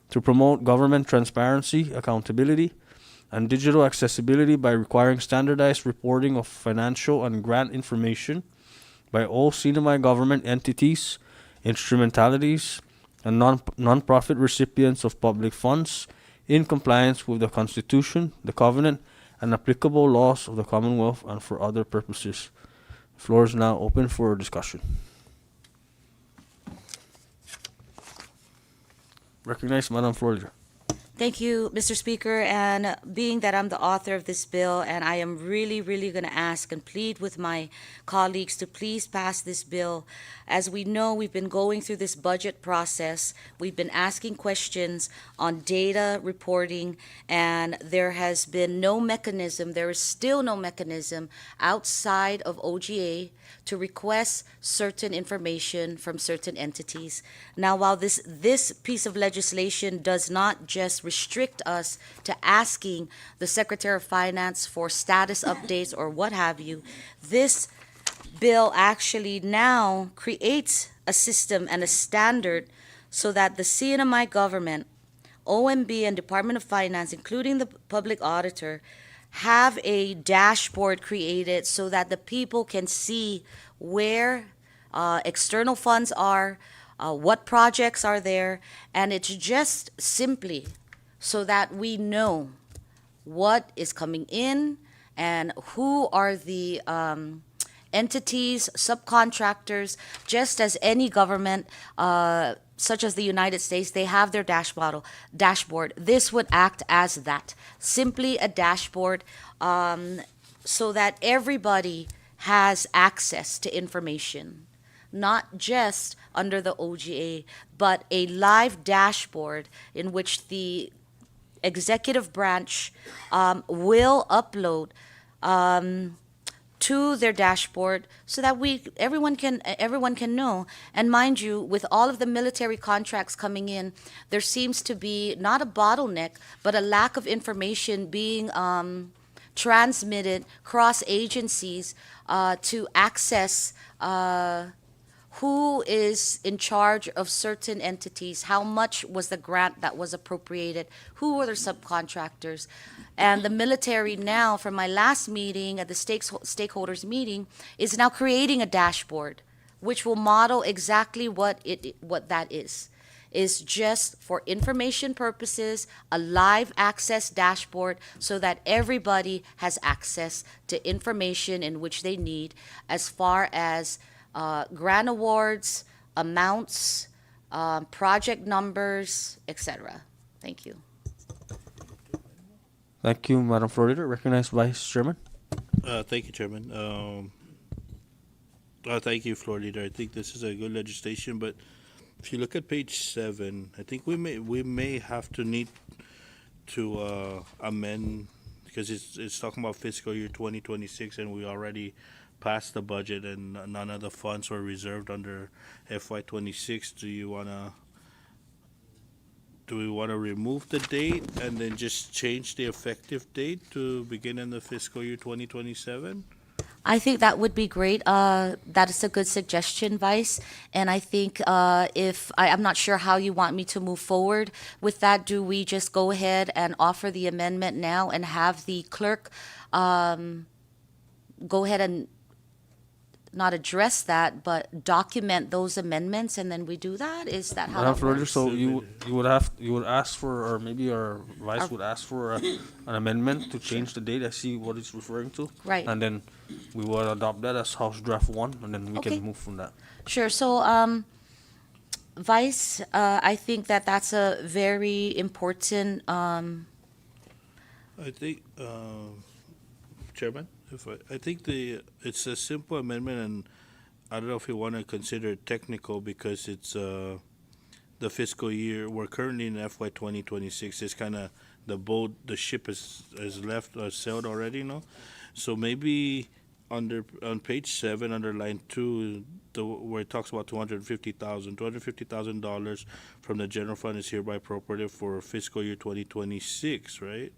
to promote government transparency, accountability, and digital accessibility by requiring standardized reporting of financial and grant information by all semi-government entities, instrumentalities, and non-profit recipients of public funds in compliance with the Constitution, the Covenant, and applicable laws of the Commonwealth, and for other purposes. The floor is now open for discussion. Recognize Madam Floor Leader. Thank you, Mr. Speaker, and being that I'm the author of this bill, and I am really going to ask and plead with my colleagues to please pass this bill. As we know, we've been going through this budget process. We've been asking questions on data reporting, and there has been no mechanism, there is still no mechanism outside of OGA to request certain information from certain entities. Now, while this piece of legislation does not just restrict us to asking the Secretary of Finance for status updates or what have you, this bill actually now creates a system and a standard so that the CNMI government, OMB, and Department of Finance, including the public auditor, have a dashboard created so that the people can see where external funds are, what projects are there, and it's just simply so that we know what is coming in and who are the entities, subcontractors, just as any government, such as the United States, they have their dashboard. This would act as that, simply a dashboard, so that everybody has access to information, not just under the OGA, but a live dashboard in which the executive branch will upload to their dashboard so that everyone can know. And mind you, with all of the military contracts coming in, there seems to be not a bottleneck, but a lack of information being transmitted cross agencies to access who is in charge of certain entities, how much was the grant that was appropriated, who were the subcontractors. And the military now, from my last meeting at the stakeholders meeting, is now creating a dashboard which will model exactly what that is just for information purposes, a live access dashboard so that everybody has access to information in which they need as far as grant awards, amounts, project numbers, etc. Thank you. Thank you, Madam Floor Leader. Recognized Vice Chairman. Thank you, Chairman. Thank you, Floor Leader. I think this is a good legislation, but if you look at page 7, I think we may have to need to amend, because it's talking about fiscal year 2026, and we already passed the budget and none of the funds were reserved under FY26, do we want to remove the date and then just change the effective date to begin in the fiscal year 2027? I think that would be great. That is a good suggestion, Vice. And I think I'm not sure how you want me to move forward with that. Do we just go ahead and offer the amendment now and have the clerk go ahead and not address that, but document those amendments, and then we do that? Is that how Madam that Florida, works? so you would ask for, or maybe our vice would ask for an amendment to change the date. I see what it's referring to. Right. And then we will adopt that as House Draft 1, and then we Okay. can move from that. Sure. So, Vice, I think that that's a very important. I think, Chairman, I think it's a simple amendment, and I don't know if you want to consider it technical because it's the fiscal year. We're currently in FY 2026. It's kind of the ship has left sailed already, no? So maybe on page 7, under line 2, where it talks about $250,000 from the general fund is hereby appropriated for fiscal year 2026, right?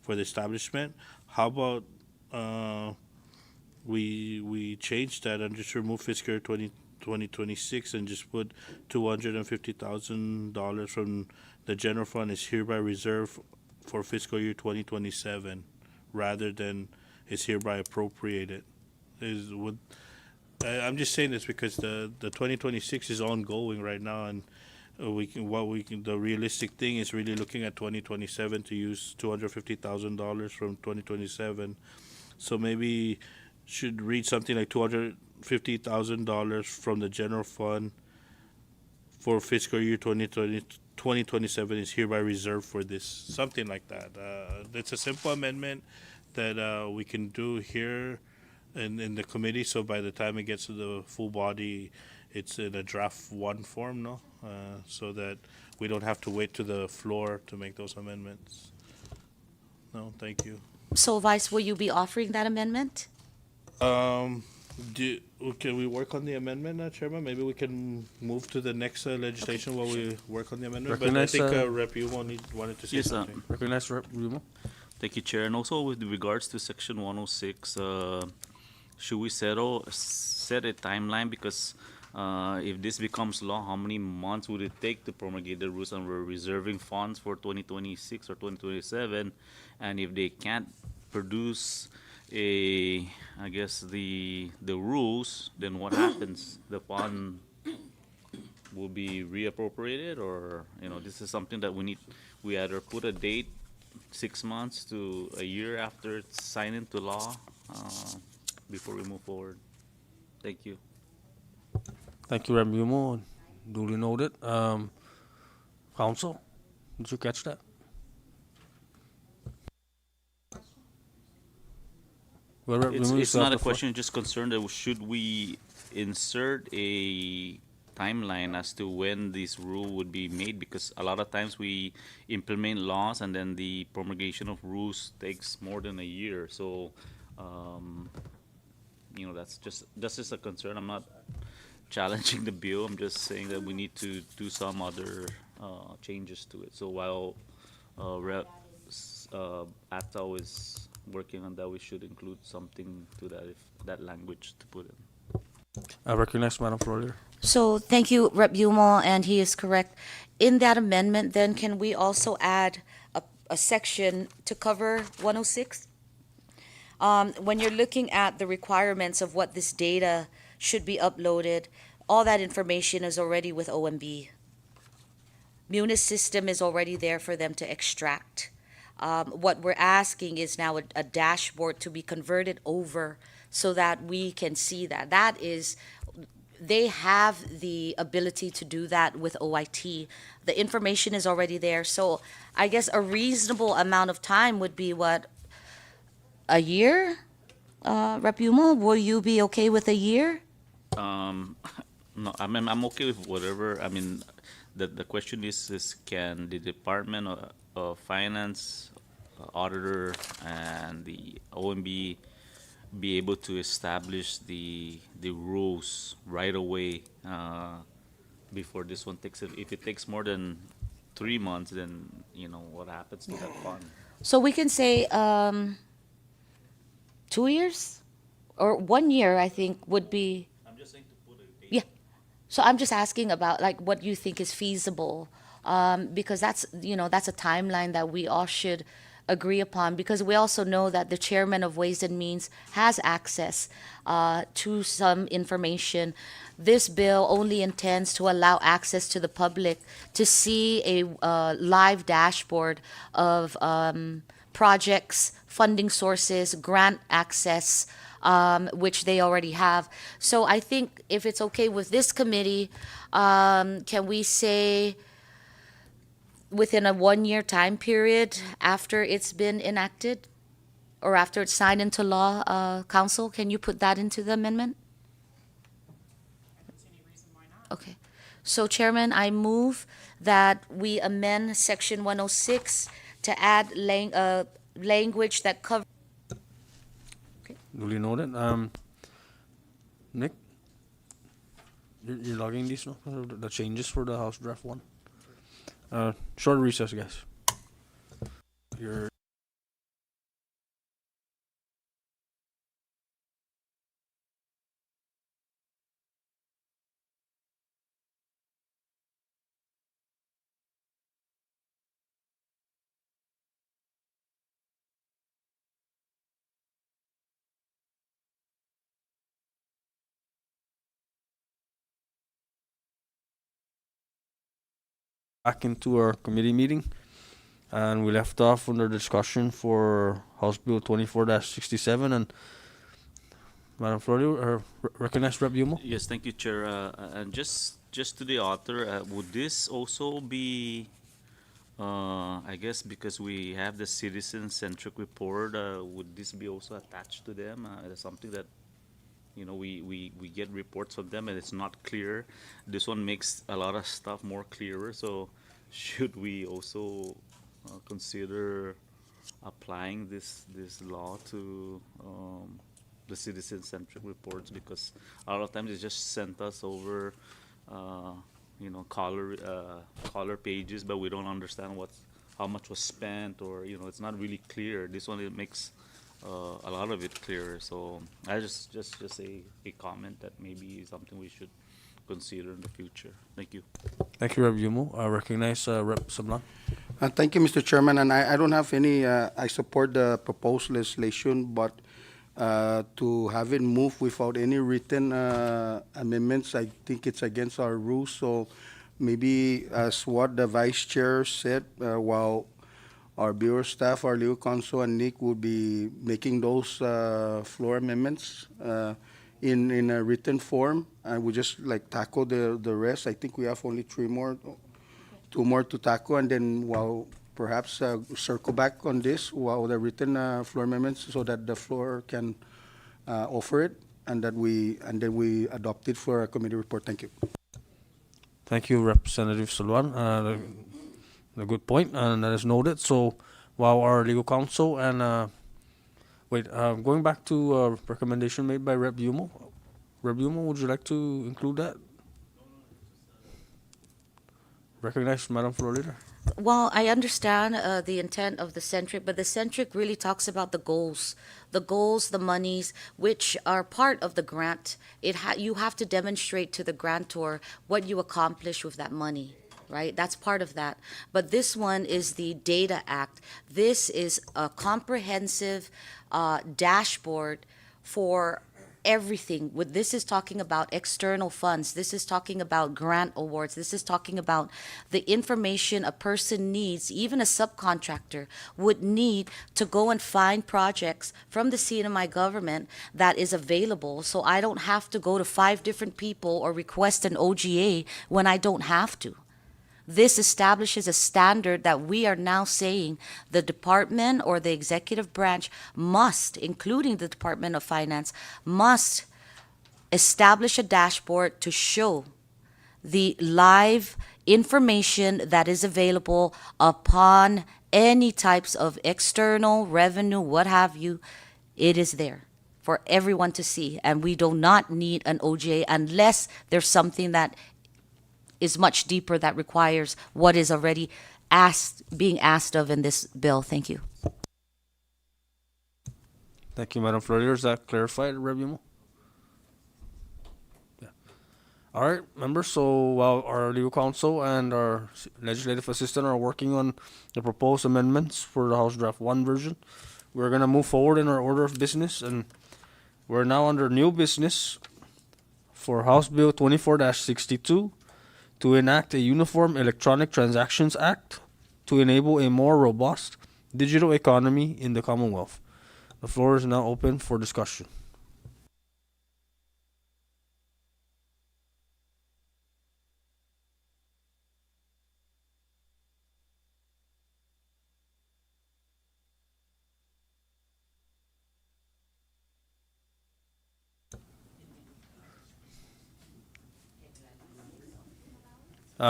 For the establishment. How about we change that and just remove fiscal year 2026 and just put $250,000 from the general fund is hereby reserved for fiscal year 2027, rather than is hereby appropriated. I'm just saying this because the 2026 is ongoing right now, and the realistic thing is really looking at 2027 to use $250,000 from 2027. So maybe should read something like $250,000 from the general fund for fiscal year 2027 is hereby reserved for this, something like that. It's a simple amendment that we can do here in the committee, so by the time it gets to the full body, it's in a draft 1 form, no? So that we don't have to wait to the floor to make those amendments. No, thank you. So, Vice, will you be offering that amendment? Can we work on the amendment, Chairman? Maybe we can move to the next legislation while we work on the amendment. But I Recognize, think Rep. Yumo wanted to say Yes, something. Recognize Rep. Remo. Thank you, Chair. And also with regards to Section 106, should we set a timeline? Because if this becomes law, how many months would it take to promulgate the rules? And we're reserving funds for 2026 or 2027. And if they can't produce the rules, then what happens? The fund will be reappropriated, or, this is something that we either put a date 6 months to a year after it's signed into law, before we move forward. Thank you. Thank you, Rep. Yumo. Duly noted. Council, did you catch that? Well, Rep. Yumo, you It's still have not a the floor. question, just concerned that should we insert a timeline as to when this rule would be made, because a lot of times we implement laws and then the promulgation of rules takes more than a year. So, that's just a concern. I'm not challenging the bill. I'm just saying that we need to do some other changes to it. So while Rep. Attal is working on that, we should include something to that, if that language to put in. I recognize Madam Florida. So, thank you, Rep. Yumo, and he is correct. In that amendment, then, can we also add a section to cover 106? When you're looking at the requirements of what this data should be uploaded, all that information is already with OMB. Munis system is already there for them to extract. What we're asking is now a dashboard to be converted over so that we can see that. They have the ability to do that with OIT. The information is already there. So I guess a reasonable amount of time would be what, a year? Rep. Yumo, will you be okay with a year? No, I'm okay with whatever. The question is can the Department of Finance, auditor, and the OMB be able to establish the rules right away before this one takes it. If it takes more than 3 months, then what happens to that fund? So we can say 2 years or 1 year, I think would be. I'm just saying to put a date. Yeah. So I'm just asking about like what you think is feasible, because that's a timeline that we all should agree upon, because we also know that the chairman of Ways and Means has access to some information. This bill only intends to allow access to the public to see a live dashboard of projects, funding sources, grant access, which they already have. So I think if it's okay with this committee, can we say within a 1 year time period after it's been enacted or after it's signed into law, Council, can you put that into the amendment? Okay. So Chairman, I move that we amend Section 106 to add language that covers. Duly noted. Nick, you're logging these, no? The changes for the House Draft 1. Short recess, guys. You're back into our committee meeting, and we left off under discussion for House Bill 24-67, and Madam Florio, recognize Rep. Yumo. Yes, thank you, Chair. And just to the author, would this also be, I guess, because we have the citizen-centric report, would this be also attached to them? It's something that we get reports of them and it's not clear. This one makes a lot of stuff more clearer. So should we also consider applying this law to the citizen-centric reports? Because a lot of times it just sent us over color pages, but we don't understand how much was spent, or it's not really clear. This one, it makes a lot of it clearer. So I just a comment that maybe something we should consider in the future. Thank you. Thank you, Rep. Yumo. I recognize Rep. Sablan. Thank you, Mr. Chairman, and I don't have any, I support the proposed legislation, but to have it move without any written amendments, I think it's against our rules. So maybe as what the Vice Chair said, while our Bureau staff, our legal counsel, and Nick will be making those floor amendments in a written form, and we just like tackle the rest. I think we have only two more to tackle, and then perhaps circle back on this while the written floor amendments, so that the floor can offer it, and then we adopt it for a committee report. Thank you. Thank you, Representative Salwan. A good point, and that is noted. So while our legal counsel and going back to a recommendation made by Rep. Yumo. Rep. Yumo, would you like to include that? Recognize Madam Floor Leader. Well, I understand the intent of the centric, but the centric really talks about the goals, the monies, which are part of the grant. You have to demonstrate to the grantor what you accomplish with that money, right? That's part of that. But this one is the Data Act. This is a comprehensive dashboard for everything. This is talking about external funds. This is talking about grant awards. This is talking about the information a person needs, even a subcontractor would need to go and find projects from the CNMI government that is available. So I don't have to go to 5 different people or request an OGA when I don't have to. This establishes a standard that we are now saying the department or the executive branch must, including the Department of Finance, must establish a dashboard to show the live information that is available upon any types of external revenue, what have you. It is there. for everyone to see. And we do not need an OJA unless there's something that is much deeper that requires what is already being asked of in this bill. Thank you. Thank you, Madam Florier. Is that clarified, Rep. Yemo? Yeah. All right, members. So while our legal counsel and our legislative assistant are working on the proposed amendments for the House Draft 1 version, we're going to move forward in our order of business. And we're now under new business for House Bill 24-62 to enact a Uniform Electronic Transactions Act to enable a more robust digital economy in the Commonwealth. The floor is now open for discussion.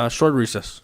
Short recess.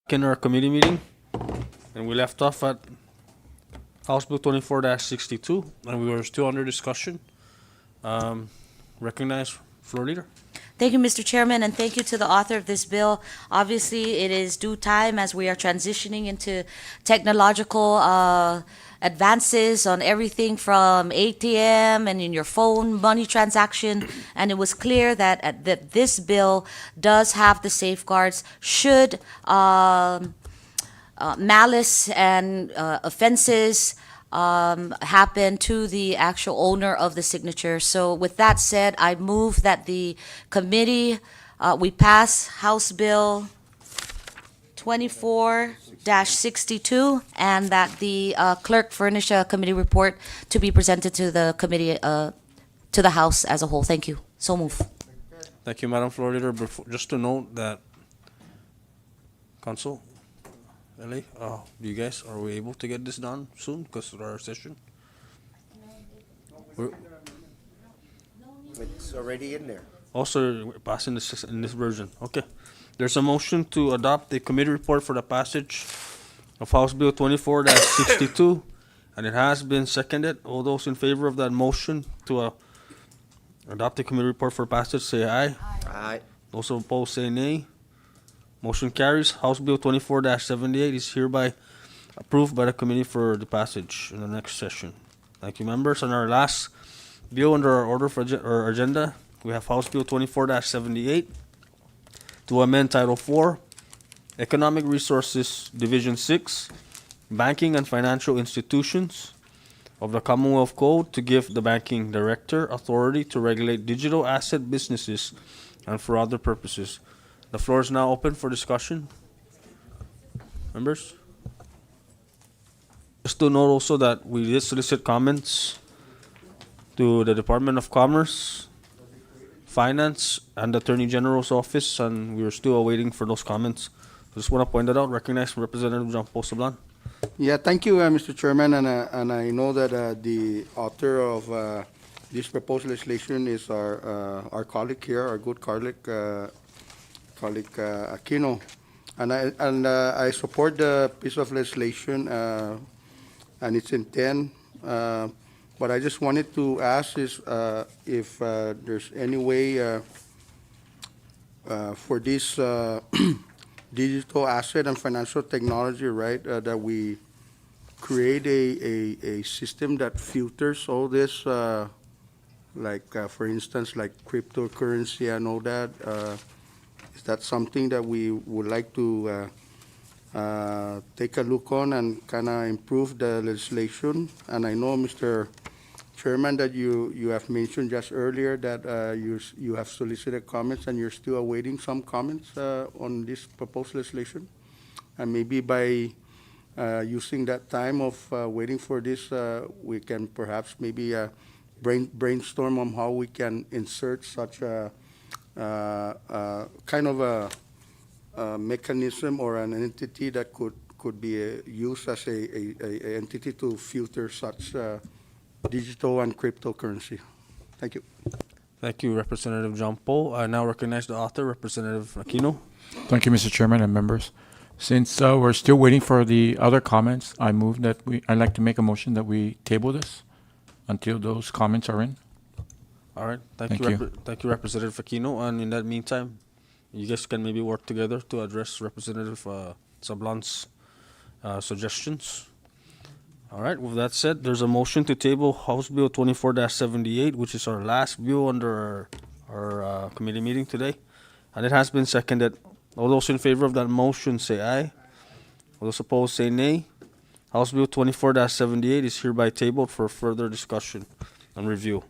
In our committee meeting, and we left off at House Bill 24-62, and we were still under discussion. Recognize floor leader. Thank you, Mr. Chairman, and thank you to the author of this bill. Obviously, it is due time as we are transitioning into technological advances on everything from ATM and in your phone money transaction, and it was clear that that this bill does have the safeguards should malice and offenses happen to the actual owner of the signature. So with that said, I move that the committee, we pass House Bill 24-62, and that the clerk furnish a committee report to be presented to the committee, to the House as a whole. Thank you. So move. Thank you, Madam Floor Leader. Just to note that, Council, LA, you guys, are we able to get this done soon because of our session? It's already in there. Also, we're passing this in this version. Okay. There's a motion to adopt the committee report for the passage of House Bill 24-62, and it has been seconded. All those in favor of that motion to adopt the committee report for passage, say aye. Aye. Those opposed, say nay. Motion carries. House Bill 24-78 is hereby approved by the committee for the passage in the next session. Thank you, members. On our last bill under our order for our agenda, we have House Bill 24-78 to amend Title IV, Economic Resources, Division 6, Banking and Financial Institutions of the Commonwealth Code to give the banking director authority to regulate digital asset businesses and for other purposes. The floor is now open for discussion. Members? Just to note also that we did solicit comments to the Department of Commerce, Finance, and the Attorney General's office, and we are still awaiting for those comments. Just want to point that out. Recognize Representative John Paul Sablan. Yeah, thank you, Mr. Chairman, and I know that the author of this proposed legislation is our colleague here, our good colleague Aquino, and I support the piece of legislation and its intent. But I just wanted to ask is if there's any way for this digital asset and financial technology, right, that we create a system that filters all this, like for instance, like cryptocurrency and all that. Is that something that we would like to take a look on and kind of improve the legislation? And I know, Mr. Chairman, that you have mentioned just earlier that you have solicited comments and you're still awaiting some comments on this proposed legislation. And maybe by using that time of waiting for this, we can perhaps maybe brainstorm on how we can insert such a kind of a mechanism or an entity that could be used as a entity to filter such digital and cryptocurrency. Thank you. Thank you, Representative John Paul. I now recognize the author, Representative Aquino. Thank you, Mr. Chairman and members. Since we're still waiting for the other comments, I move that I'd like to make a motion that we table this until those comments are in. All right. Thank you. Thank you, Representative Aquino. And in that meantime, you guys can maybe work together to address Representative Sablan's suggestions. All right. With that said, there's a motion to table House Bill 24-78, which is our last bill under our committee meeting today. And it has been seconded. All those in favor of that motion say aye. All those opposed say nay. House Bill 24-78 is hereby tabled for further discussion and review.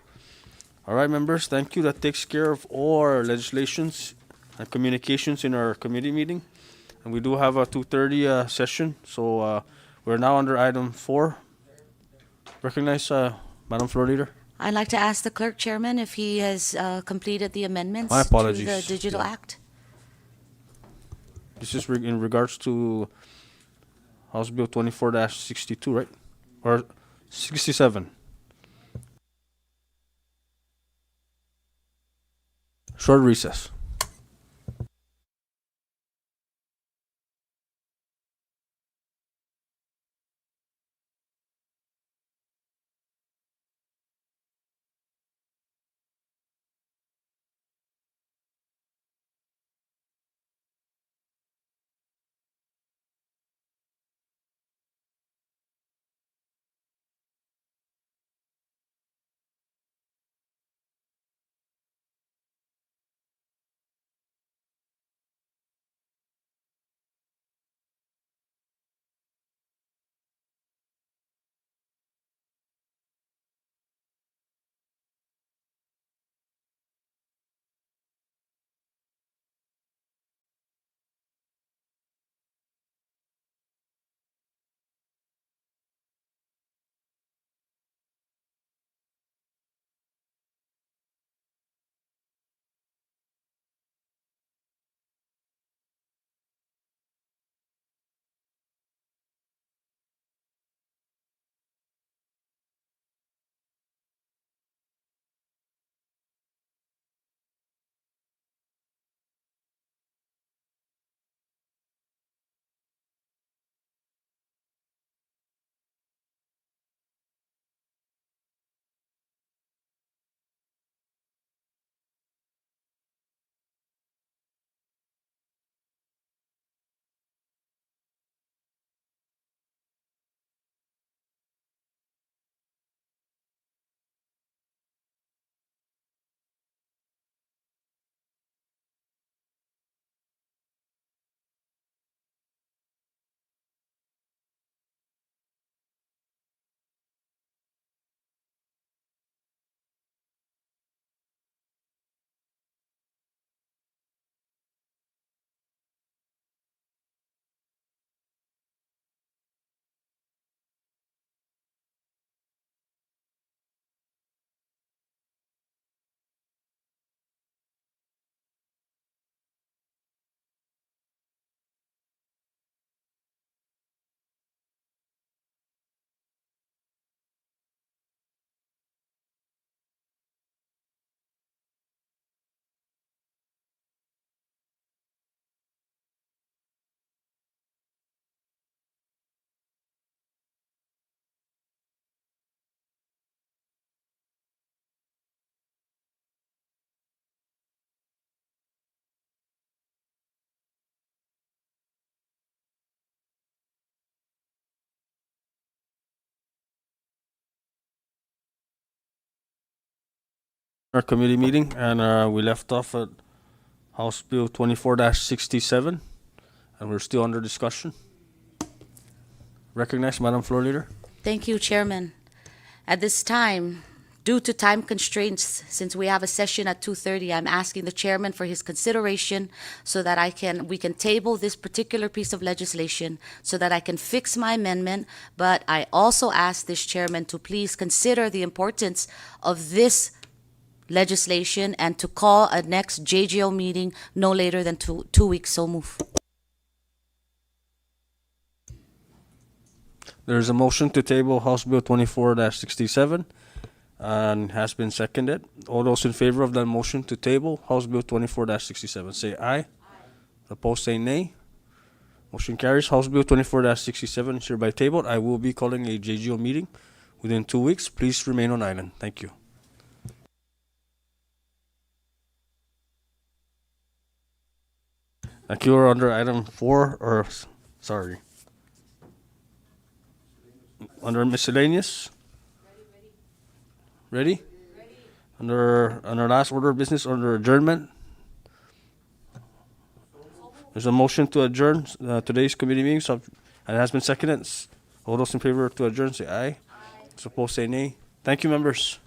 All right, members, thank you. That takes care of all our legislations and communications in our committee meeting. And we do have a 2:30 session, so we're now under item 4. Recognize Madam Floor Leader. I'd like to ask the clerk, Chairman, if he has completed the amendments My to apologies. the Digital Yeah. Act. This is in regards to House Bill 24-62, right? Or 67. Short recess. Our committee meeting, and we left off at House Bill 24-67, and we're still under discussion. Recognize Madam Floor Leader. Thank you, Chairman. At this time, due to time constraints, since we have a session at 2:30, I'm asking the chairman for his consideration so that we can table this particular piece of legislation so that I can fix my amendment. But I also ask this chairman to please consider the importance of this legislation and to call a next JGO meeting no later than two weeks. So move. There's a motion to table House Bill 24-67 and has been seconded. All those in favor of that motion to table House Bill 24-67, say aye. Opposed, say nay. Motion carries. House Bill 24-67 is hereby tabled. I will be calling a JGO meeting within 2 weeks. Please remain on island. Thank you. Thank you. We're under item 4, or sorry. Under miscellaneous? Ready? Under last order of business, under adjournment. There's a motion to adjourn today's committee meeting, so it has been seconded. All those in favor to adjourn, say aye. Opposed, say nay. Thank you, members.